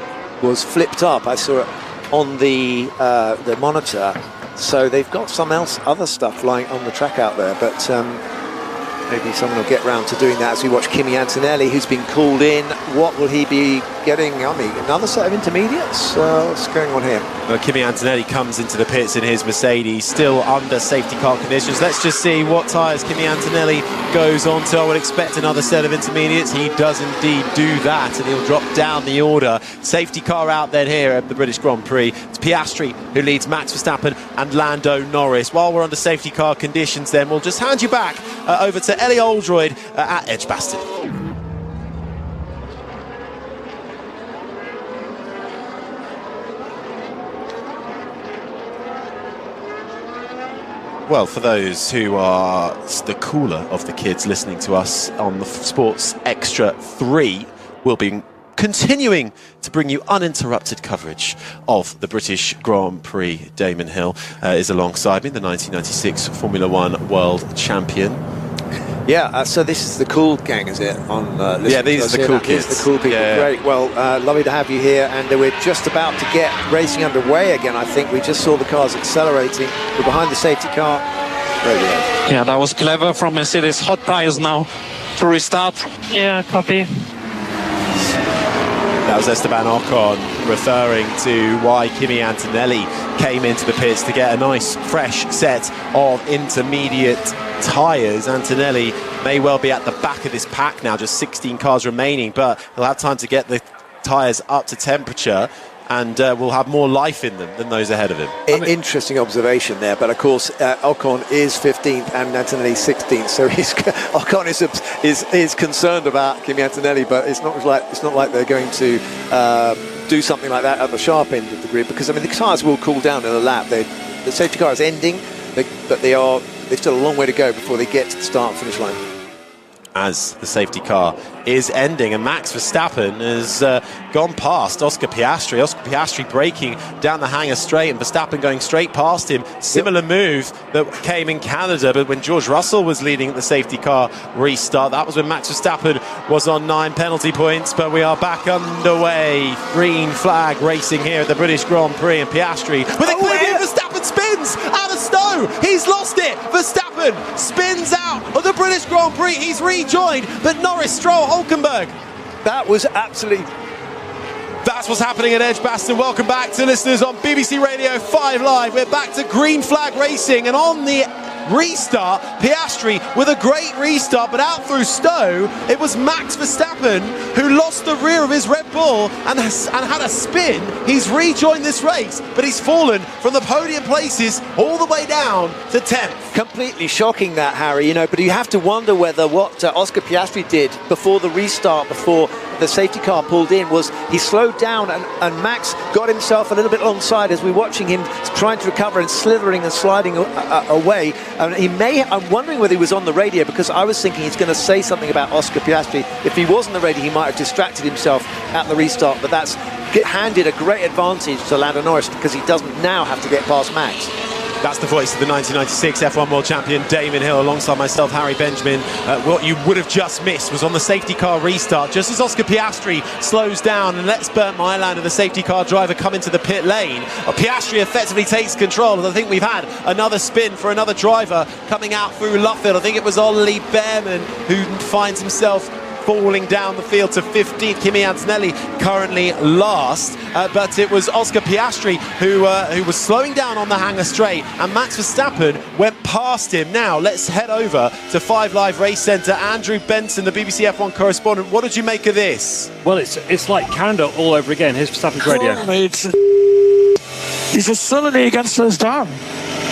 was flipped up. I saw it on the monitor. So they've got other stuff lying on the track out there, but maybe someone will get round to doing that as we watch Kimi Antonelli, who's been called in. What will he be getting? I mean, another set of intermediates? What's going on here? Well, Kimi Antonelli comes into the pits in his Mercedes, still under safety car conditions. Let's just see what tyres Kimi Antonelli goes on to. I would expect another set of intermediates. He does indeed do that, and he'll drop down the order. Safety car out then here at the British Grand Prix. It's Piastri who leads Max Verstappen and Lando Norris. While we're under safety car conditions then, we'll just hand you back over to Ellie Oldroyd at Edgbaston. Well, for those who are the cooler of the kids listening to us on the Sports Extra 3, we'll be continuing to bring you uninterrupted coverage of the British Grand Prix. Damon Hill is alongside me, the 1996 Formula 1 World Champion. Yeah, so this is the cool gang, is it? Yeah, these are the cool kids. These are the cool people. Yeah. Great. Well, lovely to have you here, and we're just about to get racing underway again. I think we just saw the cars accelerating. We're behind the safety car. Yeah, that was clever from Mercedes. Hot tires now to restart. Yeah, copy. That was Esteban Ocon referring to why Kimi Antonelli came into the pits to get a nice fresh set of intermediate tyres. Antonelli may well be at the back of this pack now, just 16 cars remaining, but he'll have time to get the tyres up to temperature, and will have more life in them than those ahead of him. Interesting observation there, but of course Ocon is 15th and Antonelli 16th, so Ocon is concerned about Kimi Antonelli, but it's not like they're going to do something like that at the sharp end of the grid, because I mean the tyres will cool down in a lap. The safety car is ending, but they've still a long way to go before they get to the start and finish line. As the safety car is ending, and Max Verstappen has gone past Oscar Piastri. Oscar Piastri braking down the Hanger Straight, and Verstappen going straight past him. Similar move that came in Canada, but when George Russell was leading at the safety car restart, that was when Max Verstappen was on 9 penalty points. But we are back underway. Green flag racing here at the British Grand Prix, and Piastri with a clear No, he's lost it. Verstappen spins out of the British Grand Prix. He's rejoined, but Norris, Stroll, Hulkenberg. That was absolutely... That's what's happening at Edgbaston. Welcome back to listeners on BBC Radio 5 Live. We're back to green flag racing, and on the restart, Piastri with a great restart, but out through Stowe, it was Max Verstappen who lost the rear of his Red Bull and had a spin. He's rejoined this race, but he's fallen from the podium places all the way down to 10th. Completely shocking that, Harry, but you have to wonder whether what Oscar Piastri did before the restart, before the safety car pulled in, was he slowed down and Max got himself a little bit alongside as we're watching him trying to recover and slithering and sliding away. I'm wondering whether he was on the radio, because I was thinking he's going to say something about Oscar Piastri. If he was on the radio, he might have distracted himself at the restart, but that's handed a great advantage to Lando Norris because he doesn't now have to get past Max. That's the voice of the 1996 F1 World Champion Damon Hill alongside myself, Harry Benjamin. What you would have just missed was on the safety car restart, just as Oscar Piastri slows down and lets Bernd Mailander, the safety car driver, come into the pit lane. Piastri effectively takes control, and I think we've had another spin for another driver coming out through Luffield. I think it was Ollie Behrman who finds himself falling down the field to 15th. Kimi Antonelli currently last, but it was Oscar Piastri who was slowing down on the hangar straight, and Max Verstappen went past him. Now let's head over to 5 Live Race Centre. Andrew Benson, the BBC F1 correspondent, what did you make of this? Well, it's like Canada all over again. Here's Verstappen's radio. He's just suddenly against us down.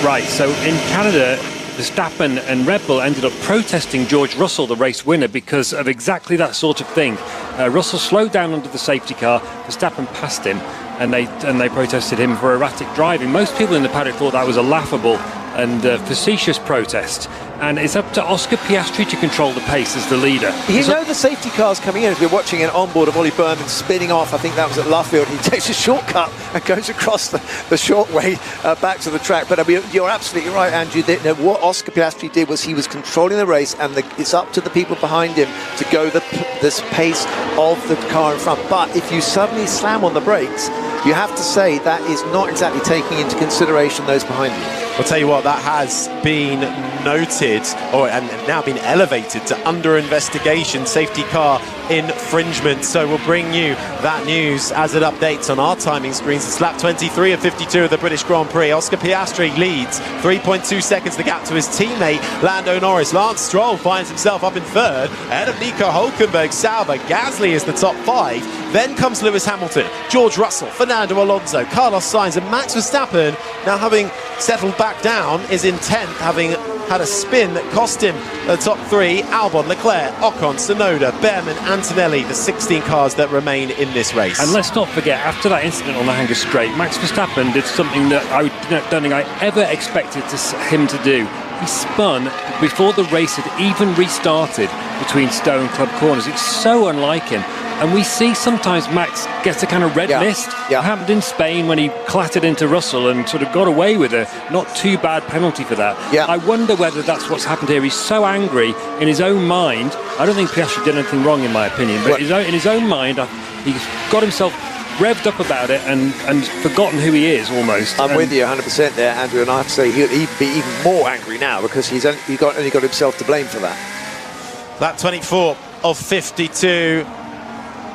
Right, so in Canada, Verstappen and Red Bull ended up protesting George Russell, the race winner, because of exactly that sort of thing. Russell slowed down under the safety car, Verstappen passed him, and they protested him for erratic driving. Most people in the paddock thought that was a laughable and facetious protest, and it's up to Oscar Piastri to control the pace as the leader. The safety car's coming in as we're watching an onboard of Ollie Berman spinning off. I think that was at Luffield. He takes a shortcut and goes across the short way back to the track. But you're absolutely right, Andrew. What Oscar Piastri did was he was controlling the race, and it's up to the people behind him to go this pace of the car in front. But if you suddenly slam on the brakes, you have to say that is not exactly taking into consideration those behind you. I'll tell you what, that has been noted and now been elevated to under investigation, safety car infringement. So we'll bring you that news as it updates on our timing screens. It's lap 23 of 52 of the British Grand Prix. Oscar Piastri leads 3.2 seconds the gap to his teammate Lando Norris. Lance Stroll finds himself up in third ahead of Nico Hulkenberg. Sauber, Gasly is the top 5. Then comes Lewis Hamilton, George Russell, Fernando Alonso, Carlos Sainz, and Max Verstappen, now having settled back down, is in 10th, having had a spin that cost him the top 3. Albon, Leclerc, Ocon, Tsunoda, Behrman, Antonelli, the 16 cars that remain in this race. And let's not forget, after that incident on the hangar straight, Max Verstappen did something that I don't think I ever expected him to do. He spun before the race had even restarted between Stowe and Club Corners. It's so unlike him. And we see sometimes Max gets a kind of red mist. It happened in Spain when he clattered into Russell and sort of got away with a not too bad penalty for that. I wonder whether that's what's happened here. He's so angry in his own mind. I don't think Piastri did anything wrong in my opinion, but in his own mind, he's got himself revved up about it and forgotten who he is almost. I'm with you 100% there, Andrew, and I have to say he'd be even more angry now because he's only got himself to blame for that. Lap 24 of 52.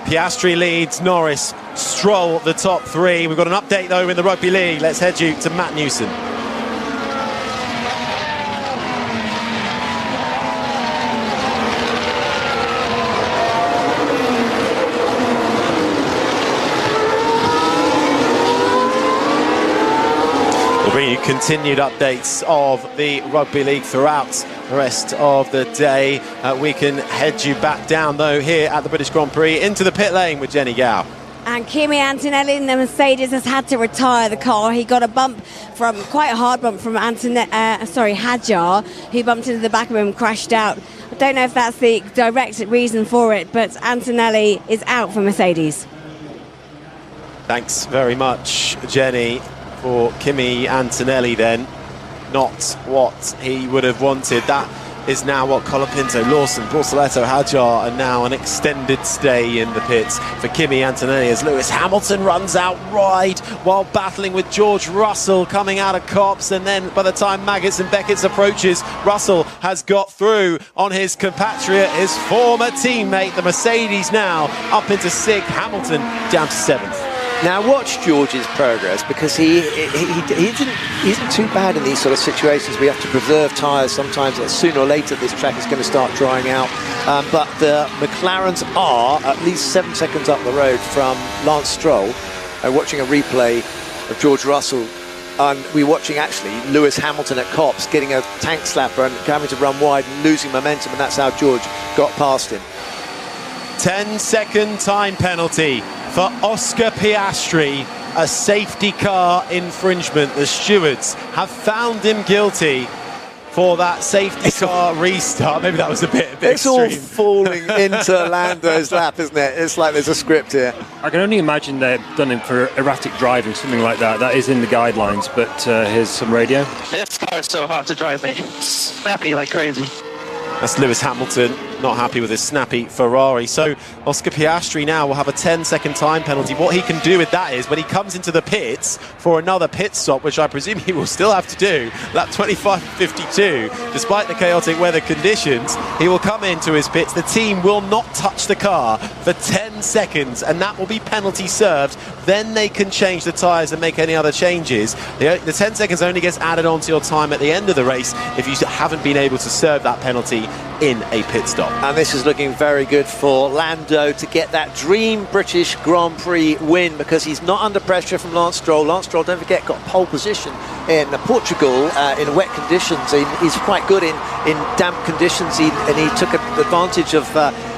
Piastri leads, Norris, Stroll the top 3. We've got an update though in the Rugby League. Let's head you to Matt Newson. We'll bring you continued updates of the Rugby League throughout the rest of the day. We can head you back down though here at the British Grand Prix into the pit lane with Jenny Gow. And Kimi Antonelli in the Mercedes has had to retire the car. He got a bump quite a hard bump from Hadjar, who bumped into the back of him and crashed out. I don't know if that's the direct reason for it, but Antonelli is out for Mercedes. Thanks very much, Jenny, for Kimi Antonelli then. Not what he would have wanted. That is now what Colapinto, Lawson, Borsaletto, Hadjar, and now an extended stay in the pits for Kimi Antonelli as Lewis Hamilton runs out wide while battling with George Russell coming out of Copse, and then by the time Maggots and Beckett's approaches, Russell has got through on his compatriot, his former teammate, the Mercedes now up into 6th, Hamilton down to 7th. Now watch George's progress, because he isn't too bad in these sort of situations. We have to preserve tyres sometimes. Sooner or later this track is going to start drying out, but the McLarens are at least 7 seconds up the road from Lance Stroll. Watching a replay of George Russell, and we're watching actually Lewis Hamilton at Copse getting a tank slapper and having to run wide and losing momentum, and that's how George got past him. 10-second time penalty for Oscar Piastri, a safety car infringement. The stewards have found him guilty for that safety car restart. Maybe that was a bit It's extreme. all falling into Lando's lap, isn't it? It's like there's a script here. I can only imagine they've done him for erratic driving, something like that. That is in the guidelines, but here's some radio. This car is so hard to drive, mate. Snappy like crazy. That's Lewis Hamilton, not happy with his snappy Ferrari. So Oscar Piastri now will have a 10-second time penalty. What he can do with that is when he comes into the pits for another pit stop, which I presume he will still have to do, lap 25.52, despite the chaotic weather conditions, he will come into his pits. The team will not touch the car for 10 seconds, and that will be penalty served. Then they can change the tyres and make any other changes. The 10 seconds only gets added on to your time at the end of the race if you haven't been able to serve that penalty in a pit stop. And this is looking very good for Lando to get that dream British Grand Prix win, because he's not under pressure from Lance Stroll. Lance Stroll, don't forget, got pole position in Portugal in wet conditions. He's quite good in damp conditions, and he took advantage of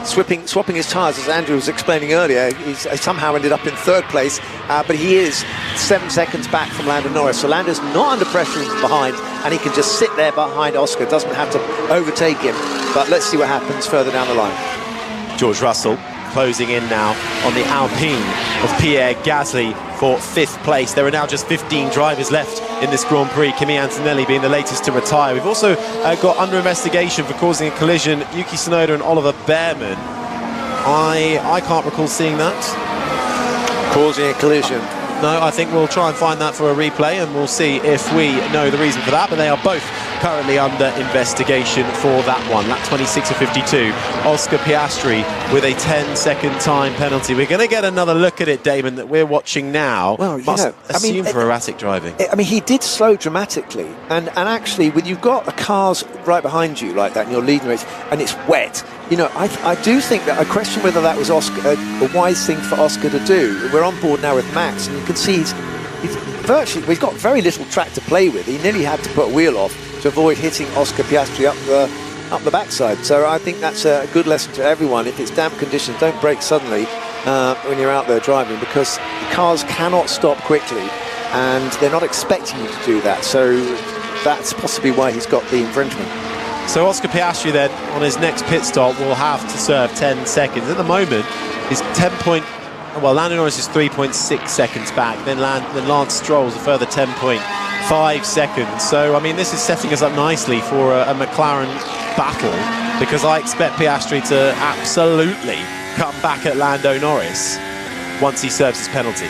swapping his tyres, as Andrew was explaining earlier. He somehow ended up in 3rd place, but he is 7 seconds back from Lando Norris. So Lando's not under pressure from behind, and he can just sit there behind Oscar, doesn't have to overtake him. But let's see what happens further down the line. George Russell closing in now on the Alpine of Pierre Gasly for 5th place. There are now just 15 drivers left in this Grand Prix, Kimi Antonelli being the latest to retire. We've also got under investigation for causing a collision Yuki Tsunoda and Oliver Behrman. I can't recall seeing that. Causing a collision? No, I think we'll try and find that for a replay, and we'll see if we know the reason for that. But they are both currently under investigation for that one. Lap 26.52. Oscar Piastri with a 10-second time penalty. We're going to get another look at it, Damon, that we're watching now. Well, assume for erratic driving. I mean, he did slow dramatically, and actually, when you've got the cars right behind you like that, and you're leading the race, and it's wet, you know, I do think that I question whether that was Oscar, a wise thing for Oscar to do. We're on board now with Max, and you can see he's virtually, we've got very little track to play with. He nearly had to put a wheel off to avoid hitting Oscar Piastri up the backside. So I think that's a good lesson to everyone. If it's damp conditions, don't brake suddenly when you're out there driving, because the cars cannot stop quickly, and they're not expecting you to do that. So that's possibly why he's got the infringement. So Oscar Piastri then, on his next pit stop, will have to serve 10 seconds. At the moment, he's Lando Norris is 3.6 seconds back. Then Lance Stroll's a further 10.5 seconds. So, I mean, this is setting us up nicely for a McLaren battle, because I expect Piastri to absolutely come back at Lando Norris once he serves his penalty.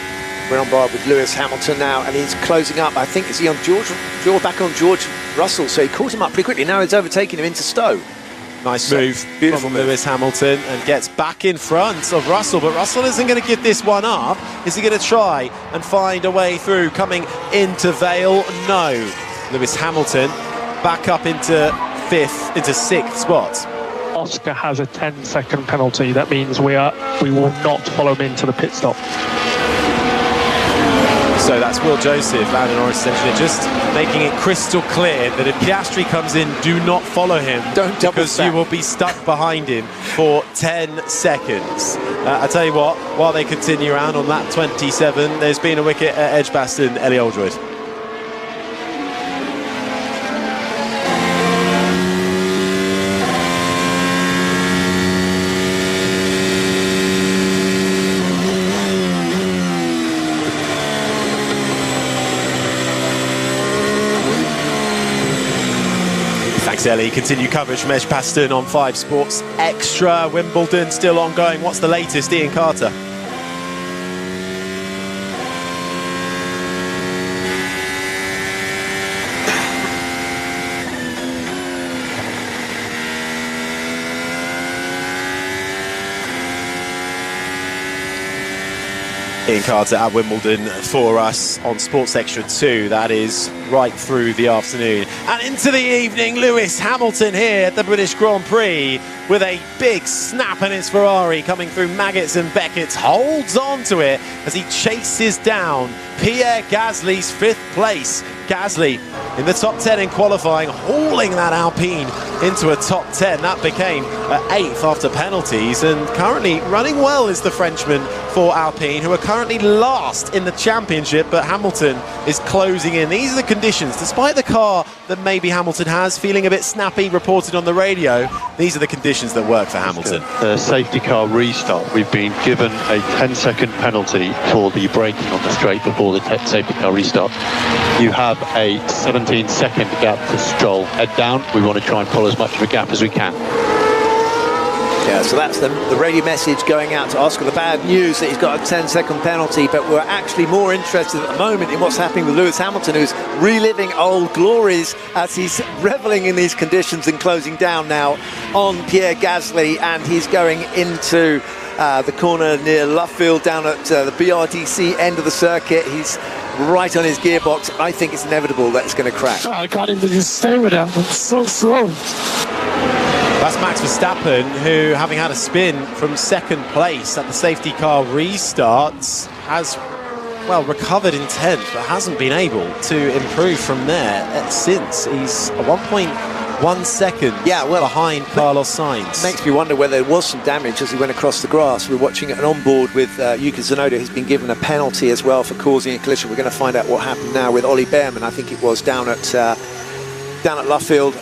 We're on board with Lewis Hamilton now, and he's closing up. I think, is he on George back on George Russell? So he caught him up pretty quickly. Now he's overtaking him into Stowe. Nice move from Lewis Hamilton, and gets back in front of Russell, but Russell isn't going to give this one up. Is he going to try and find a way through coming into Vale? No. Lewis Hamilton back up into 6th spot. Oscar has a 10-second penalty. That means we will not follow him into the pit stop. So that's Will Joseph, Lando Norris essentially just making it crystal clear that if Piastri comes in, do not follow him. Don't double because you will be stuck behind him for 10 seconds. I tell you what, while they continue around on lap 27, there's been a wicket at Edgbaston, Ellie Oldroyd. Thanks, Ellie. Continue coverage from Edgbaston on 5 Sports Extra. Wimbledon still ongoing. What's the latest, Ian Carter? Ian Carter at Wimbledon for us on Sports Extra 2. That is right through the afternoon and into the evening. Lewis Hamilton here at the British Grand Prix with a big snap in his Ferrari coming through Maggots and Beckett's, holds on to it as he chases down Pierre Gasly's 5th place. Gasly in the top 10 in qualifying, hauling that Alpine into a top 10. That became 8th after penalties, and currently running well is the Frenchman for Alpine, who are currently last in the championship, but Hamilton is closing in. These are the conditions, despite the car that maybe Hamilton has, feeling a bit snappy, reported on the radio. These are the conditions that work for Hamilton. The safety car restart. We've been given a 10-second penalty for the braking on the straight before the safety car restart. You have a 17-second gap to Stroll. Head down. We want to try and pull as much of a gap as we can. Yeah, so that's the radio message going out to Oscar. The bad news that he's got a 10-second penalty, but we're actually more interested at the moment in what's happening with Lewis Hamilton, who's reliving old glories as he's reveling in these conditions and closing down now on Pierre Gasly, and he's going into the corner near Luffield down at the BRDC end of the circuit. He's right on his gearbox. I think it's inevitable that it's going to crash. I got into this stay with him. It's so slow. That's Max Verstappen, who, having had a spin from 2nd place at the safety car restarts, has, well, recovered in 10th, but hasn't been able to improve from there since. He's 1.1 second behind Carlos Sainz. Makes me wonder whether there was some damage as he went across the grass. We're watching an onboard with Yuki Tsunoda, who's been given a penalty as well for causing a collision. We're going to find out what happened now with Ollie Behrman. I think it was down at Luffield.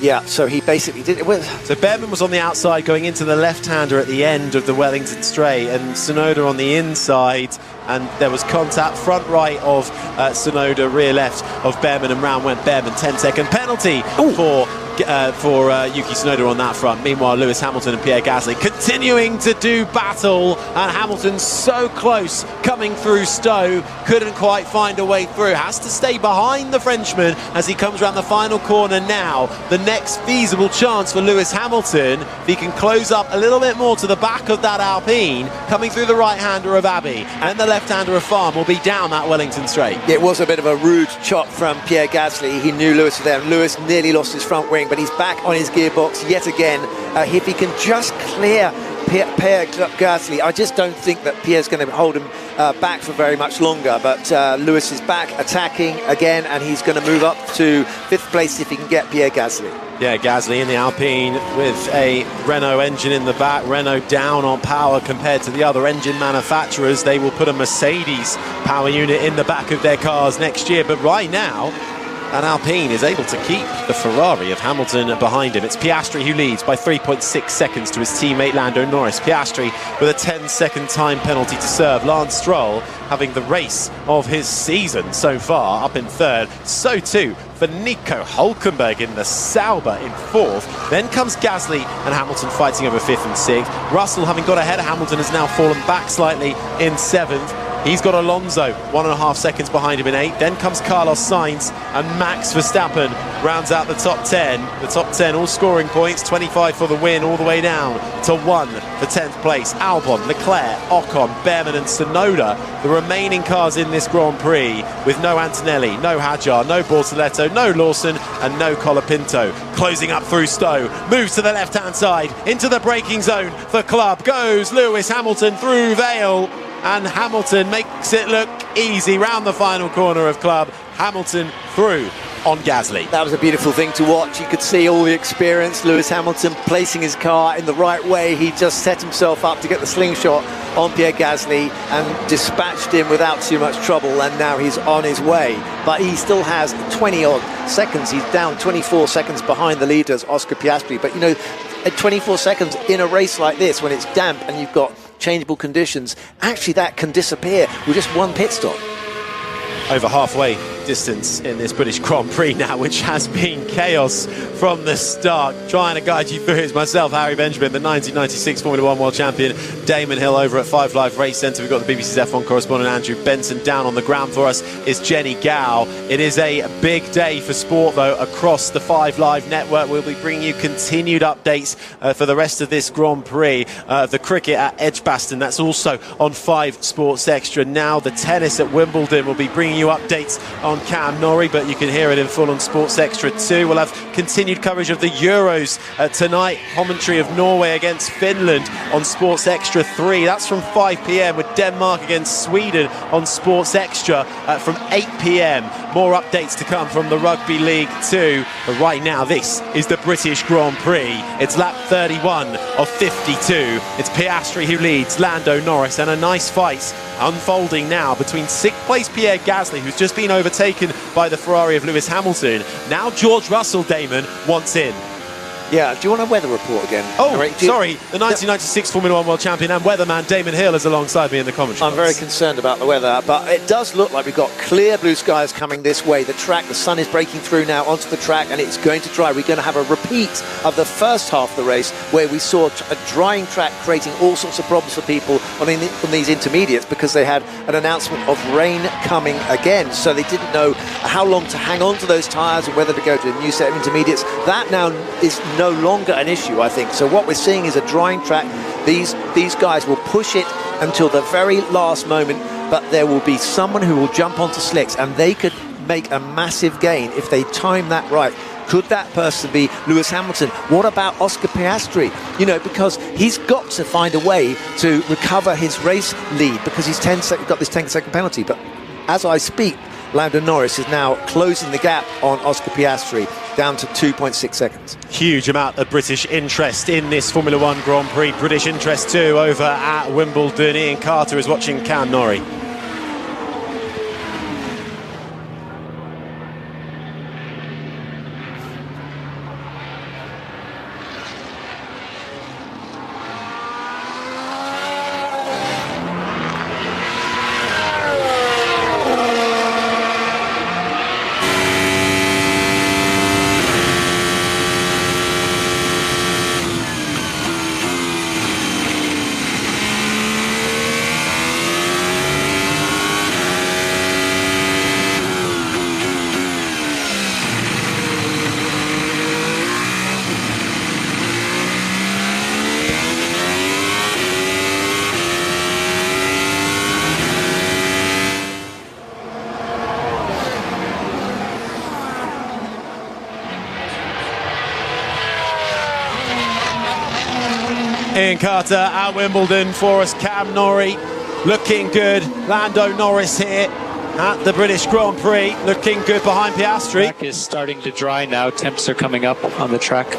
Yeah, so he basically did it. So Behrman was on the outside going into the left-hander at the end of the Wellington straight, and Tsunoda on the inside, and there was contact front right of Tsunoda, rear left of Behrman, and round went Behrman. 10-second penalty for Yuki Tsunoda on that front. Meanwhile, Lewis Hamilton and Pierre Gasly continuing to do battle, and Hamilton so close coming through Stowe, couldn't quite find a way through, has to stay behind the Frenchman as he comes around the final corner now. The next feasible chance for Lewis Hamilton, if he can close up a little bit more to the back of that Alpine, coming through the right-hander of Abbey, and the left-hander of Farm will be down that Wellington straight. It was a bit of a rude chop from Pierre Gasly. He knew Lewis was there, and Lewis nearly lost his front wing, but he's back on his gearbox yet again. If he can just clear Pierre Gasly, I just don't think that Pierre's going to hold him back for very much longer, but Lewis is back attacking again, and he's going to move up to 5th place if he can get Pierre Gasly. Yeah, Gasly in the Alpine with a Renault engine in the back. Renault down on power compared to the other engine manufacturers. They will put a Mercedes power unit in the back of their cars next year, but right now and Alpine is able to keep the Ferrari of Hamilton behind him. It's Piastri who leads by 3.6 seconds to his teammate Lando Norris. Piastri with a 10-second time penalty to serve. Lance Stroll having the race of his season so far, up in 3rd. So too for Nico Hülkenberg in the Sauber in 4th. Then comes Gasly and Hamilton fighting over 5th and 6th. Russell, having got ahead of Hamilton, has now fallen back slightly in 7th. He's got Alonso 1.5 seconds behind him in 8th. Then comes Carlos Sainz, and Max Verstappen rounds out the top 10. The top 10 all scoring points, 25 for the win, all the way down to 1 for 10th place. Albon, Leclerc, Ocon, Behrman and Tsunoda, the remaining cars in this Grand Prix, with no Antonelli, no Hadjar, no Bortoletto, no Lawson and no Colapinto. Closing up through Stowe, moves to the left-hand side, into the braking zone for Club. Goes Lewis Hamilton through Vale, and Hamilton makes it look easy round the final corner of Club. Hamilton through on Gasly. That was a beautiful thing to watch. You could see all the experience. Lewis Hamilton placing his car in the right way. He just set himself up to get the slingshot on Pierre Gasly and dispatched him without too much trouble, and now he's on his way. But he still has 20-odd seconds. He's down 24 seconds behind the leaders, Oscar Piastri. But, you know, at 24 seconds in a race like this, when it's damp and you've got changeable conditions, actually that can disappear with just one pit stop. Over halfway distance in this British Grand Prix now, which has been chaos from the start. Trying to guide you through it myself, Harry Benjamin, the 1996 Formula 1 World Champion, Damon Hill over at 5 Live Race Centre. We've got the BBC's F1 correspondent Andrew Benson. Down on the ground for us is Jenny Gow. It is a big day for sport, though, across the 5 Live network. We'll be bringing you continued updates for the rest of this Grand Prix of the cricket at Edgbaston. That's also on 5 Sports Extra. Now the tennis at Wimbledon. We'll be bringing you updates on Cam Norrie, but you can hear it in full on Sports Extra too. We'll have continued coverage of the Euros tonight. Commentary of Norway against Finland on Sports Extra 3. That's from 5 p.m. with Denmark against Sweden on Sports Extra from 8 p.m. More updates to come from the Rugby League too. But right now, this is the British Grand Prix. It's lap 31 of 52. It's Piastri who leads, Lando Norris, and a nice fight unfolding now between 6th place Pierre Gasly, who's just been overtaken by the Ferrari of Lewis Hamilton. Now George Russell, Damon, wants in. Yeah, do you want a weather report again? Oh, sorry, the 1996 Formula 1 World Champion and weatherman Damon Hill is alongside me in the commentary. I'm very concerned about the weather, but it does look like we've got clear blue skies coming this way. The track, the sun is breaking through now onto the track, and it's going to dry. We're going to have a repeat of the first half of the race where we saw a drying track creating all sorts of problems for people on these intermediates, because they had an announcement of rain coming again. So they didn't know how long to hang on to those tyres and whether to go to a new set of intermediates. That now is no longer an issue, I think. So what we're seeing is a drying track. These guys will push it until the very last moment, but there will be someone who will jump onto slicks, and they could make a massive gain if they time that right. Could that person be Lewis Hamilton? What about Oscar Piastri? You know, because he's got to find a way to recover his race lead, because he's got this 10-second penalty. But as I speak, Lando Norris is now closing the gap on Oscar Piastri down to 2.6 seconds. Huge amount of British interest in this Formula 1 Grand Prix. British interest too over at Wimbledon. Ian Carter is watching Cam Norrie. Ian Carter at Wimbledon for us. Cam Norrie looking good. Lando Norris here at the British Grand Prix, looking good behind Piastri. The track is starting to dry now. Temps are coming up on the track.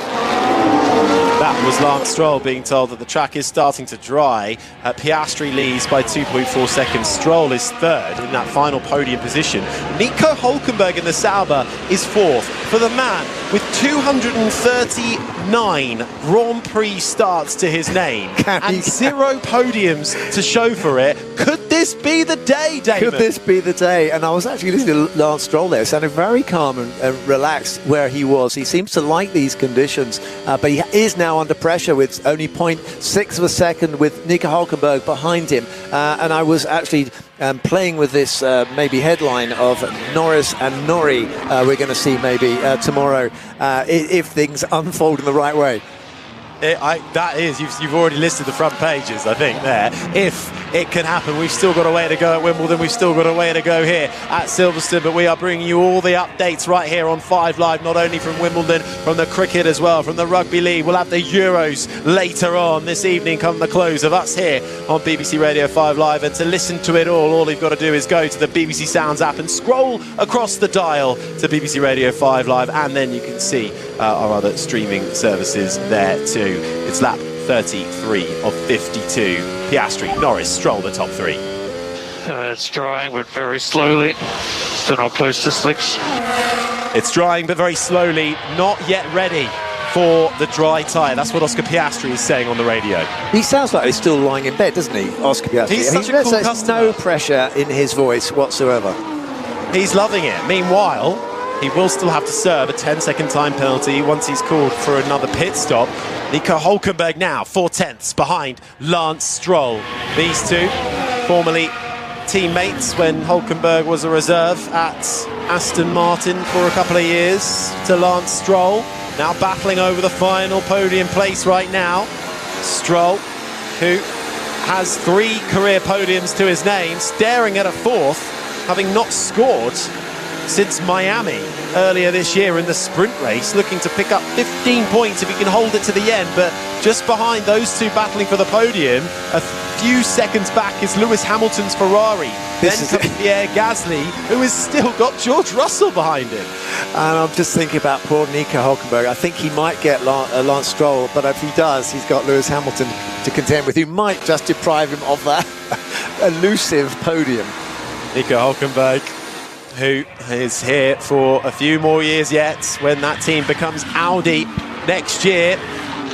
That was Lance Stroll being told that the track is starting to dry. Piastri leads by 2.4 seconds. Stroll is third in that final podium position. Nico Hülkenberg in the Sauber is fourth. For the man with 239 Grand Prix starts to his name and 0 podiums to show for it, could this be the day, Damon? Could this be the day? And I was actually listening to Lance Stroll there, sounded very calm and relaxed where he was. He seems to like these conditions, but he is now under pressure with only 0.6 of a second with Nico Hülkenberg behind him. And I was actually playing with this maybe headline of Norris and Norrie we're going to see maybe tomorrow if things unfold in the right way. That is, you've already listed the front pages, I think, there. If it can happen, we've still got a way to go at Wimbledon, we've still got a way to go here at Silverstone, but we are bringing you all the updates right here on 5 Live, not only from Wimbledon, from the cricket as well, from the Rugby League. We'll have the Euros later on this evening, come the close of us here on BBC Radio 5 Live. And to listen to it all you've got to do is go to the BBC Sounds app and scroll across the dial to BBC Radio 5 Live, and then you can see our other streaming services there too. It's lap 33 of 52. Piastri, Norris, Stroll, the top three. It's drying, but very slowly. Still not close to slicks. It's drying, but very slowly. Not yet ready for the dry tyre. That's what Oscar Piastri is saying on the radio. He sounds like he's still lying in bed, doesn't he, Oscar Piastri? He's such a cool There's customer. no pressure in his voice whatsoever. He's loving it. Meanwhile, he will still have to serve a 10-second time penalty once he's called for another pit stop. Nico Hülkenberg now 4/10 behind Lance Stroll. These two, formerly teammates when Hülkenberg was a reserve at Aston Martin for a couple of years to Lance Stroll. Now battling over the final podium place right now. Stroll, who has 3 career podiums to his name, staring at a 4th, having not scored since Miami earlier this year in the sprint race, looking to pick up 15 points if he can hold it to the end. But just behind those two battling for the podium, a few seconds back is Lewis Hamilton's Ferrari. Then comes Pierre Gasly, who has still got George Russell behind him. And I'm just thinking about poor Nico Hülkenberg. I think he might get Lance Stroll, but if he does, he's got Lewis Hamilton to contend with, who might just deprive him of that elusive podium. Nico Hülkenberg, who is here for a few more years yet when that team becomes Audi next year,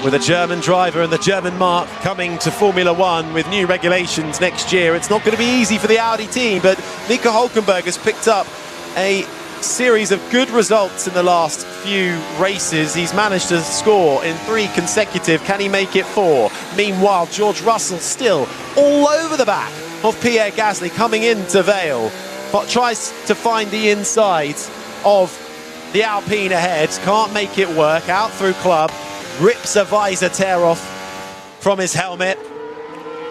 with a German driver and the German mark coming to Formula One with new regulations next year. It's not going to be easy for the Audi team, but Nico Hülkenberg has picked up a series of good results in the last few races. He's managed to score in 3 consecutive. Can he make it 4? Meanwhile, George Russell still all over the back of Pierre Gasly coming into Vale, but tries to find the inside of the Alpine ahead. Can't make it work. Out through Club. Rips a visor tear off from his helmet.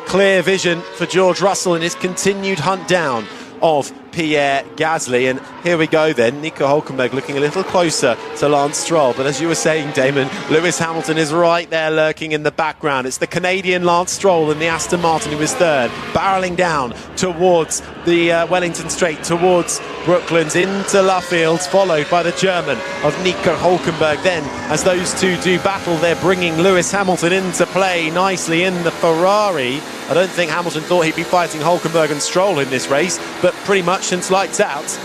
Clear vision for George Russell in his continued hunt down of Pierre Gasly. And here we go then, Nico Hülkenberg looking a little closer to Lance Stroll, but as you were saying, Damon, Lewis Hamilton is right there lurking in the background. It's the Canadian Lance Stroll and the Aston Martin who is third, barrelling down towards the Wellington Straight, towards Brooklands into Luffields, followed by the German of Nico Hülkenberg. Then as those two do battle, they're bringing Lewis Hamilton into play nicely in the Ferrari. I don't think Hamilton thought he'd be fighting Hülkenberg and Stroll in this race, but pretty much since lights out,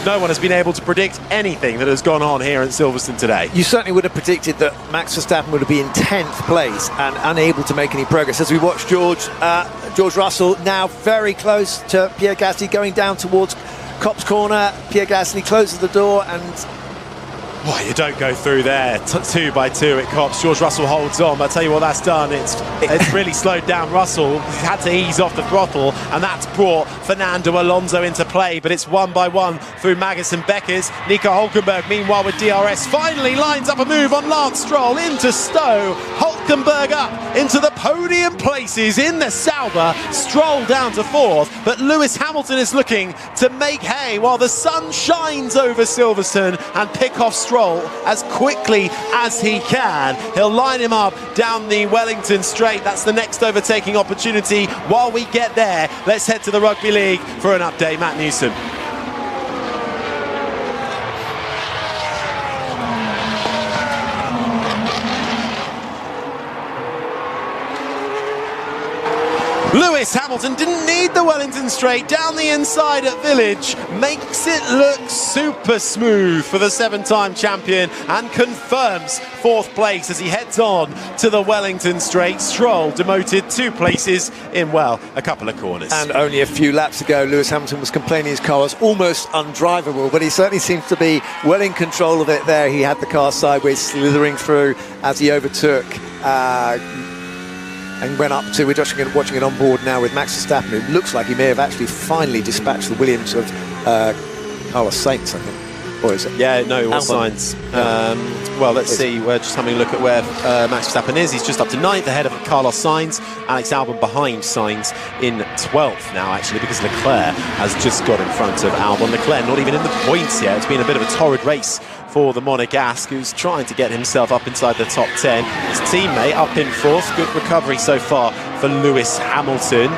no one has been able to predict anything that has gone on here in Silverstone today. You certainly would have predicted that Max Verstappen would have been in 10th place and unable to make any progress. As we watch George Russell now very close to Pierre Gasly, going down towards Copse Corner. Pierre Gasly closes the door and... Boy, you don't go through there 2 by 2 at Copse. George Russell holds on, but I'll tell you what that's done. It's really slowed down Russell. He's had to ease off the throttle, and that's brought Fernando Alonso into play. But it's 1 by 1 through Magnussen Beckers. Nico Hülkenberg, meanwhile with DRS, finally lines up a move on Lance Stroll into Stowe. Hülkenberg up into the podium places in the Sauber. Stroll down to 4th, but Lewis Hamilton is looking to make hay while the sun shines over Silverstone and pick off Stroll as quickly as he can. He'll line him up down the Wellington Straight. That's the next overtaking opportunity. While we get there, let's head to the Rugby League for an update. Matt Newsom. Lewis Hamilton didn't need the Wellington Straight down the inside at Village, makes it look super smooth for the 7-time champion and confirms 4th place as he heads on to the Wellington Straight. Stroll demoted 2 places in, well, a couple of corners. And only a few laps ago, Lewis Hamilton was complaining his car was almost undrivable, but he certainly seems to be well in control of it there. He had the car sideways, slithering through as he overtook and went up to, we're watching it on board now with Max Verstappen. It looks like he may have actually finally dispatched the Williams of Carlos Sainz, I think. Or is it? Yeah, no, it was Sainz. Well, let's see. We're just having a look at where Max Verstappen is. He's just up to 9th ahead of Carlos Sainz. Alex Albon behind Sainz in 12th now, actually, because Leclerc has just got in front of Albon. Leclerc not even in the points yet. It's been a bit of a torrid race for the Monegasque, who's trying to get himself up inside the top 10. His teammate up in 4th. Good recovery so far for Lewis Hamilton.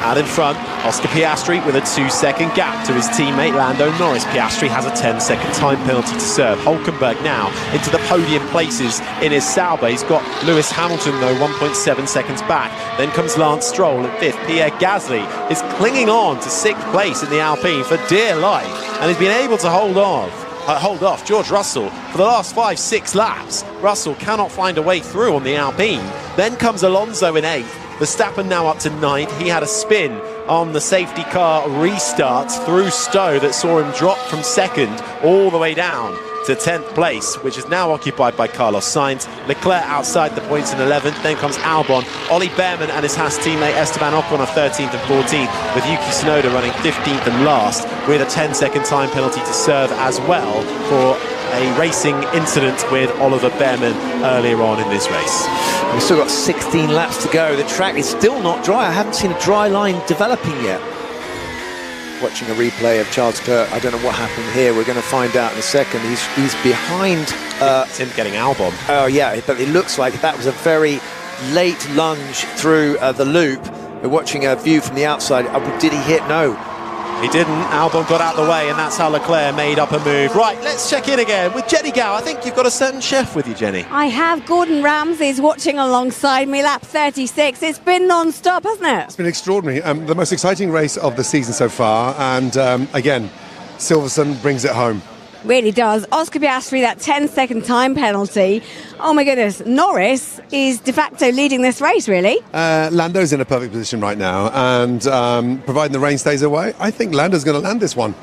Out in front, Oscar Piastri with a 2-second gap to his teammate Lando Norris. Piastri has a 10-second time penalty to serve. Hülkenberg now into the podium places in his Sauber. He's got Lewis Hamilton, though, 1.7 seconds back. Then comes Lance Stroll at 5th. Pierre Gasly is clinging on to 6th place in the Alpine for dear life, and he's been able to hold off George Russell for the last 5-6 laps. Russell cannot find a way through on the Alpine. Then comes Alonso in 8th. Verstappen now up to 9th. He had a spin on the safety car restart through Stowe that saw him drop from second all the way down to 10th place, which is now occupied by Carlos Sainz. Leclerc outside the points in 11th, then comes Albon. Ollie Behrman and his Haas teammate Esteban Ocon are 13th and 14th, with Yuki Tsunoda running 15th and last, with a 10-second time penalty to serve as well for a racing incident with Oliver Behrman earlier on in this race. We've still got 16 laps to go. The track is still not dry. I haven't seen a dry line developing yet. Watching a replay of Charles Leclerc, I don't know what happened here. We're going to find out in a second. He's behind. It's him getting Albon. Oh yeah, but it looks like that was a very late lunge through the loop. We're watching a view from the outside. Did he hit? No. He didn't. Albon got out of the way, and that's how Leclerc made up a move. Right, let's check in again with Jenny Gow. I think you've got a certain chef with you, Jenny. I have. Gordon Ramsay's watching alongside me, lap 36. It's been non-stop, hasn't it? It's been extraordinary. The most exciting race of the season so far, and again, Silverstone brings it home. Really does. Oscar Piastri, that 10-second time penalty. Oh my goodness, Norris is de facto leading this race, really. Lando's in a perfect position right now, and providing the rain stays away, I think Lando's going to land this one.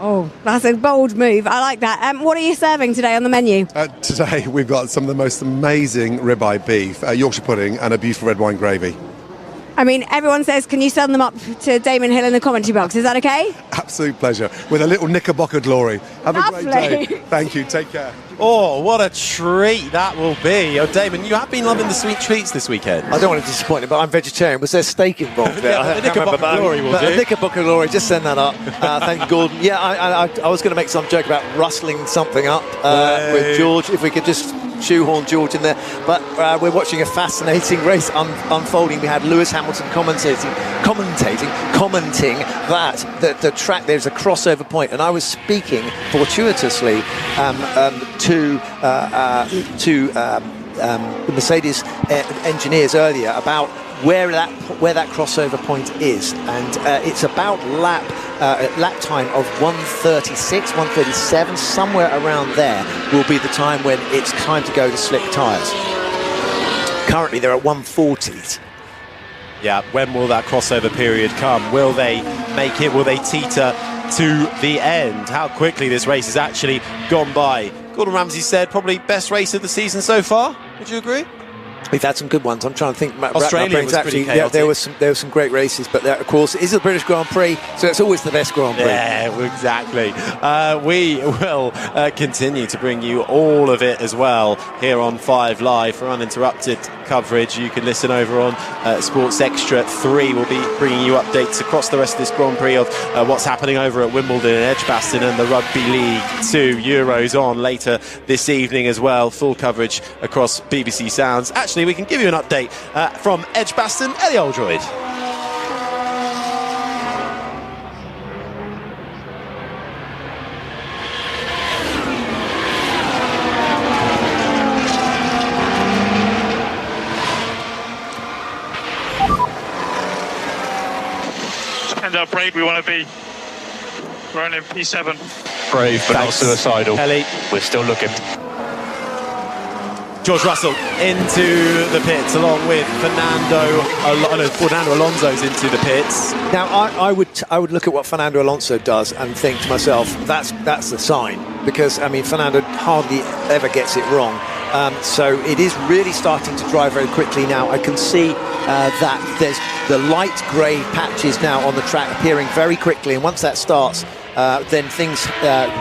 Oh, that's a bold move. I like that. What are you serving today on the menu? Today we've got some of the most amazing ribeye beef, Yorkshire pudding, and a beautiful red wine gravy. I mean, everyone says, can you send them up to Damon Hill in the commentary box? Is that okay? Absolute pleasure. With a little Knickerbocker glory. Have Lovely. a great day. Thank you. Take care. Oh, what a treat that will be. Oh, Damon, you have been loving the sweet treats this weekend. I don't want to disappoint you, but I'm vegetarian. Was there steak involved there? Yeah, the Knickerbocker glory will do. Knickerbocker glory, just send that up. Thank you, Gordon. Yeah, I was going to make some joke about rustling something up with George, if we could just shoehorn George in there, but we're watching a fascinating race unfolding. We had Lewis Hamilton commenting that the track, there's a crossover point, and I was speaking fortuitously to the Mercedes engineers earlier about where that crossover point is, and it's about lap time of 1:36, 1:37, somewhere around there will be the time when it's time to go to slick tyres. Currently they're at 1:40. Yeah, when will that crossover period come? Will they make it? Will they teeter to the end? How quickly this race has actually gone by. Gordon Ramsay said probably best race of the season so far. Would you agree? We've had some good ones. I'm trying to think. Australia was pretty chaotic. Yeah, there was some great races, but of course it is the British Grand Prix, so it's always the best Grand Prix. Yeah, exactly. We will continue to bring you all of it as well here on 5 Live for uninterrupted coverage. You can listen over on Sports Extra 3. We'll be bringing you updates across the rest of this Grand Prix of what's happening over at Wimbledon and Edgbaston, and the Rugby League 2 Euros on later this evening as well. Full coverage across BBC Sounds. Actually, we can give you an update from Edgbaston. Ellie Oldroyd. Depends how brave we want to be. We're only in P7. Brave, but not suicidal. Ellie. We're still looking. George Russell into the pits along with Fernando Alonso's into the pits. Now I would look at what Fernando Alonso does and think to myself, that's the sign, because I mean Fernando hardly ever gets it wrong. So it is really starting to drive very quickly now. I can see that there's the light grey patches now on the track appearing very quickly, and once that starts, then things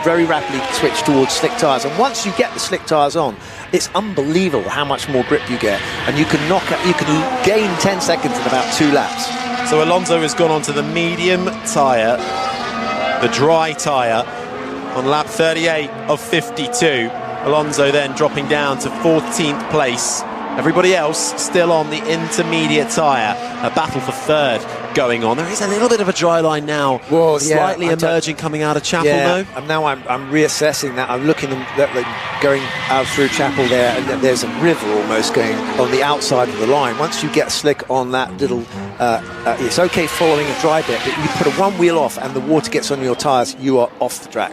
very rapidly switch towards slick tyres. And once you get the slick tyres on, it's unbelievable how much more grip you get, and you can gain 10 seconds in about 2 laps. So Alonso has gone onto the medium tyre, the dry tyre, on lap 38 of 52. Alonso then dropping down to 14th place. Everybody else still on the intermediate tyre. A battle for third going on. There is a little bit of a dry line now, slightly emerging coming out of Chapel, though. And now I'm reassessing that. I'm looking going out through Chapel there, and there's a river almost going on the outside of the line. Once you get slick on that little, it's okay following a dry bit, but you put a one wheel off and the water gets on your tyres, you are off the track.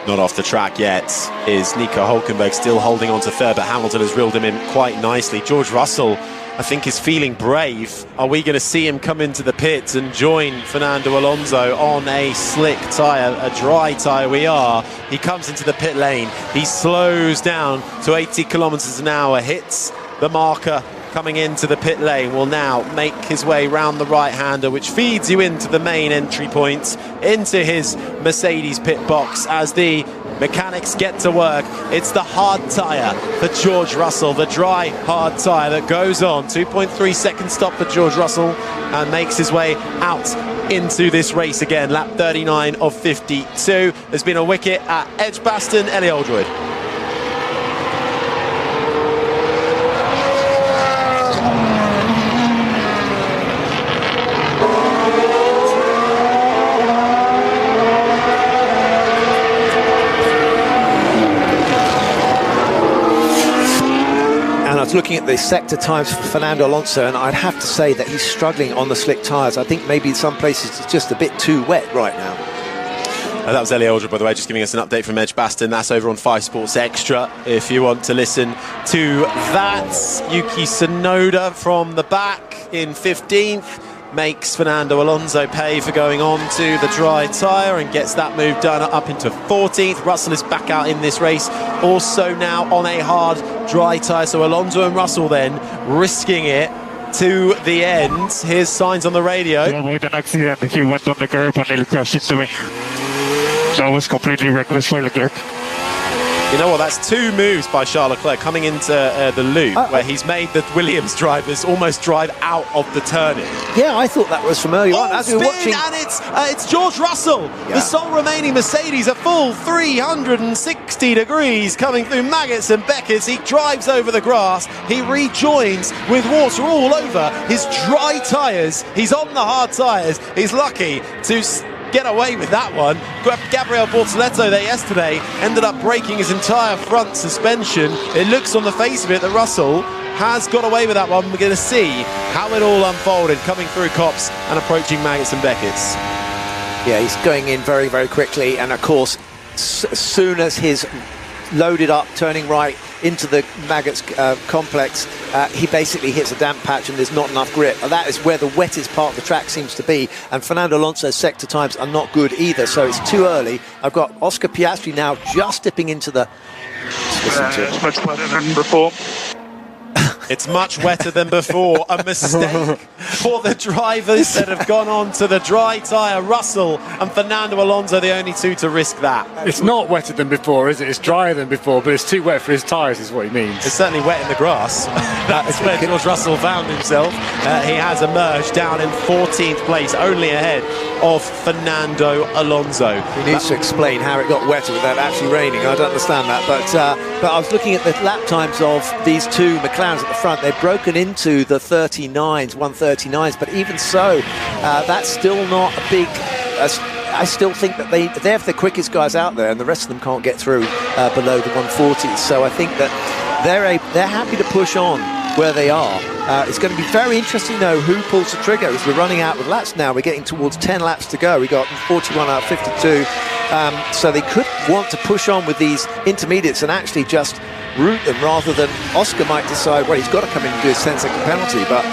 Not off the track yet is Nico Hülkenberg, still holding on to third, but Hamilton has reeled him in quite nicely. George Russell I think is feeling brave. Are we going to see him come into the pits and join Fernando Alonso on a slick tyre, a dry tyre? We are. He comes into the pit lane. He slows down to 80 kilometres an hour, hits the marker coming into the pit lane, will now make his way round the right-hander, which feeds you into the main entry point, into his Mercedes pit box as the mechanics get to work. It's the hard tyre for George Russell, the dry, hard tyre that goes on. 2.3 second stop for George Russell and makes his way out into this race again. Lap 39 of 52. There's been a wicket at Edgbaston. Ellie Oldroyd. Looking at the sector times for Fernando Alonso, and I'd have to say that he's struggling on the slick tyres. I think maybe in some places it's just a bit too wet right now. That was Ellie Aldred, by the way, just giving us an update from Edgbaston. That's over on 5 Sports Extra if you want to listen to that. Yuki Tsunoda from the back in 15th makes Fernando Alonso pay for going on to the dry tyre and gets that move done up into 14th. Russell is back out in this race, also now on a hard dry tyre. So Alonso and Russell then risking it to the end. Here's signs on the radio. To avoid an accident, he went on the curb and he crashed into me. That was completely reckless for Leclerc. You know what, that's 2 moves by Charles Leclerc coming into the loop where he's made the Williams drivers almost drive out of the turning. Yeah, I thought that was from earlier on. As we were watching, and it's George Russell, the sole remaining Mercedes, a full 360 degrees coming through Maggots and Beckett's. He drives over the grass. He rejoins with water all over his dry tyres. He's on the hard tyres. He's lucky to get away with that one. Gabriel Bortoleto there yesterday ended up breaking his entire front suspension. It looks on the face of it that Russell has got away with that one. We're going to see how it all unfolded coming through Copse and approaching Maggots and Beckett's. Yeah, he's going in very, very quickly, and of course as soon as he's loaded up, turning right into the Maggots complex, he basically hits a damp patch and there's not enough grip. And that is where the wettest part of the track seems to be, and Fernando Alonso's sector times are not good either, so it's too early. I've got Oscar Piastri now just dipping into the... It's much better than before. It's much wetter than before. A mistake for the drivers that have gone on to the dry tyre. Russell and Fernando Alonso, the only 2 to risk that. It's not wetter than before, is it? It's drier than before, but it's too wet for his tyres, is what he means. It's certainly wet in the grass. That's where George Russell found himself. He has emerged down in 14th place, only ahead of Fernando Alonso. He needs to explain how it got wetter without actually raining. I don't understand that, but I was looking at the lap times of these 2 McLarens at the front. They've broken into the 139s, but even so, that's still not a big... I still think that they have the quickest guys out there, and the rest of them can't get through below the 140s. So I think that they're happy to push on where they are. It's going to be very interesting to know who pulls the trigger as we're running out with laps now. We're getting towards 10 laps to go. We got 41 out of 52. So they could want to push on with these intermediates and actually just route them, rather than Oscar might decide, well, he's got to come in and do his 10-second penalty. But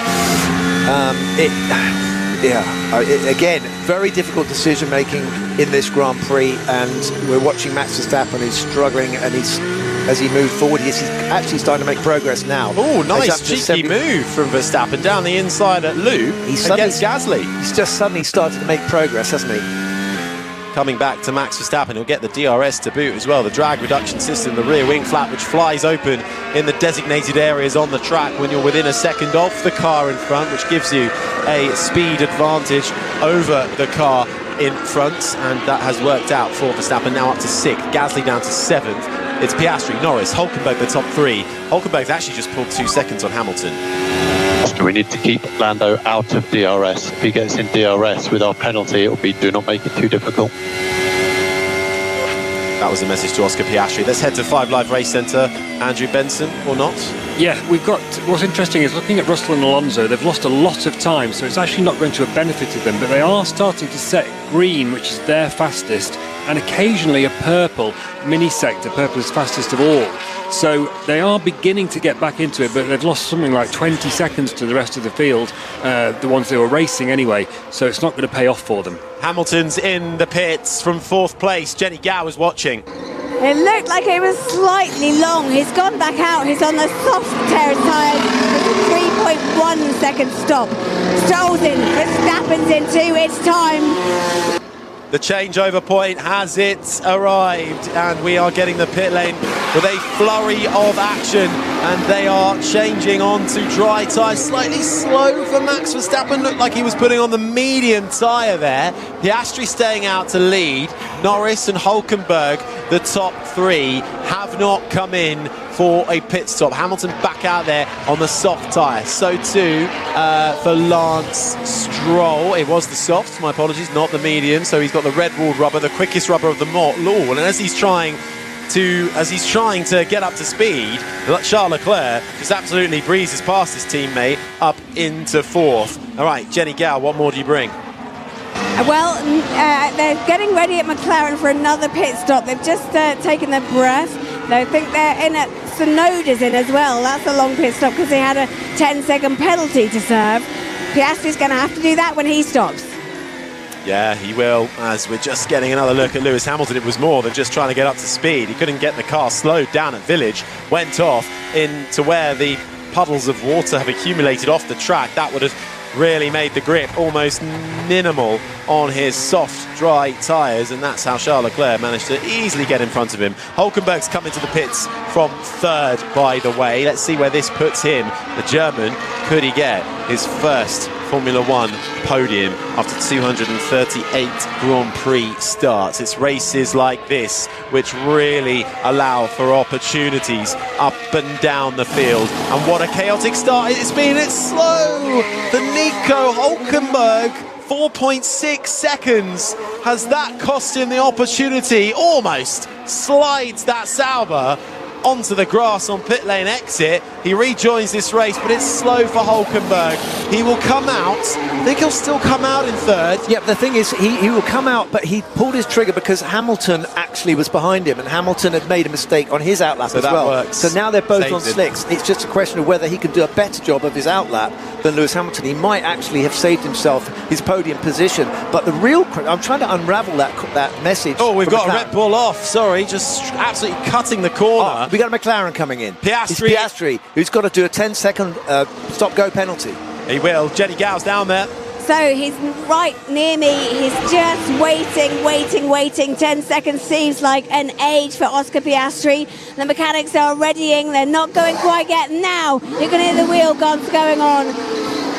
again, very difficult decision making in this Grand Prix, and we're watching Max Verstappen. He's struggling, and as he moves forward, he's actually starting to make progress now. Oh, nice cheeky move from Verstappen down the inside at loop against Gasly. He's just suddenly started to make progress, hasn't he? Coming back to Max Verstappen, he'll get the DRS to boot as well. The drag reduction system, the rear wing flap, which flies open in the designated areas on the track when you're within a second of the car in front, which gives you a speed advantage over the car in front, and that has worked out for Verstappen. Now up to 6th, Gasly down to 7th. It's Piastri, Norris, Hulkenberg the top 3. Hulkenberg's actually just pulled 2 seconds on Hamilton. We need to keep Lando out of DRS. If he gets in DRS with our penalty, it'll be do not make it too difficult. That was the message to Oscar Piastri. Let's head to 5 Live Race Centre. Andrew Benson, or not? Yeah, we've got... What's interesting is looking at Russell and Alonso, they've lost a lot of time, so it's actually not going to have benefited them, but they are starting to set green, which is their fastest, and occasionally a purple mini sector. Purple is fastest of all. So they are beginning to get back into it, but they've lost something like 20 seconds to the rest of the field, the ones they were racing anyway, so it's not going to pay off for them. Hamilton's in the pits from 4th place. Jenny Gow was watching. It looked like it was slightly long. He's gone back out. He's on the soft terrace tyres. It's a 3.1 second stop. Stroll's in. Verstappen's in too. It's time. The changeover point has it arrived, and we are getting the pit lane with a flurry of action, and they are changing on to dry tyres. Slightly slow for Max Verstappen. Looked like he was putting on the medium tyre there. Piastri staying out to lead. Norris and Hülkenberg, the top 3, have not come in for a pit stop. Hamilton back out there on the soft tyre. So too for Lance Stroll. It was the soft, my apologies, not the medium. So he's got the red walled rubber, the quickest rubber of them all. And as he's trying to get up to speed, Charles Leclerc just absolutely breezes past his teammate up into 4th. All right, Jenny Gow, what more do you bring? Well, they're getting ready at McLaren for another pit stop. They've just taken their breath. I think they're in at Tsunoda's in as well. That's a long pit stop because they had a 10-second penalty to serve. Piastri's going to have to do that when he stops. Yeah, he will, as we're just getting another look at Lewis Hamilton. It was more than just trying to get up to speed. He couldn't get the car slowed down at Village, went off into where the puddles of water have accumulated off the track. That would have really made the grip almost minimal on his soft, dry tyres, and that's how Charles Leclerc managed to easily get in front of him. Hülkenberg's come into the pits from 3rd, by the way. Let's see where this puts him. The German, could he get his first Formula One podium after 238 Grand Prix starts? It's races like this which really allow for opportunities up and down the field. And what a chaotic start it's been. It's slow for Nico Hülkenberg. 4.6 seconds. Has that cost him the opportunity? Almost slides that Sauber onto the grass on pit lane exit. He rejoins this race, but it's slow for Hülkenberg. He will come out. I think he'll still come out in 3rd. Yeah, the thing is, he will come out, but he pulled his trigger because Hamilton actually was behind him, and Hamilton had made a mistake on his outlap as well. Works. So now they're both on Saved slicks. It's just a question of whether he can do a better job of his outlap than Lewis Hamilton. He might actually have saved himself his podium position. But the real, I'm trying to unravel that message. Oh, we've got a Red Bull off. Sorry, just absolutely cutting the corner. We got a McLaren coming in. Piastri. It's Piastri, who's got to do a 10-second stop-go penalty. He will. Jenny Gow's down there. So he's right near me. He's just waiting. 10 seconds seems like an age for Oscar Piastri. The mechanics are readying. They're not going quite yet. Now you're going to hear the wheel guns going on.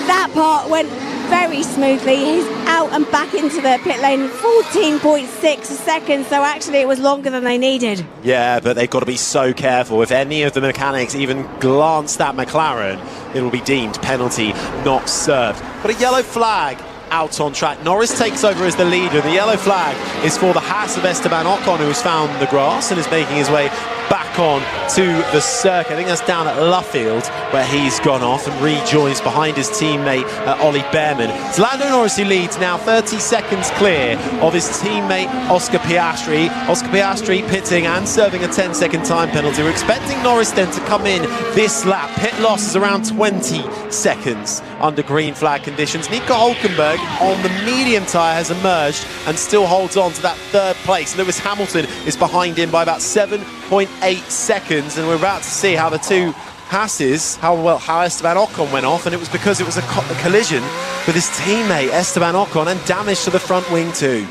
That part went very smoothly. He's out and back into the pit lane. 14.6 seconds. So actually it was longer than they needed. Yeah, but they've got to be so careful. If any of the mechanics even glanced at McLaren, it will be deemed penalty not served. But a yellow flag out on track. Norris takes over as the leader. The yellow flag is for the Haas of Esteban Ocon, who has found the grass and is making his way back on to the circuit. I think that's down at Luffield where he's gone off and rejoins behind his teammate Ollie Behrman. It's Lando Norris who leads now, 30 seconds clear of his teammate Oscar Piastri. Oscar Piastri pitting and serving a 10-second time penalty. We're expecting Norris then to come in this lap. Pit loss is around 20 seconds under green flag conditions. Nico Hülkenberg on the medium tyre has emerged and still holds on to that 3rd place. Lewis Hamilton is behind him by about 7.8 seconds, and we're about to see how the two Haas's, how Esteban Ocon went off, and it was because it was a collision with his teammate Esteban Ocon and damage to the front wing too.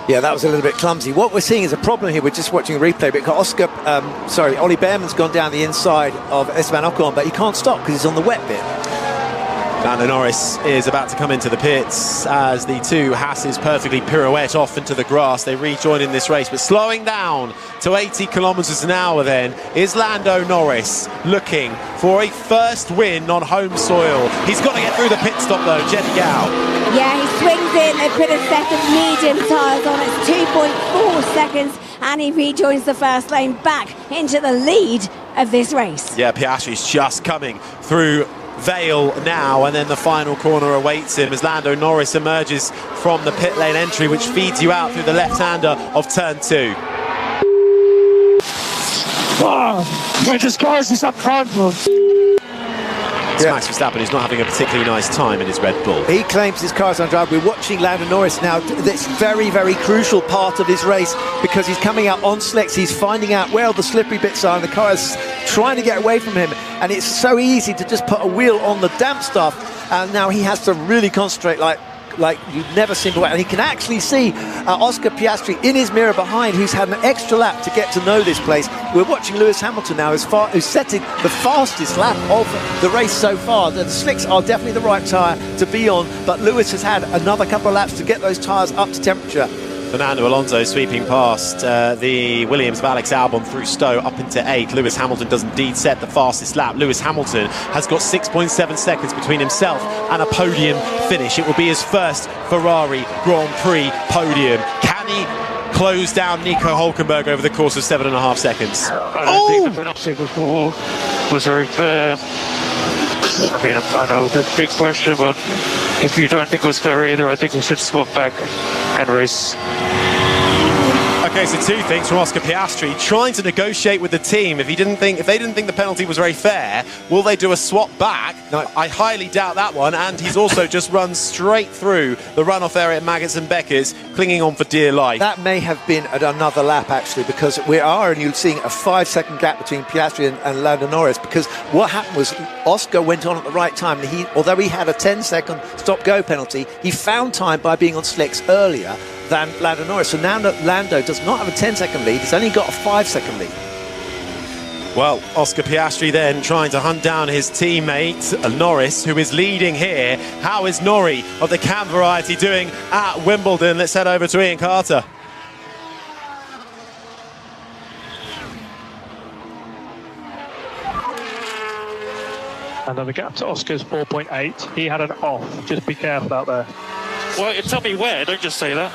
Yeah, that was a little bit clumsy. What we're seeing is a problem here. We're just watching a replay, but Ollie Behrman's gone down the inside of Esteban Ocon, but he can't stop because he's on the wet bit. Lando Norris is about to come into the pits as the two Haas's perfectly pirouette off into the grass. They rejoin in this race, but slowing down to 80 kilometres an hour then is Lando Norris, looking for a first win on home soil. He's got to get through the pit stop though, Jenny Gow. Yeah, he swings in. They put a set of medium tyres on. It's 2.4 seconds, and he rejoins the first lane back into the lead of this race. Yeah, Piastri's just coming through Vale now, and then the final corner awaits him as Lando Norris emerges from the pit lane entry, which feeds you out through the left-hander of turn 2. British cars is up front. It's Max Verstappen who's not having a particularly nice time in his Red Bull. He claims his car's undriveable. We're watching Lando Norris now. This very, very crucial part of his race because he's coming out on slicks. He's finding out where all the slippery bits are, and the car is trying to get away from him. And it's so easy to just put a wheel on the damp stuff. And now he has to really concentrate like you've never seen before. And he can actually see Oscar Piastri in his mirror behind, who's had an extra lap to get to know this place. We're watching Lewis Hamilton now, who's setting the fastest lap of the race so far. The slicks are definitely the right tyre to be on, but Lewis has had another couple of laps to get those tyres up to temperature. Fernando Alonso sweeping past the Williams of Alex Albon through Stowe up into 8th. Lewis Hamilton does indeed set the fastest lap. Lewis Hamilton has got 6.7 seconds between himself and a podium finish. It will be his first Ferrari Grand Prix podium. Can he close down Nico Hülkenberg over the course of 7.5 seconds? I don't think the penalty before was very fair. I mean, I know that's a big question, but if you don't think it was fair either, I think we should swap back and race. Okay, so two things from Oscar Piastri trying to negotiate with the team. If they didn't think the penalty was very fair, will they do a swap back? No. I highly doubt that one. And he's also just run straight through the runoff area at Maggots and Beckers, clinging on for dear life. That may have been at another lap actually, because we are only seeing a 5-second gap between Piastri and Lando Norris. Because what happened was Oscar went on at the right time, and although he had a 10-second stop-go penalty, he found time by being on slicks earlier than Lando Norris. So now Lando does not have a 10-second lead, he's only got a 5-second lead. Well, Oscar Piastri then trying to hunt down his teammate Norris, who is leading here. How is Norrie of the Cam variety doing at Wimbledon? Let's head over to Ian Carter. Another gap to Oscar's 4.8. He had an off. Just be careful out there. Well, tell me where, don't just say that.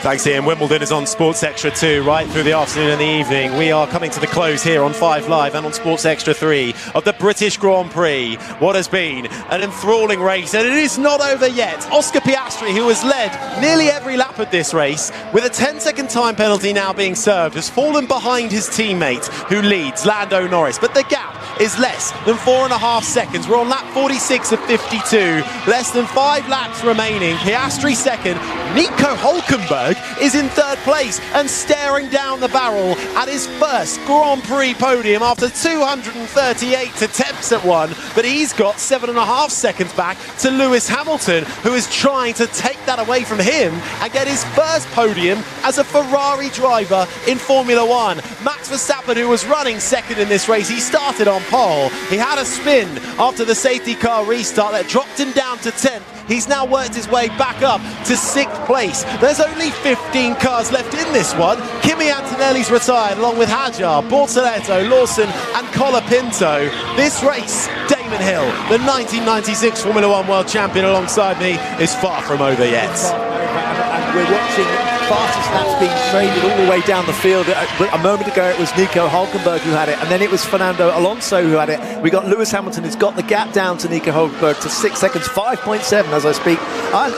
Thanks, Ian. Wimbledon is on Sports Extra 2 right through the afternoon and the evening. We are coming to the close here on 5 Live and on Sports Extra 3 of the British Grand Prix. What has been an enthralling race, and it is not over yet. Oscar Piastri, who has led nearly every lap of this race, with a 10-second time penalty now being served, has fallen behind his teammate, who leads, Lando Norris. But the gap is less than 4.5 seconds. We're on lap 46 of 52. Less than 5 laps remaining. Piastri second. Nico Hülkenberg is in third place and staring down the barrel at his first Grand Prix podium after 238 attempts at one. But he's got 7.5 seconds back to Lewis Hamilton, who is trying to take that away from him and get his first podium as a Ferrari driver in Formula One. Max Verstappen, who was running second in this race, he started on pole. He had a spin after the safety car restart that dropped him down to 10th. He's now worked his way back up to 6th place. There's only 15 cars left in this one. Kimi Antonelli's retired, along with Hadjar, Bortoletto, Lawson and Colapinto. This race, Damon Hill, the 1996 Formula One World Champion alongside me, is far from over yet. And we're watching fastest laps being traded all the way down the field. A moment ago it was Nico Hülkenberg who had it, and then it was Fernando Alonso who had it. We got Lewis Hamilton who's got the gap down to Nico Hülkenberg to 6 seconds, 5.7 as I speak.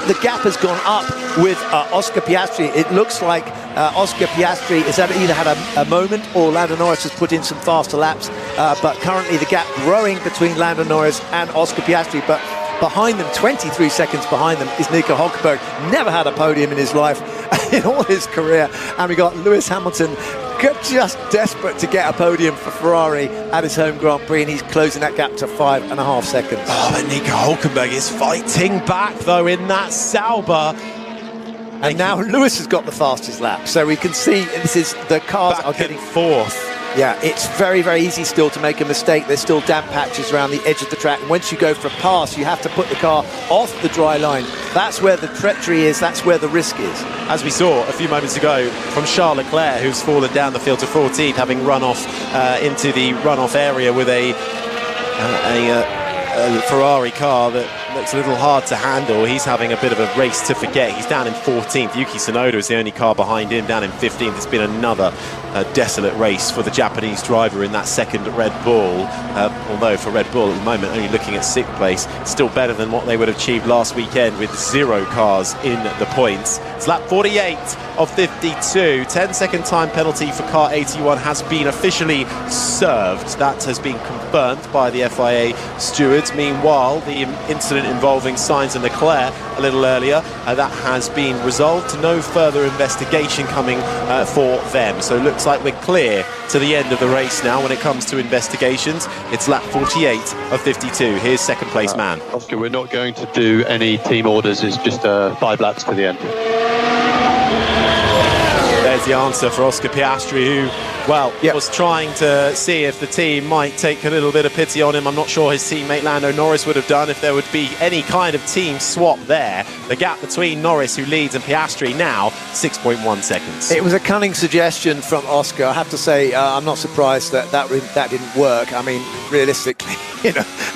The gap has gone up with Oscar Piastri. It looks like Oscar Piastri has either had a moment or Lando Norris has put in some faster laps, but currently the gap growing between Lando Norris and Oscar Piastri. But behind them, 23 seconds behind them, is Nico Hülkenberg. Never had a podium in his life, in all his career. And we got Lewis Hamilton just desperate to get a podium for Ferrari at his home Grand Prix, and he's closing that gap to 5.5 seconds. Oh, but Nico Hülkenberg is fighting back, though, in that Sauber. And now Lewis has got the fastest lap. So we can see the cars are getting fourth. Yeah, it's very, very easy still to make a mistake. There's still damp patches around the edge of the track. And once you go for a pass, you have to put the car off the dry line. That's where the treachery is. That's where the risk is. As we saw a few moments ago from Charles Leclerc, who's fallen down the field to 14th, having run off into the runoff area with a Ferrari car that looks a little hard to handle. He's having a bit of a race to forget. He's down in 14th. Yuki Tsunoda is the only car behind him, down in 15th. It's been another desolate race for the Japanese driver in that second Red Bull. Although for Red Bull at the moment only looking at 6th place, still better than what they would have achieved last weekend with 0 cars in the points. It's lap 48 of 52. 10-second time penalty for car 81 has been officially served. That has been confirmed by the FIA stewards. Meanwhile, the incident involving Sainz and Leclerc a little earlier, that has been resolved. No further investigation coming for them. So it looks like we're clear to the end of the race now when it comes to investigations. It's lap 48 of 52. Here's second place man. Oscar, we're not going to do any team orders. It's just 5 laps to the end. There's the answer for Oscar Piastri, who, well, was trying to see if the team might take a little bit of pity on him. I'm not sure his teammate Lando Norris would have done if there would be any kind of team swap there. The gap between Norris, who leads, and Piastri now 6.1 seconds. It was a cunning suggestion from Oscar. I have to say, I'm not surprised that didn't work. I mean, realistically,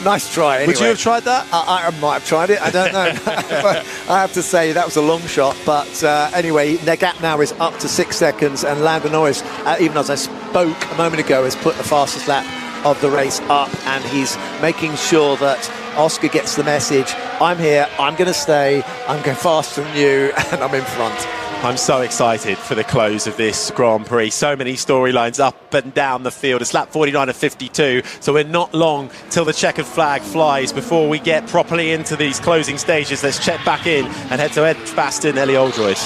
nice try anyway. Would you have tried that? I might have tried it. I don't know. But I have to say that was a long shot. But anyway, their gap now is up to 6 seconds, and Lando Norris, even as I spoke a moment ago, has put the fastest lap of the race up, and he's making sure that Oscar gets the message. I'm here, I'm going to stay, I'm going faster than you, and I'm in front. I'm so excited for the close of this Grand Prix. So many storylines up and down the field. It's lap 49 of 52, so we're not long till the checkered flag flies before we get properly into these closing stages. Let's check back in and head to Edgbaston, Ellie Oldroyd.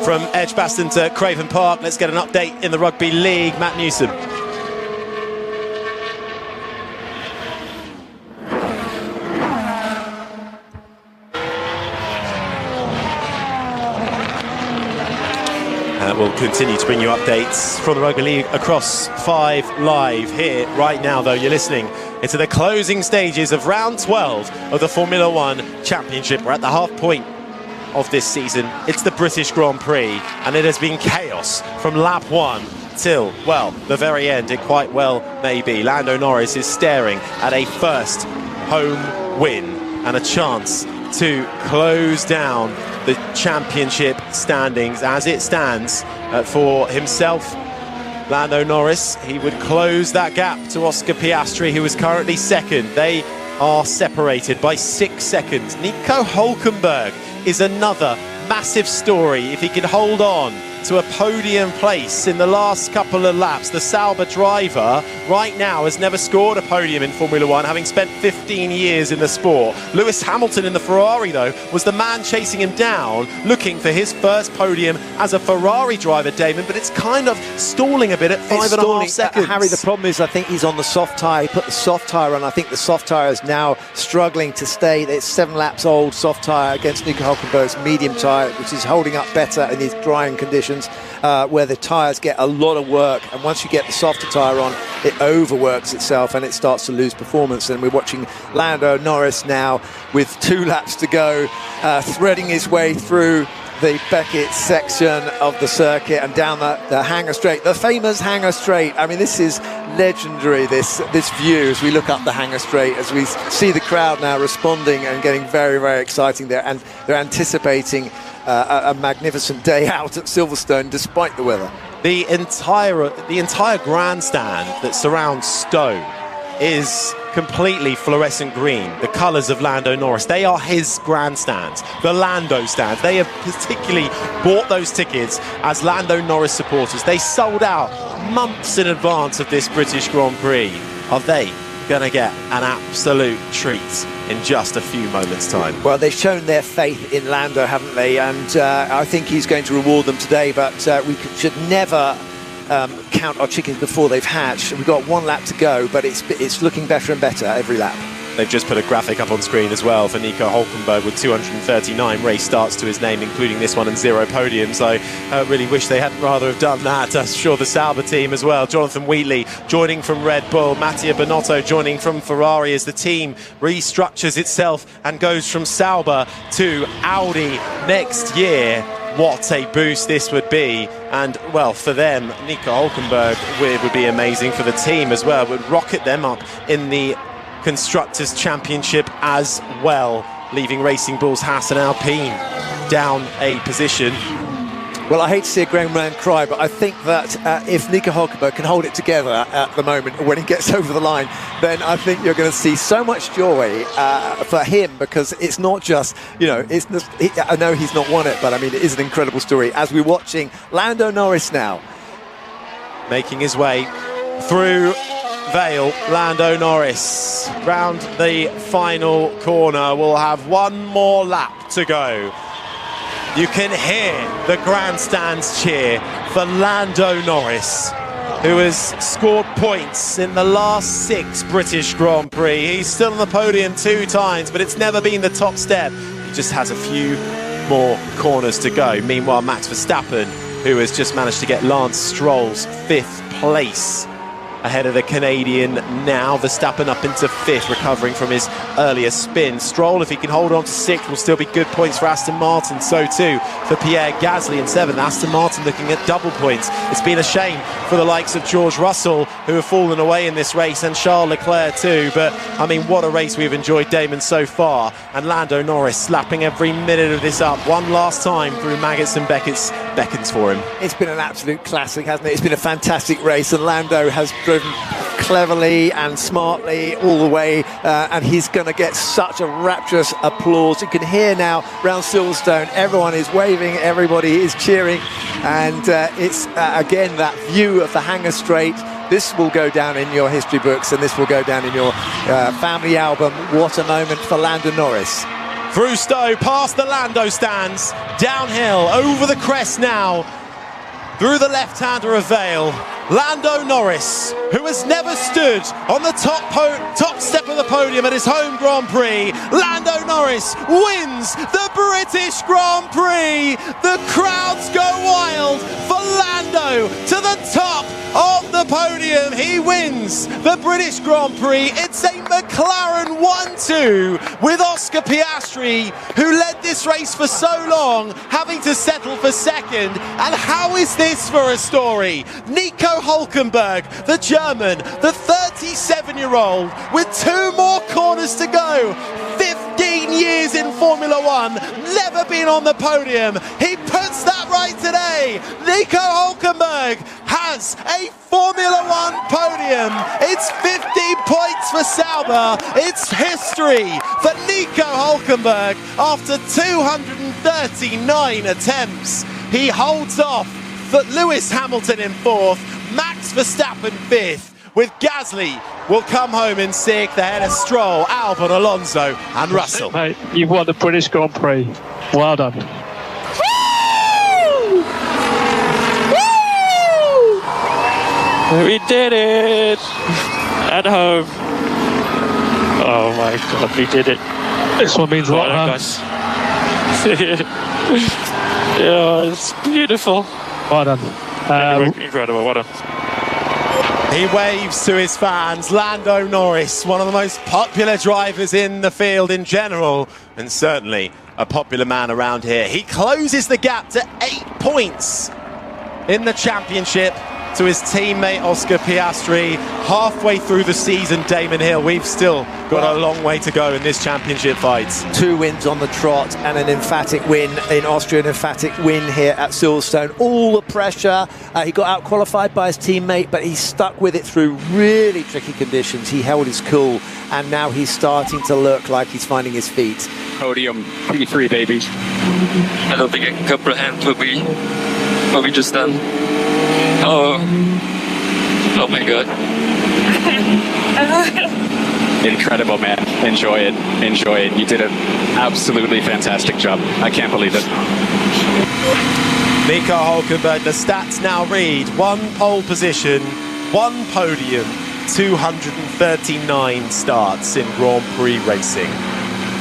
From Edgbaston to Craven Park, let's get an update in the Rugby League. Matt Newsom. We'll continue to bring you updates from the Rugby League across 5 Live. Here, right now, though, you're listening into the closing stages of round 12 of the Formula One Championship. We're at the half point of this season. It's the British Grand Prix, and it has been chaos from lap 1 till, well, the very end. It quite well may be. Lando Norris is staring at a first home win and a chance to close down the championship standings as it stands for himself. Lando Norris, he would close that gap to Oscar Piastri, who is currently second. They are separated by 6 seconds. Nico Hülkenberg is another massive story. If he can hold on to a podium place in the last couple of laps, the Sauber driver right now has never scored a podium in Formula One, having spent 15 years in the sport. Lewis Hamilton in the Ferrari, though, was the man chasing him down, looking for his first podium as a Ferrari driver, Damon, but it's kind of stalling a bit at 5.5 seconds. Harry, the problem is I think he's on the soft tyre. He put the soft tyre on. I think the soft tyre is now struggling to stay. It's 7 laps old soft tyre against Nico Hülkenberg's medium tyre, which is holding up better in these drying conditions. Where the tyres get a lot of work, and once you get the softer tyre on, it overworks itself and it starts to lose performance. And we're watching Lando Norris now with 2 laps to go, threading his way through the Beckett section of the circuit and down the Hangar Straight, the famous Hangar Straight. I mean, this is legendary, this view as we look up the Hangar Straight, as we see the crowd now responding and getting very, very exciting there, and they're anticipating a magnificent day out at Silverstone despite the weather. The entire grandstand that surrounds Stowe is completely fluorescent green, the colours of Lando Norris. They are his grandstands, the Lando stands. They have particularly bought those tickets as Lando Norris supporters. They sold out months in advance of this British Grand Prix. Are they going to get an absolute treat in just a few moments' time? Well, they've shown their faith in Lando, haven't they? And I think he's going to reward them today, but we should never count our chickens before they've hatched. We've got 1 lap to go, but it's looking better and better every lap. They've just put a graphic up on screen as well for Nico Hulkenberg with 239 race starts to his name, including this one, and 0 podiums. I really wish they hadn't rather have done that. I'm sure the Sauber team as well. Jonathan Wheatley joining from Red Bull, Mattia Binotto joining from Ferrari as the team restructures itself and goes from Sauber to Audi next year. What a boost this would be. And, well, for them, Nico Hulkenberg would be amazing. For the team as well, would rocket them up in the Constructors' Championship as well, leaving Racing Bull's Haas and Alpine down a position. Well, I hate to see a grown man cry, but I think that if Nico Hulkenberg can hold it together at the moment when he gets over the line, then I think you're going to see so much joy for him, because it's not just, you know, I know he's not won it, but I mean, it is an incredible story. As we're watching Lando Norris now making his way through Vale, Lando Norris round the final corner. Will have one more lap to go. You can hear the grandstands cheer for Lando Norris, who has scored points in the last 6 British Grand Prix. He's still on the podium 2 times, but it's never been the top step. He just has a few more corners to go. Meanwhile, Max Verstappen, who has just managed to get Lance Stroll's 5th place ahead of the Canadian now. Verstappen up into 5th, recovering from his earlier spin. Stroll, if he can hold on to 6th, will still be good points for Aston Martin. So too for Pierre Gasly in 7th. Aston Martin looking at double points. It's been a shame for the likes of George Russell, who have fallen away in this race, and Charles Leclerc too. But I mean, what a race we've enjoyed, Damon, so far. And Lando Norris slapping every minute of this up one last time through Maggots and beckons for him. It's been an absolute classic, hasn't it? It's been a fantastic race, and Lando has driven cleverly and smartly all the way, and he's going to get such a rapturous applause. You can hear now round Silverstone, everyone is waving, everybody is cheering, and it's again that view of the Hangar Straight. This will go down in your history books, and this will go down in your family album. What a moment for Lando Norris. Through Stowe, past the Lando stands, downhill, over the crest now, through the left-hander of Vale. Lando Norris, who has never stood on the top step of the podium at his home Grand Prix. Lando Norris wins the British Grand Prix. The crowds go wild for Lando to the top of the podium. He wins the British Grand Prix. It's a McLaren 1-2 with Oscar Piastri, who led this race for so long, having to settle for 2nd. And how is this for a story? Nico Hulkenberg, the German, the 37-year-old, with 2 more corners to go. 15 years in Formula One, never been on the podium. He puts that right today. Nico Hulkenberg has a Formula One podium. It's 15 points for Sauber. It's history for Nico Hulkenberg after 239 attempts. He holds off for Lewis Hamilton in 4th, Max Verstappen 5th, with Gasly will come home in 6th ahead of Stroll, Albon, Alonso and Russell. Mate, you've won the British Grand Prix. Well done. We did it! At home. Oh my god, we did it. This one means a lot, guys. Yeah, it's beautiful. Well done. Incredible, well done. He waves to his fans. Lando Norris, one of the most popular drivers in the field in general, and certainly a popular man around here. He closes the gap to 8 points in the championship to his teammate Oscar Piastri. Halfway through the season, Damon Hill, we've still got a long way to go in this championship fight. 2 wins on the trot and an emphatic win in Austria, an emphatic win here at Silverstone. All the pressure, he got out-qualified by his teammate, but he stuck with it through really tricky conditions. He held his cool, and now he's starting to look like he's finding his feet. Podium, P3, baby. I don't think I can comprehend what we just done. Oh my god. Incredible, man. Enjoy it. You did an absolutely fantastic job. I can't believe it. Nico Hulkenberg, the stats now read 1 pole position, 1 podium, 239 starts in Grand Prix racing.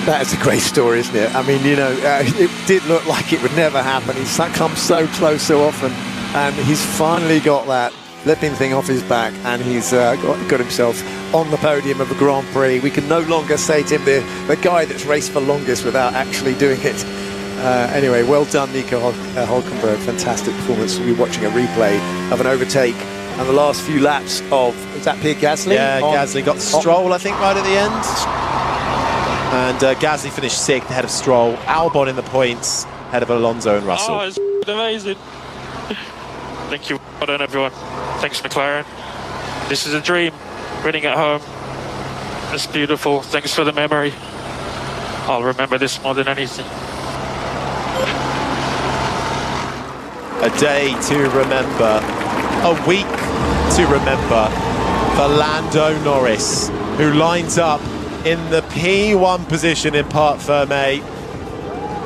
That's a great story, isn't it? I mean, you know, it did look like it would never happen. He's come so close so often, and he's finally got that flipping thing off his back, and he's got himself on the podium of a Grand Prix. We can no longer say to him the guy that's raced for longest without actually doing it. Anyway, well done, Nico Hulkenberg. Fantastic performance. We're watching a replay of an overtake and the last few laps of, is that Pierre Gasly? Yeah, Gasly got Stroll, I think, right at the end. And Gasly finished 6th ahead of Stroll. Albon in the points, ahead of Alonso and Russell. Oh, it's amazing. Thank you, well done, everyone. Thanks, McLaren. This is a dream, winning at home. It's beautiful. Thanks for the memory. I'll remember this more than anything. A day to remember, a week to remember for Lando Norris, who lines up in the P1 position in Parc Fermé.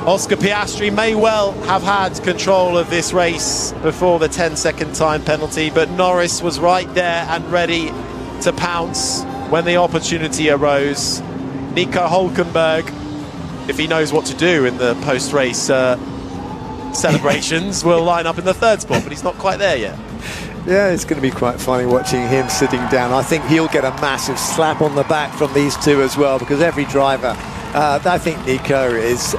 Oscar Piastri may well have had control of this race before the 10-second time penalty, but Norris was right there and ready to pounce when the opportunity arose. Nico Hulkenberg, if he knows what to do in the post-race celebrations, will line up in the 3rd spot, but he's not quite there yet. Yeah, it's going to be quite funny watching him sitting down. I think he'll get a massive slap on the back from these two as well, because every driver, I think Nico is,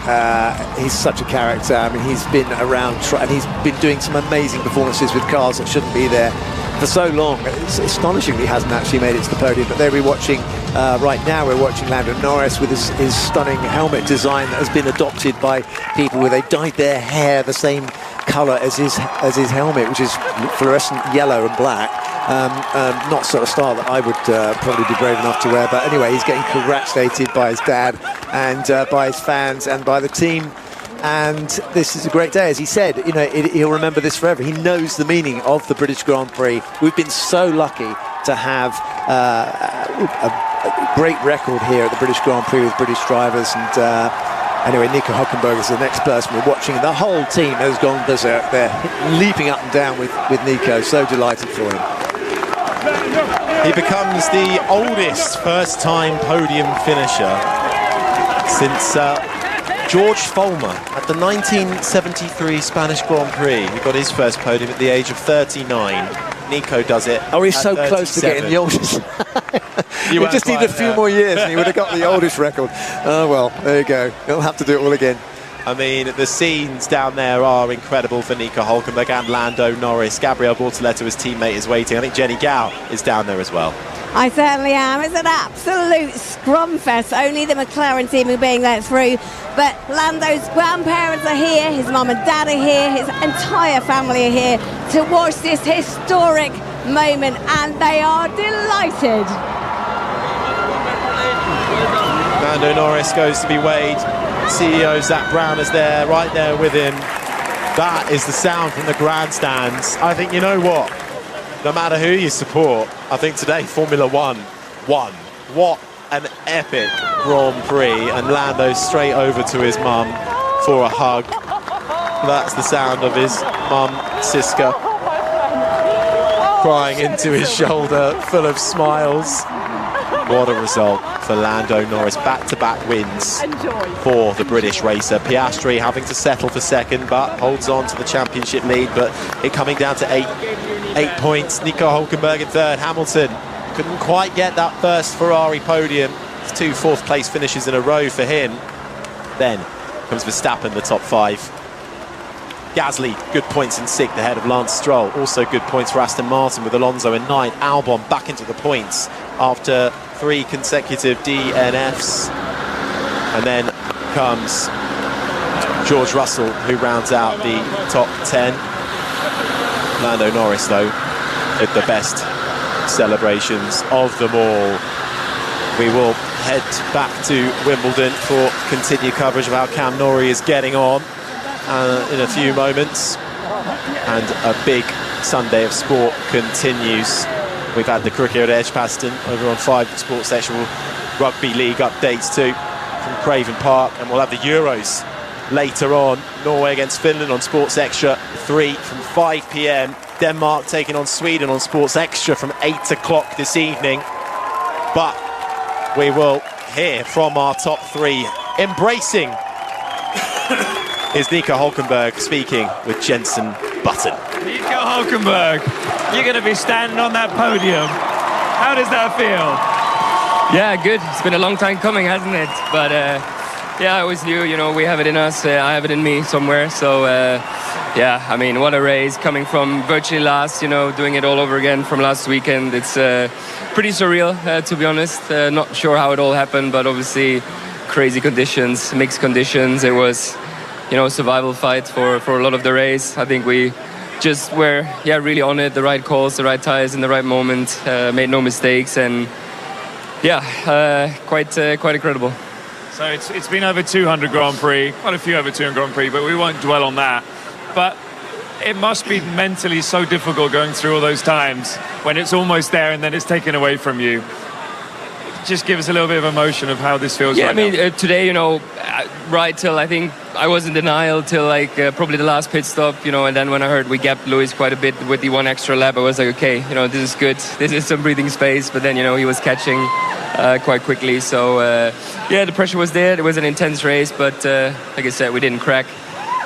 he's such a character. I mean, he's been around and he's been doing some amazing performances with cars that shouldn't be there for so long. It's astonishing he hasn't actually made it to the podium, but there we're watching, right now we're watching Lando Norris with his stunning helmet design that has been adopted by people where they've dyed their hair the same colour as his helmet, which is fluorescent yellow and black. Not sort of style that I would probably be brave enough to wear, but anyway, he's getting congratulated by his dad and by his fans and by the team. And this is a great day, as he said. You know, he'll remember this forever. He knows the meaning of the British Grand Prix. We've been so lucky to have a great record here at the British Grand Prix with British drivers. And anyway, Nico Hulkenberg is the next person we're watching. The whole team has gone berserk. They're leaping up and down with Nico. So delighted for him. He becomes the oldest first-time podium finisher since George Follmer at the 1973 Spanish Grand Prix. He got his first podium at the age of 39. Nico does it. Oh, he's at so 37. close to getting the oldest. He just needed a few more years and he would have got the oldest record. Oh, well, there you go. He'll have to do it all again. I mean, the scenes down there are incredible for Nico Hulkenberg and Lando Norris. Gabriel Bortoletto, his teammate, is waiting. I think Jenny Gao is down there as well. I certainly am. It's an absolute scrum fest. Only the McLaren team are being let through. But Lando's grandparents are here, his mum and dad are here, his entire family are here to watch this historic moment, and they are delighted. Lando Norris goes to be weighed. CEO Zach Brown is there, right there with him. That is the sound from the grandstands. I think, you know what? No matter who you support, I think today Formula One won. What an epic Grand Prix, and Lando straight over to his mum for a hug. That's the sound of his mum, Siska, crying into his shoulder, full of smiles. What a result for Lando Norris. Back-to-back wins for the British racer. Piastri having to settle for second, but holds on to the championship lead, but it coming down to eight points. Nico Hulkenberg in 3rd. Hamilton couldn't quite get that first Ferrari podium. It's 2 4th-place finishes in a row for him. Then comes Verstappen, the top 5. Gasly, good points in 6th ahead of Lance Stroll. Also good points for Aston Martin with Alonso in 9th. Albon back into the points after 3 consecutive DNFs. And then comes George Russell, who rounds out the top 10. Lando Norris, though, with the best celebrations of them all. We will head back to Wimbledon for continued coverage of how Cam Norrie is getting on in a few moments. And a big Sunday of sport continues. We've had the cricket at Edgbaston over on 5 Sports Extra. Rugby League updates too from Craven Park, and we'll have the Euros later on. Norway against Finland on Sports Extra 3 from 5 p.m. Denmark taking on Sweden on Sports Extra from 8 o'clock this evening. But we will hear from our top three. Embracing is Nico Hulkenberg speaking with Jenson Button. Nico Hulkenberg, you're going to be standing on that podium. How does that feel? Yeah, good. It's been a long time coming, hasn't it? But yeah, I always knew, we have it in us. I have it in me somewhere. So yeah, I mean, what a race, coming from virtually last, doing it all over again from last weekend. It's pretty surreal, to be honest. Not sure how it all happened, but obviously crazy conditions, mixed conditions. It was, survival fight for a lot of the race. I think we just were, really on it, the right calls, the right tires in the right moment, made no mistakes, and yeah, quite incredible. So it's been over 200 Grand Prix, quite a few over 200 Grand Prix, but we won't dwell on that. But it must be mentally so difficult going through all those times when it's almost there and then it's taken away from you. Just give us a little bit of emotion of how this feels right now. Today, right till I think I was in denial till probably the last pit stop, and then when I heard we gapped Lewis quite a bit with the one extra lap, I was like, okay, this is good. This is some breathing space. But then, he was catching quite quickly. So, the pressure was there. It was an intense race, but like I said, we didn't crack.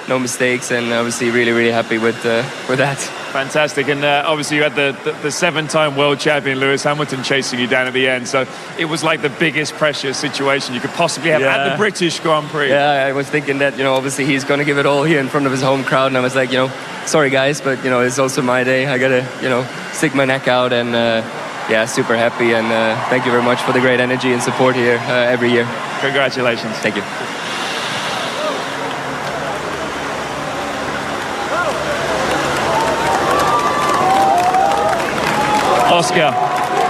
No mistakes, and obviously really, really happy with that. Fantastic. And obviously you had the seven-time world champion Lewis Hamilton chasing you down at the end, so it was like the biggest pressure situation you could possibly have at the British Grand Prix. Yeah, I was thinking that, obviously he's going to give it all here in front of his home crowd, and I was like, sorry guys, but, it's also my day. I got to, stick my neck out, and super happy, and thank you very much for the great energy and support here every year. Congratulations. Thank you. Oscar,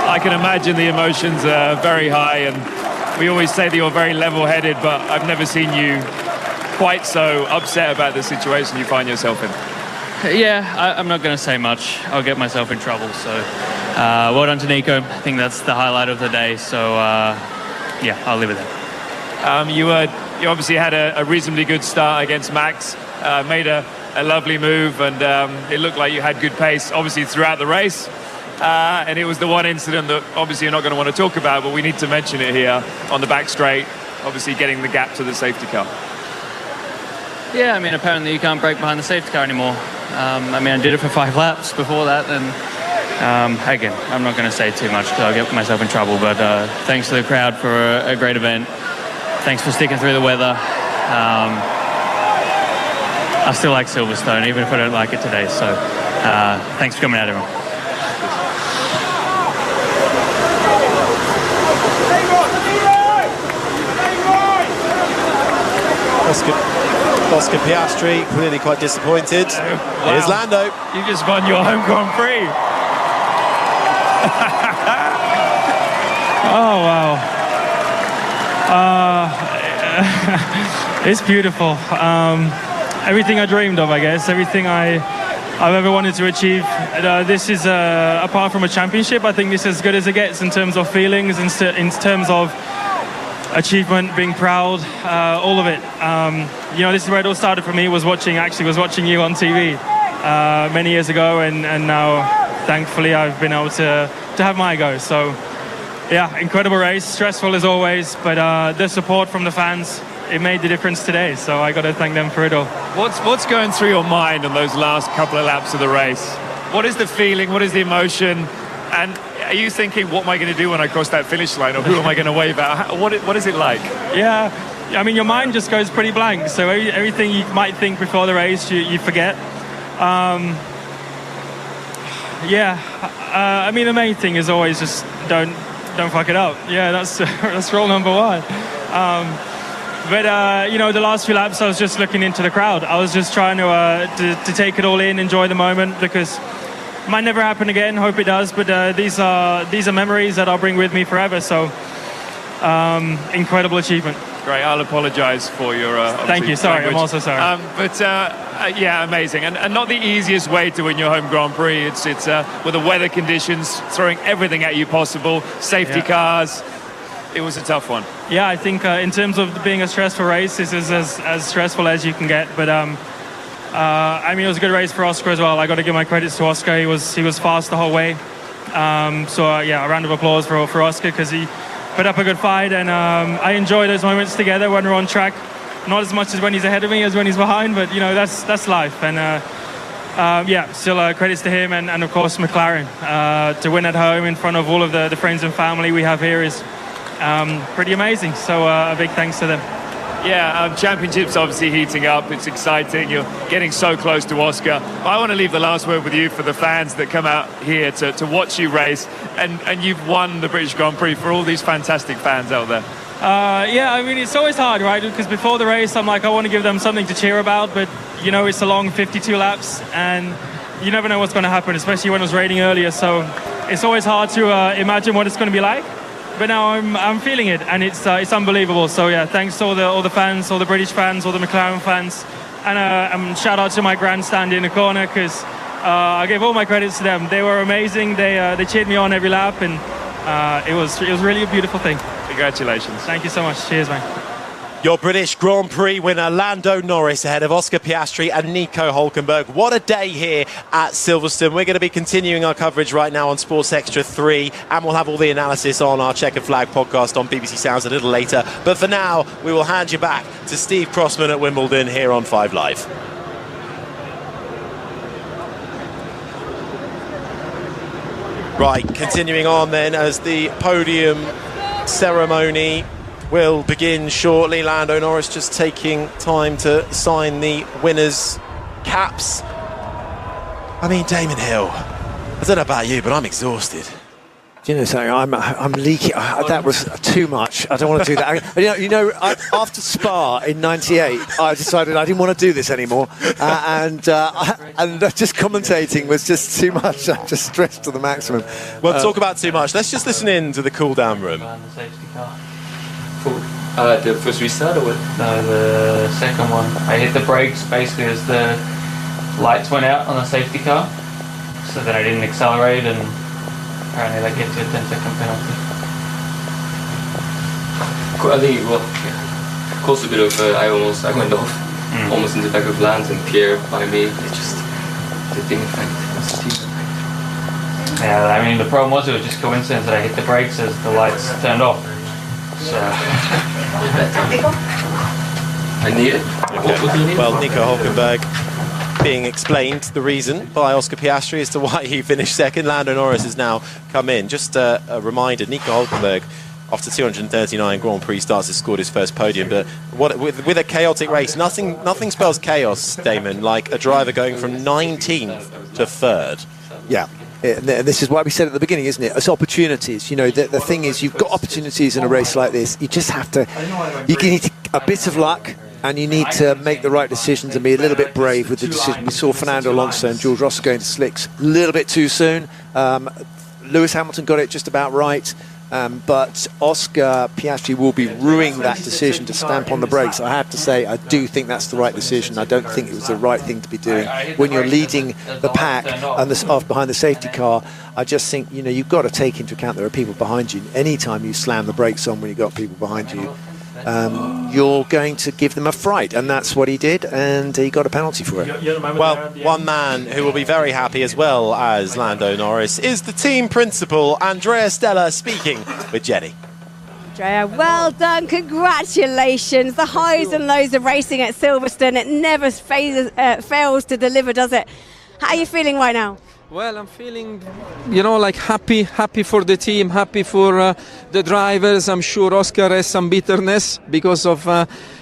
I can imagine the emotions are very high, and we always say that you're very level-headed, but I've never seen you quite so upset about the situation you find yourself in. Yeah, I'm not going to say much. I'll get myself in trouble. So well done to Nico. I think that's the highlight of the day. So I'll leave it there. You obviously had a reasonably good start against Max, made a lovely move, and it looked like you had good pace, obviously, throughout the race. And it was the one incident that obviously you're not going to want to talk about, but we need to mention it here on the back straight, obviously getting the gap to the safety car. Yeah, I mean, apparently you can't brake behind the safety car anymore. I did it for 5 laps before that, and again, I'm not going to say too much because I'll get myself in trouble, but thanks to the crowd for a great event. Thanks for sticking through the weather. I still like Silverstone, even if I don't like it today, so thanks for coming out, everyone. Oscar Piastri clearly quite disappointed. Wow. Here's Lando. You just won your home Grand Prix. Oh, wow. It's beautiful. Everything I dreamed of, I guess. Everything I've ever wanted to achieve. This is, apart from a championship, I think this is as good as it gets in terms of feelings, in terms of achievement, being proud, all of it. This is where it all started for me, was watching you on TV many years ago, and now thankfully I've been able to have my go. So yeah, incredible race, stressful as always, but the support from the fans, it made the difference today, so I got to thank them for it all. What's going through your mind on those last couple of laps of the race? What is the feeling, what is the emotion, and are you thinking, what am I going to do when I cross that finish line, or who am I going to wave at? What is it like? Yeah, I mean, your mind just goes pretty blank, so everything you might think before the race, you forget. The main thing is always just don't fuck it up. Yeah, that's rule number one. The last few laps, I was just looking into the crowd. I was just trying to take it all in, enjoy the moment, because it might never happen again. Hope it does, but these are memories that I'll bring with me forever. So, incredible achievement. Great. I'll apologise for your. Thank you. Sorry, language. I'm also sorry. Amazing, and not the easiest way to win your home Grand Prix. It's with the weather conditions throwing everything at you possible, safety cars. It was a tough one. Yeah, I think in terms of being a stressful race, this is as stressful as you can get. But I mean, it was a good race for Oscar as well. I got to give my credits to Oscar. He was fast the whole way. A round of applause for Oscar, because he put up a good fight, and I enjoy those moments together when we're on track. Not as much as when he's ahead of me as when he's behind, but that's life. And still credits to him, and of course McLaren. To win at home in front of all of the friends and family we have here is pretty amazing. So a big thanks to them. Yeah, championship's obviously heating up. It's exciting. You're getting so close to Oscar. I want to leave the last word with you for the fans that come out here to watch you race. And you've won the British Grand Prix for all these fantastic fans out there. I mean, it's always hard, right? Because before the race, I'm like, I want to give them something to cheer about. But, it's a long 52 laps. And you never know what's going to happen, especially when it was raining earlier. So it's always hard to imagine what it's going to be like. But now I'm feeling it, and it's unbelievable. So yeah, thanks to all the fans, all the British fans, all the McLaren fans, and shout out to my grandstand in the corner, because I gave all my credits to them. They were amazing. They cheered me on every lap, and it was really a beautiful thing. Congratulations! Thank you so much. Cheers, man. Your British Grand Prix winner Lando Norris ahead of Oscar Piastri and Nico Hülkenberg. What a day here at Silverstone. We're going to be continuing our coverage right now on Sports Extra 3, and we'll have all the analysis on our Checkered Flag podcast on BBC Sounds a little later. But for now, we will hand you back to Steve Crossman at Wimbledon here on 5 Live. Right, continuing on then as the podium ceremony will begin shortly. Lando Norris just taking time to sign the winners' caps. I mean, Damon Hill, I don't know about you, but I'm exhausted. Do you know something? I'm leaking. That was too much. I don't want to do that. After Spa in '98, I decided I didn't want to do this anymore, and just commentating was just too much. I just stressed to the maximum. Well, talk about too much. Let's just listen in to the cool-down room. The first restart or what? No, the second one. I hit the brakes basically as the lights went out on the safety car. So then I didn't accelerate, and apparently that gets you a 10-second penalty. I think, yeah, caused a bit of, I went off almost in the back of Lance and Pierre by me. It just didn't affect. Yeah, I mean, the problem was it was just coincidence that I hit the brakes as the lights turned off. So. I need it. Okay. Well, Nico Hülkenberg being explained the reason by Oscar Piastri as to why he finished second. Lando Norris has now come in. Just a reminder, Nico Hülkenberg, after 239 Grand Prix starts, has scored his first podium. But with a chaotic race, nothing spells chaos, Damon, like a driver going from 19th to 3rd. Yeah. This is what we said at the beginning, isn't it? It's opportunities. The thing is, you've got opportunities in a race like this. You just have to. You need a bit of luck, and you need to make the right decisions and be a little bit brave with the decision. We saw Fernando Alonso and George Russell going to slicks a little bit too soon. Lewis Hamilton got it just about right. But Oscar Piastri will be ruining that decision to stamp on the brakes. I have to say, I do think that's the right decision. I don't think it was the right thing to be doing. When you're leading the pack and behind the safety car, I just think, you've got to take into account there are people behind you. Anytime you slam the brakes on when you've got people behind you, you're going to give them a fright, and that's what he did, and he got a penalty for it. Well, one man who will be very happy as well as Lando Norris is the team principal, Andrea Stella, speaking with Jenny. Andrea, well done, congratulations. The highs and lows of racing at Silverstone, it never fails to deliver, does it? How are you feeling right now? Well, I'm feeling, happy for the team, happy for the drivers. I'm sure Oscar has some bitterness because of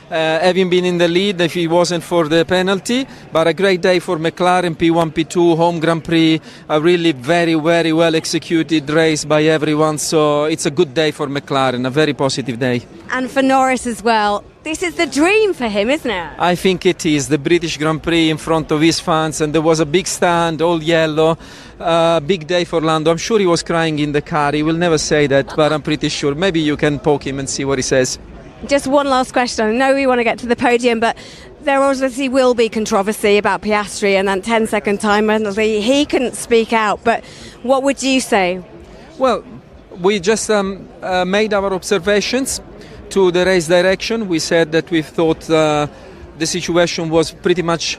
having been in the lead if it wasn't for the penalty. But a great day for McLaren, P1, P2, home Grand Prix. A really very, very well executed race by everyone. So it's a good day for McLaren, a very positive day. And for Norris as well. This is the dream for him, isn't it? I think it is. The British Grand Prix in front of his fans, and there was a big stand, all yellow. Big day for Lando. I'm sure he was crying in the car. He will never say that, but I'm pretty sure. Maybe you can poke him and see what he says. Just one last question. I know we want to get to the podium, but there obviously will be controversy about Piastri and that 10-second time penalty. He couldn't speak out, but what would you say? Well, we just made our observations to the race direction. We said that we thought the situation was pretty much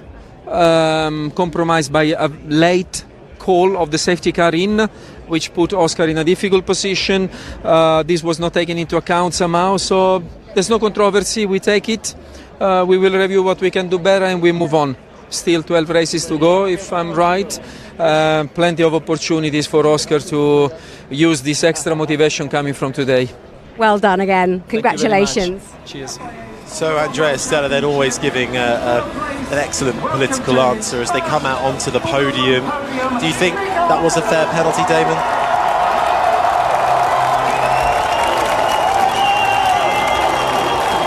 compromised by a late call of the safety car in, which put Oscar in a difficult position. This was not taken into account somehow, so there's no controversy. We take it. We will review what we can do better and we move on. Still 12 races to go, if I'm right. Plenty of opportunities for Oscar to use this extra motivation coming from today. Well done again. Congratulations. Cheers. So Andrea Stella then always giving an excellent political answer as they come out onto the podium. Do you think that was a fair penalty, Damon?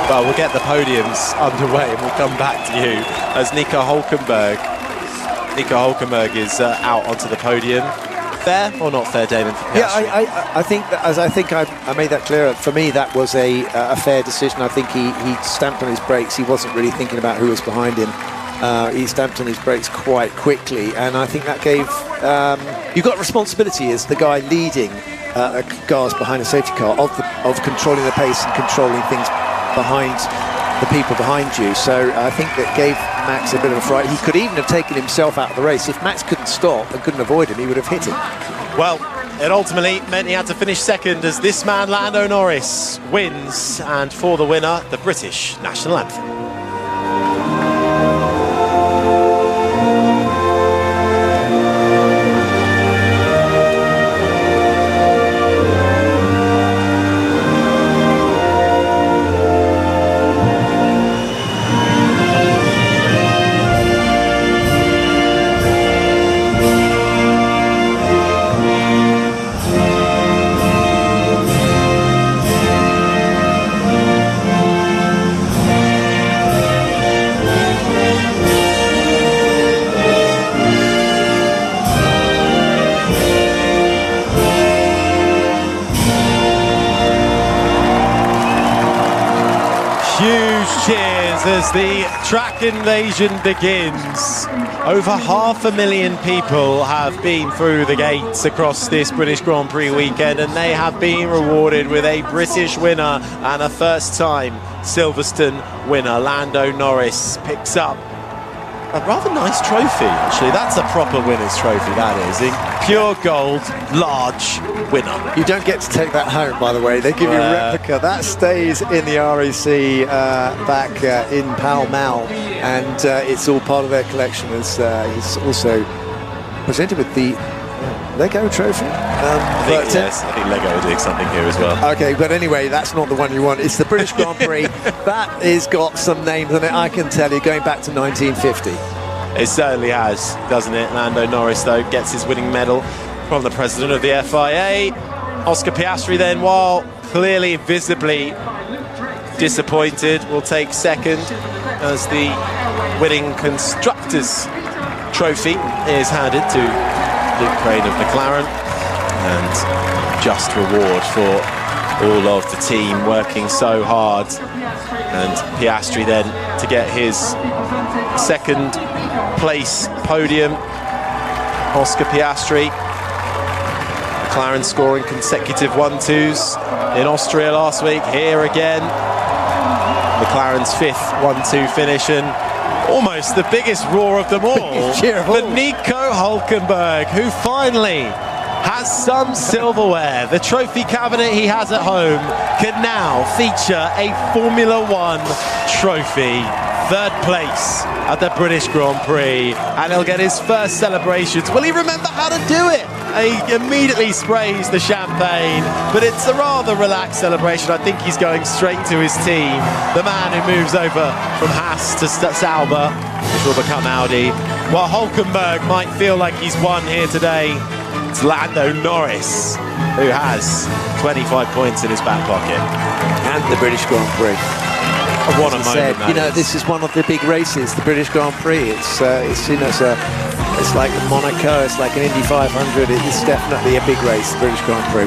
Well, we'll get the podiums underway and we'll come back to you as Nico Hulkenberg is out onto the podium. Fair or not fair, Damon? Yeah, I think that, as I made that clear, for me that was a fair decision. I think he stamped on his brakes. He wasn't really thinking about who was behind him. He stamped on his brakes quite quickly, and I think that gave you got responsibility as the guy leading cars behind a safety car of controlling the pace and controlling things behind the people behind you. So I think that gave Max a bit of a fright. He could even have taken himself out of the race. If Max couldn't stop and couldn't avoid him, he would have hit him. Well, it ultimately meant he had to finish second as this man, Lando Norris, wins, and for the winner, the British national anthem. Cheers as the track invasion begins. Over 500,000 people have been through the gates across this British Grand Prix weekend, and they have been rewarded with a British winner and a first-time Silverstone winner. Lando Norris picks up a rather nice trophy, actually. That's a proper winner's trophy, that is. In pure gold, large winner. You don't get to take that home, by the way. They give you a replica. That stays in the RAC back in Pall Mall, and it's all part of their collection. As he's also presented with the Lego trophy. I think Lego are doing something here as well. Okay, but anyway, that's not the one you want. It's the British Grand Prix. That has got some names on it, I can tell you, going back to 1950. It certainly has, doesn't it? Lando Norris, though, gets his winning medal from the president of the FIA. Oscar Piastri then, while clearly visibly disappointed, will take second as the winning Constructors' Trophy is handed to Luke Crane of McLaren, and just reward for all of the team working so hard. And Piastri then to get his second place podium. Oscar Piastri, McLaren scoring consecutive 1-2s in Austria last week. Here again, McLaren's fifth 1-2 finish, and almost the biggest roar of them all for Nico Hulkenberg, who finally has some silverware. The trophy cabinet he has at home can now feature a Formula One trophy. Third place at the British Grand Prix, and he'll get his first celebrations. Will he remember how to do it? He immediately sprays the champagne, but it's a rather relaxed celebration. I think he's going straight to his team. The man who moves over from Haas to Sauber, which will become Audi. While Hulkenberg might feel like he's won here today, it's Lando Norris who has 25 points in his back pocket. And the British Grand Prix. What a moment, you know, this is one of the big races, the British Grand Prix. It's seen as it's like Monaco, it's like an Indy 500. It's definitely a big race, the British Grand Prix.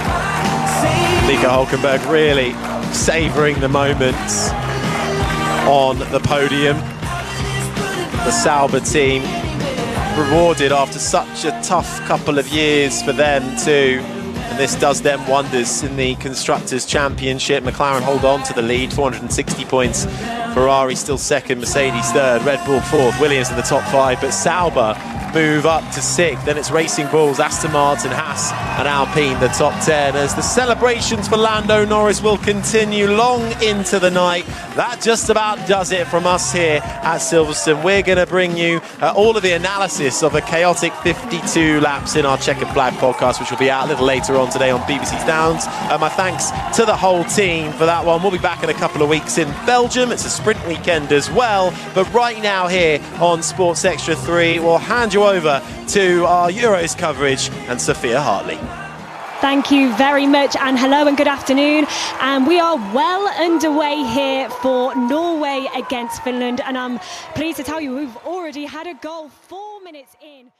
Nico Hulkenberg really savouring the moments on the podium. The Sauber team rewarded after such a tough couple of years for them too. And and this does them wonders in the Constructors' Championship. McLaren hold on to the lead, 460 points. Ferrari still second, Mercedes third, Red Bull fourth, Williams in the top 5, but Sauber move up to 6th. Then it's Racing Bulls, Aston Martin, Haas and Alpine, the top 10, as the celebrations for Lando Norris will continue long into the night. That just about does it from us here at Silverstone. We're going to bring you all of the analysis of a chaotic 52 laps in our Checkered Flag podcast, which will be out a little later on today on BBC Downs. My thanks to the whole team for that one. We'll be back in a couple of weeks in Belgium. It's a sprint weekend as well, but right now here on Sports Extra 3, we'll hand you over to our Euros coverage and Sophia Hartley. Thank you very much, and hello and good afternoon. And we are well underway here for Norway against Finland, and I'm pleased to tell you we've already had a goal 4 minutes in.